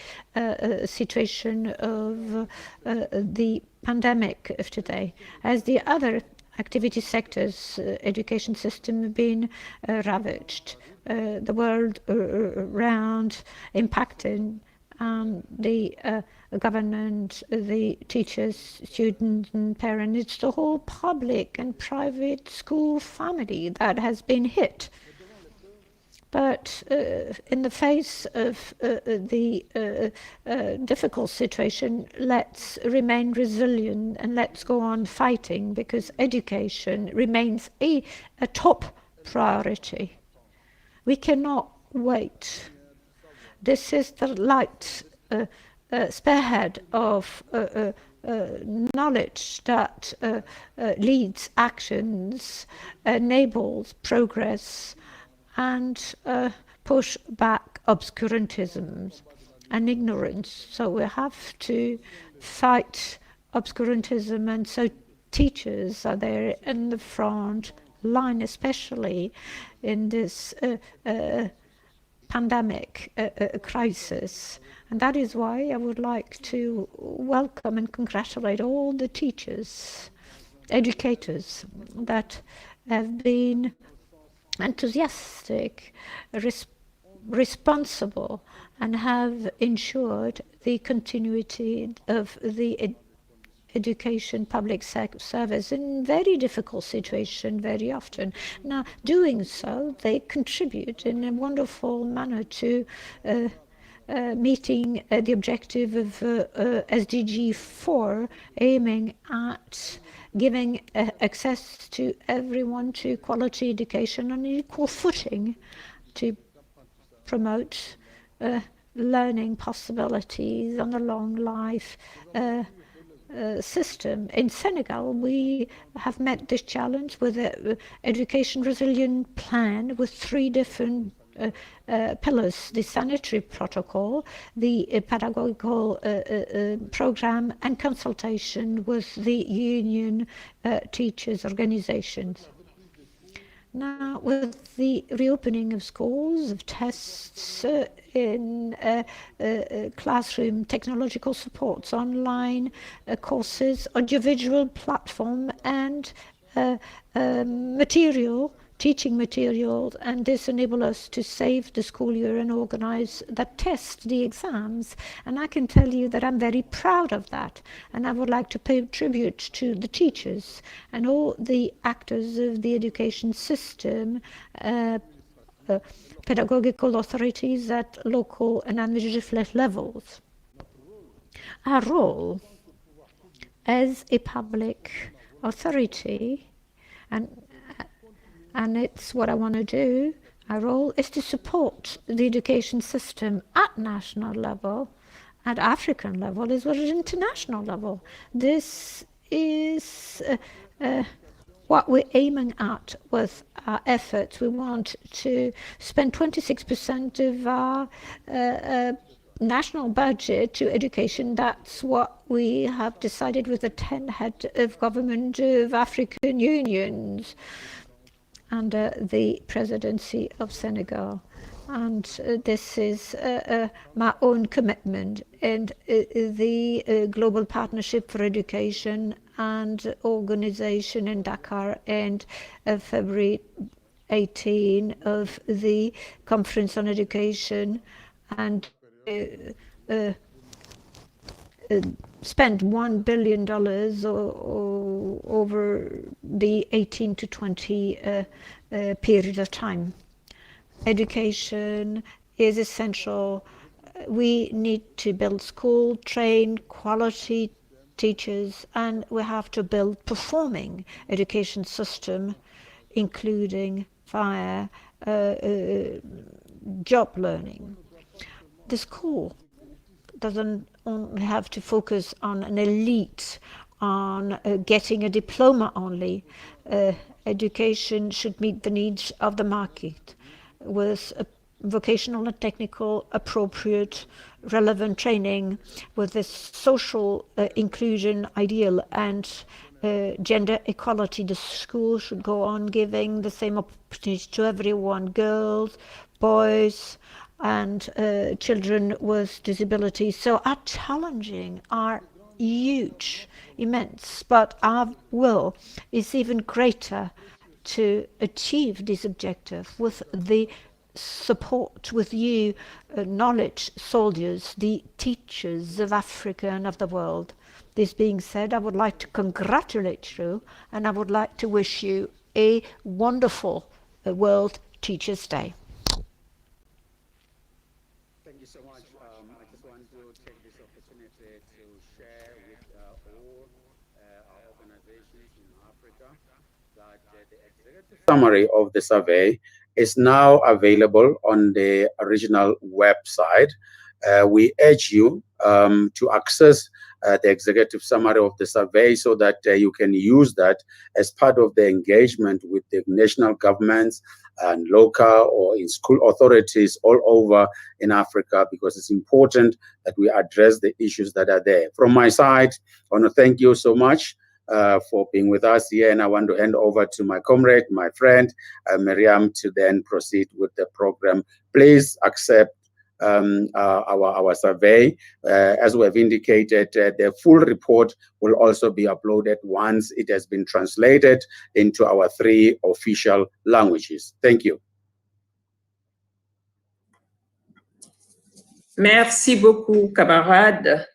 situation of the pandemic of today. As the other activity sectors, education system have been ravaged. The world around impacted the government, the teachers, students and parents. It's the whole public and private school family that has been hit. But in the face of the difficult situation, let's remain resilient and let's go on fighting, because education remains a top priority. We cannot wait. This is the light spearhead of knowledge that leads actions, enables progress, and push back obscurantisms and ignorance. So we have to fight obscurantism, and so teachers are there in the front line, especially in this pandemic crisis. And that is why I would like to welcome and congratulate all the teachers, educators that have been enthusiastic, responsible, and have ensured the continuity of the education public service in very difficult situation very often. Now, doing so, they contribute in a wonderful manner to meeting the objective of SDG 4, aiming at giving access to everyone to quality education on equal footing, to promote learning possibilities on a long life system. In Senegal, we have met this challenge with an education resilient plan with 3 different pillars: the sanitary protocol, the pedagogical program, and consultation with the union teachers organizations. Now, with the reopening of schools, of tests in classroom, technological supports, online courses, audiovisual platform, and teaching materials, and this enables us to save the school year and organize the test, the exams. And I can tell you that I'm very proud of that. And I would like to pay tribute to the teachers and all the actors of the education system, pedagogical authorities at local and administrative levels. Our role as a public authority, and it's what I want to do, our role is to support the education system at national level, at African level, as well as international level. This is what we're aiming at with our efforts. We want to spend 26% of our national budget to education. That's what we have decided with the 10 heads of government of African unions under the presidency of Senegal. And this is my own commitment. And the Global Partnership for Education and organization in Dakar and February 18 of the Conference on Education, and spend $1 billion over the 18 to 20 period of time. Education is essential. We need to build school, train quality teachers, and we have to build performing education system, including via job learning. The school doesn't only have to focus on an elite, on getting a diploma only. Education should meet the needs of the market with vocational and technical, appropriate, relevant training, with this social inclusion ideal and gender equality. The school should go on giving the same opportunities to everyone, girls, boys, and children with disabilities. So our challenges are huge, immense, but our will is even greater to achieve this objective with the support, with you, knowledge soldiers, the teachers of Africa and of the world. This being said, I would like to congratulate you, and I would like to wish you a wonderful World Teachers' Day. Thank you so much. I just want to take this opportunity to share with all our organizations in Africa that the executive summary of the survey is now available on the original website. We urge you to access the executive summary of the survey so that you can use that as part of the engagement with the national governments and local or in school authorities all over in Africa, because it's important that we address the issues that are there. From my side, I want to thank you so much for being with us here, and I want to hand over to my comrade, my friend, Miriam, to then proceed with the program. Please accept our survey. As we have indicated, the full report will also be uploaded once it has been translated into our 3 official languages. Thank you. Merci beaucoup, camarades.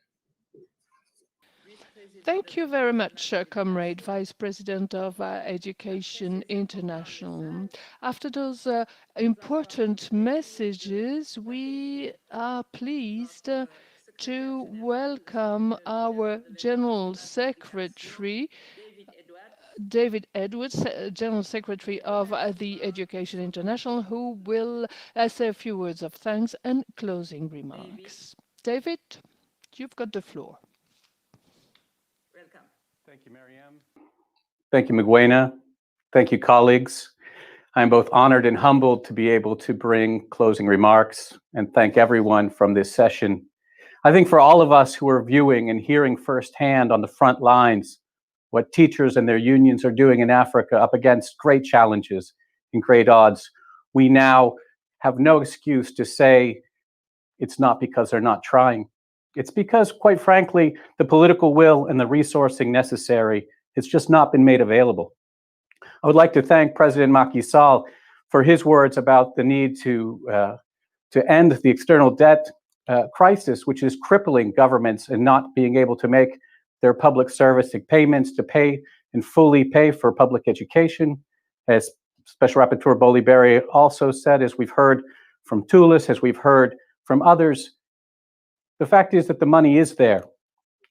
Thank you very much, Comrade Vice President of Education International. After those important messages, we are pleased to welcome our General Secretary, David Edwards, General Secretary of the Education International, who will say a few words of thanks and closing remarks. David, you've got the floor. Thank you, Mariam. Thank you, Mgwena. Thank you, colleagues. I'm both honored and humbled to be able to bring closing remarks and thank everyone from this session. I think for all of us who are viewing and hearing firsthand on the front lines what teachers and their unions are doing in Africa up against great challenges and great odds, we now have no excuse to say it's not because they're not trying. It's because, quite frankly, the political will and the resourcing necessary has just not been made available. I would like to thank President Macky Sall for his words about the need to end the external debt crisis, which is crippling governments and not being able to make their public service payments to pay and fully pay for public education. As Special Rapporteur Boliberi also said, as we've heard from Tulis, as we've heard from others, the fact is that the money is there,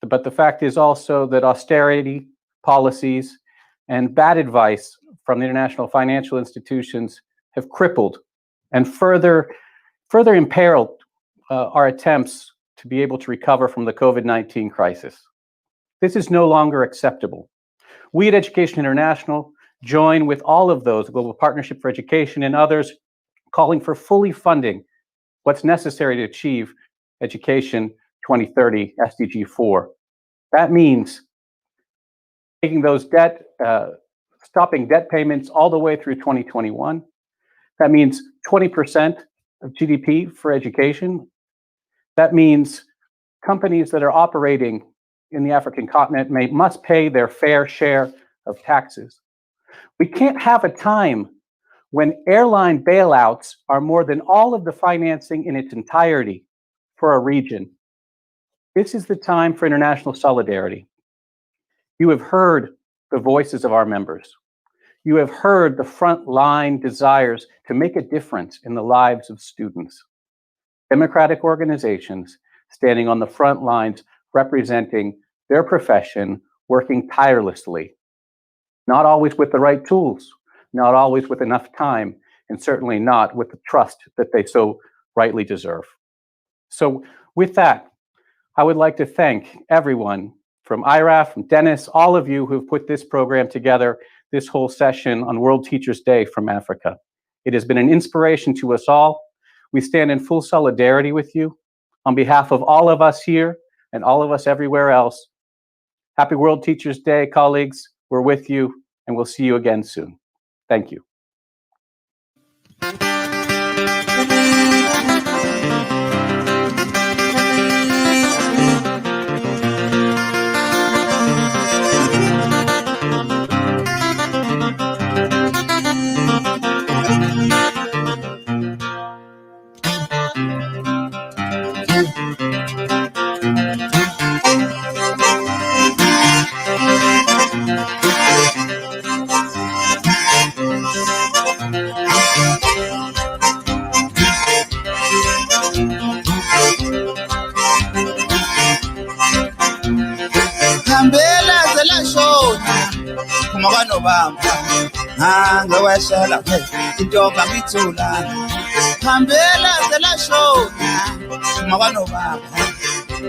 but the fact is also that austerity policies and bad advice from the international financial institutions have crippled and further imperiled our attempts to be able to recover from the COVID-19 crisis. This is no longer acceptable. We at Education International join with all of those, the Global Partnership for Education and others, calling for fully funding what's necessary to achieve Education 2030 SDG 4. That means taking those stopping debt payments all the way through 2021. That means 20% of GDP for education. That means companies that are operating in the African continent must pay their fair share of taxes. We can't have a time when airline bailouts are more than all of the financing in its entirety for a region. This is the time for international solidarity. You have heard the voices of our members. You have heard the frontline desires to make a difference in the lives of students. Democratic organizations standing on the front lines representing their profession, working tirelessly, not always with the right tools, not always with enough time, and certainly not with the trust that they so rightly deserve. So with that, I would like to thank everyone from IRAF, from Dennis, all of you who have put this program together, this whole session on World Teachers' Day from Africa. It has been an inspiration to us all. We stand in full solidarity with you. On behalf of all of us here and all of us everywhere else, happy World Teachers' Day, colleagues. We're with you, and we'll see you again soon. Thank you. Hambela zela shona kumagano bamba hanga washala intomba ngithula hambela zela shona kumagano bamba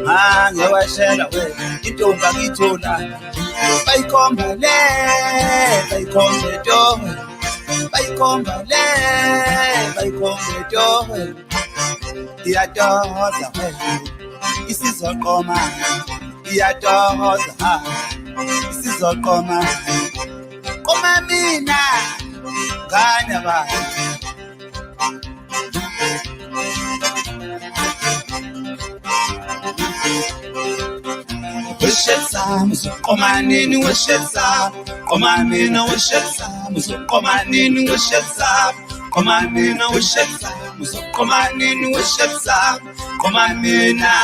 hanga washala intomba ngithula bayikomba do bayikomba do iyadoza isizoqoma iyadoza isizoqoma qoma mina ngane bani weshetsa muzoqoma nini weshetsa qoma mina weshetsa muzoqoma nini weshetsa qoma mina weshetsa muzoqoma nini weshetsa qoma mina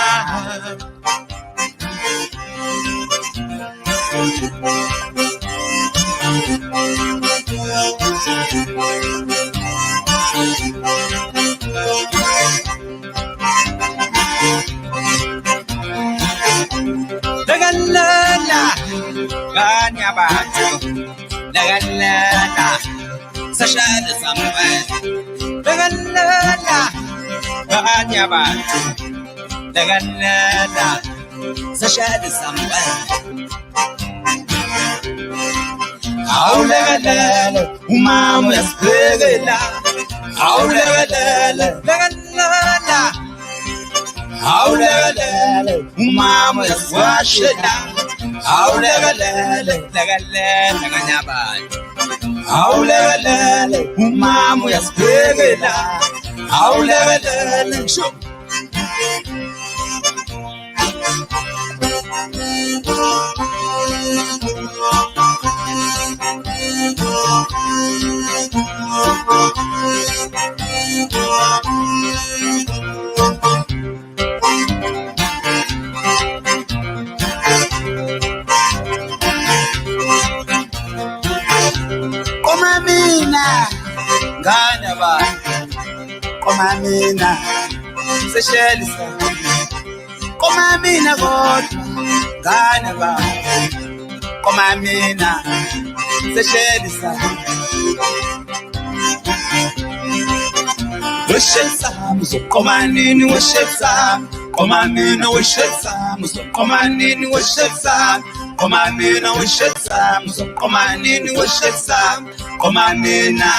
Lagalala, ganya batu. Lagalala, sashada sampai. Lagalala, ganya batu. Lagalala, sashada sampai. Lagalala, umama yasbegela. Lagalala, lagalala. Lagalala, umama yaswashela. Lagalala, lagalala, ganyabatu. Lagalala, umama yasbegela. Lagalala, sho. Qoma mina ngane abantu qoma mina seshelisa qoma mina kodwa ngane abantu qoma mina seshelisa weshetsa muzoqoma nini weshetsa qoma mina weshetsa muzoqoma nini weshetsa qoma mina weshetsa muzoqoma nini weshetsa qoma mina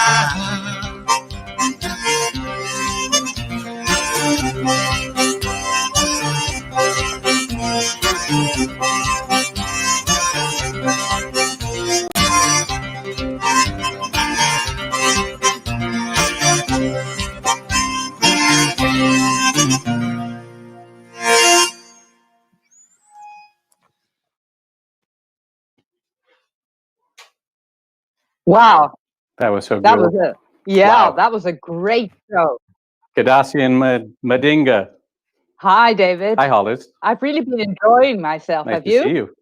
Wow, That was so that good. was that was a great show. Gadasi and Madinga. Hi, David. Hi, Hollis. I've really been enjoying myself. Nice Have to see you? you.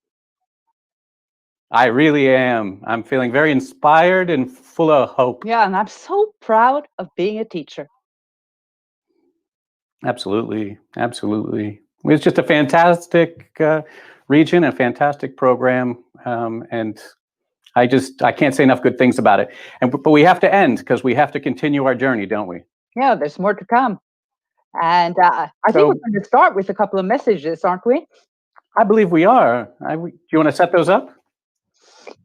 I really am. I'm feeling very inspired and full of hope. Yeah, and I'm so proud of being a teacher. Absolutely. Absolutely. It's just a fantastic region, a fantastic program. And I can't say enough good things about it. But we have to end because we have to continue our journey, don't we? Yeah, there's more to come. And I think we're going to start with a couple of messages, aren't we? I believe we are. Do you want to set those up?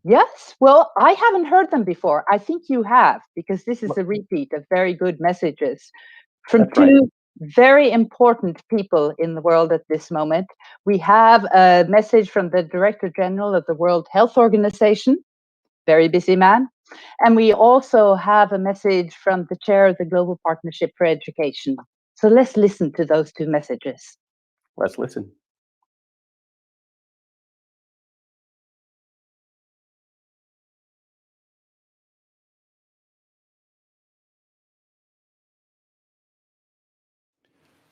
Yes. Well, I haven't heard them before. I think you have, because this is a repeat of very good messages from two very important people in the world at this moment. We have a message from the Director General of the World Health Organization, very busy man. And we also have a message from the chair of the Global Partnership for Education. So let's listen to those two messages. Let's listen.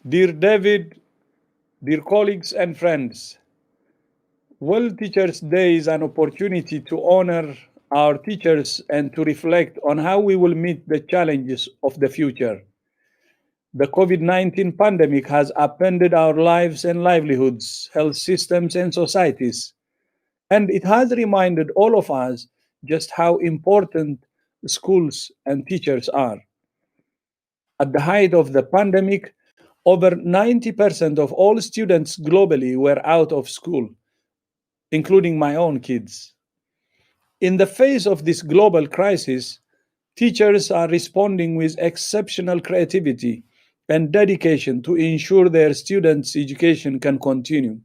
Dear David, dear colleagues and friends, World Teachers' Day is an opportunity to honor our teachers and to reflect on how we will meet the challenges of the future. The COVID-19 pandemic has upended our lives and livelihoods, health systems and societies, and it has reminded all of us just how important schools and teachers are. At the height of the pandemic, over 90% of all students globally were out of school, including my own kids. In the face of this global crisis, teachers are responding with exceptional creativity and dedication to ensure their students' education can continue.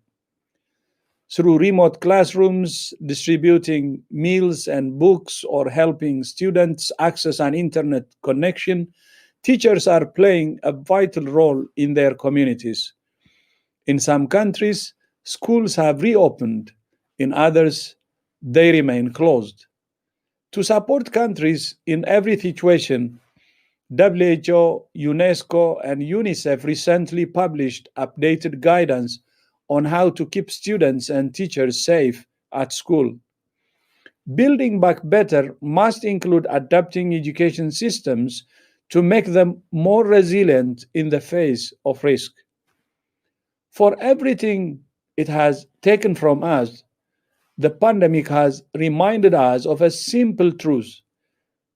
Through remote classrooms, distributing meals and books, or helping students access an internet connection, teachers are playing a vital role in their communities. In some countries, schools have reopened. In others, they remain closed. To support countries in every situation, WHO, UNESCO, and UNICEF recently published updated guidance on how to keep students and teachers safe at school. Building back better must include adapting education systems to make them more resilient in the face of risk. For everything it has taken from us, the pandemic has reminded us of a simple truth,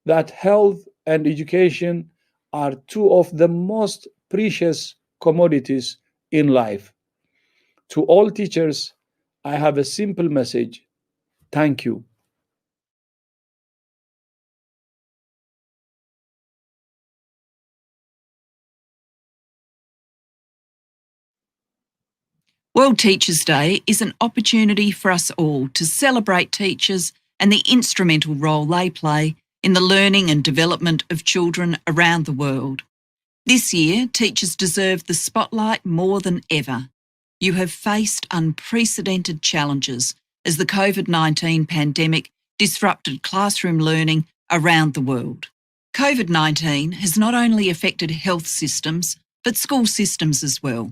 that health and education are two of the most precious commodities in life. To all teachers, I have a simple message. Thank you. World Teachers' Day is an opportunity for us all to celebrate teachers and the instrumental role they play in the learning and development of children around the world. This year, teachers deserve the spotlight more than ever. You have faced unprecedented challenges as the COVID-19 pandemic disrupted classroom learning around the world. COVID-19 has not only affected health systems, but school systems as well.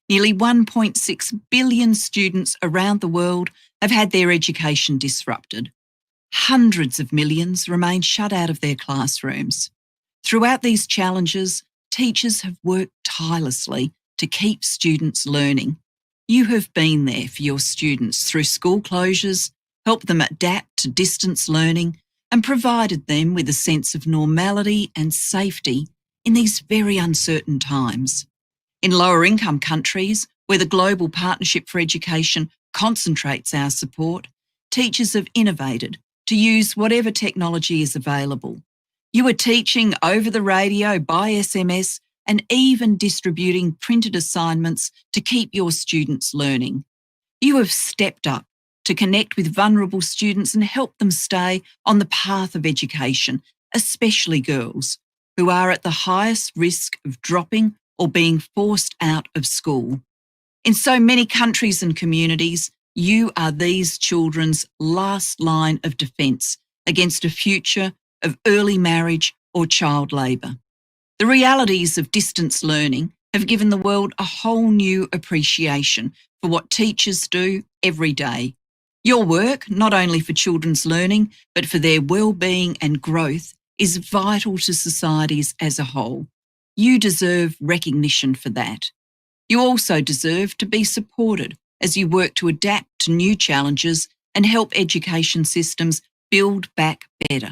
Nearly 1.6 billion students around the world have had their education disrupted. Hundreds of millions remain shut out of their classrooms. Throughout these challenges, teachers have worked tirelessly to keep students learning. You have been there for your students through school closures, helped them adapt to distance learning, and provided them with a sense of normality and safety in these very uncertain times. In lower income countries, where the Global Partnership for Education concentrates our support, teachers have innovated to use whatever technology is available. You are teaching over the radio, by SMS, and even distributing printed assignments to keep your students learning. You have stepped up to connect with vulnerable students and help them stay on the path of education, especially girls, who are at the highest risk of dropping or being forced out of school. In so many countries and communities, you are these children's last line of defence against a future of early marriage or child labour. The realities of distance learning have given the world a whole new appreciation for what teachers do every day. Your work, not only for children's learning, but for their well-being and growth, is vital to societies as a whole. You deserve recognition for that. You also deserve to be supported as you work to adapt to new challenges and help education systems build back better.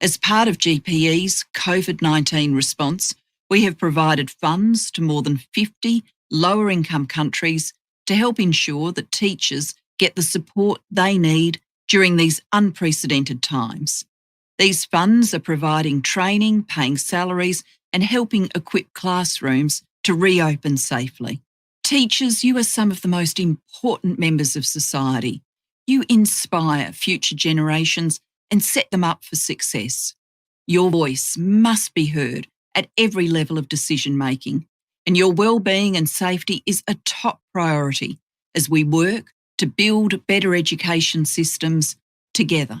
As part of GPE's COVID-19 response, we have provided funds to more than 50 lower-income countries to help ensure that teachers get the support they need during these unprecedented times. These funds are providing training, paying salaries, and helping equip classrooms to reopen safely. Teachers, you are some of the most important members of society. You inspire future generations and set them up for success. Your voice must be heard at every level of decision-making, and your well-being and safety is a top priority as we work to build better education systems together.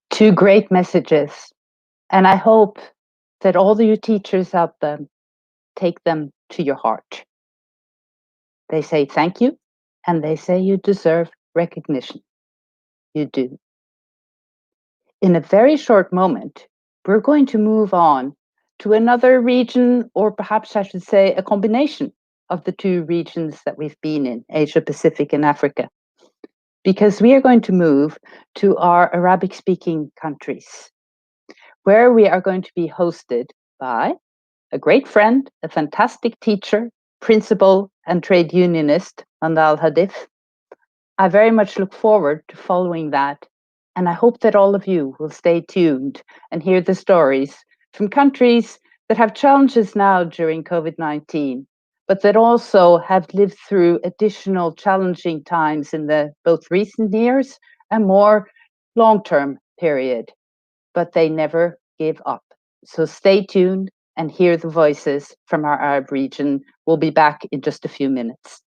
Two great messages, and I hope that all of you teachers out there take them to your heart. They say thank you, and they say you deserve recognition. You do. In a very short moment, we're going to move on to another region, or perhaps I should say a combination of the two regions that we've been in, Asia Pacific and Africa, because we are going to move to our Arabic-speaking countries, where we are going to be hosted by a great friend, a fantastic teacher, principal, and trade unionist, Mandal Hadif. I very much look forward to following that, and I hope that all of you will stay tuned and hear the stories from countries that have challenges now during COVID-19, but that also have lived through additional challenging times in the both recent years and more long-term period, but they never give up. So stay tuned and hear the voices from our Arab region. We'll be back in just a few minutes.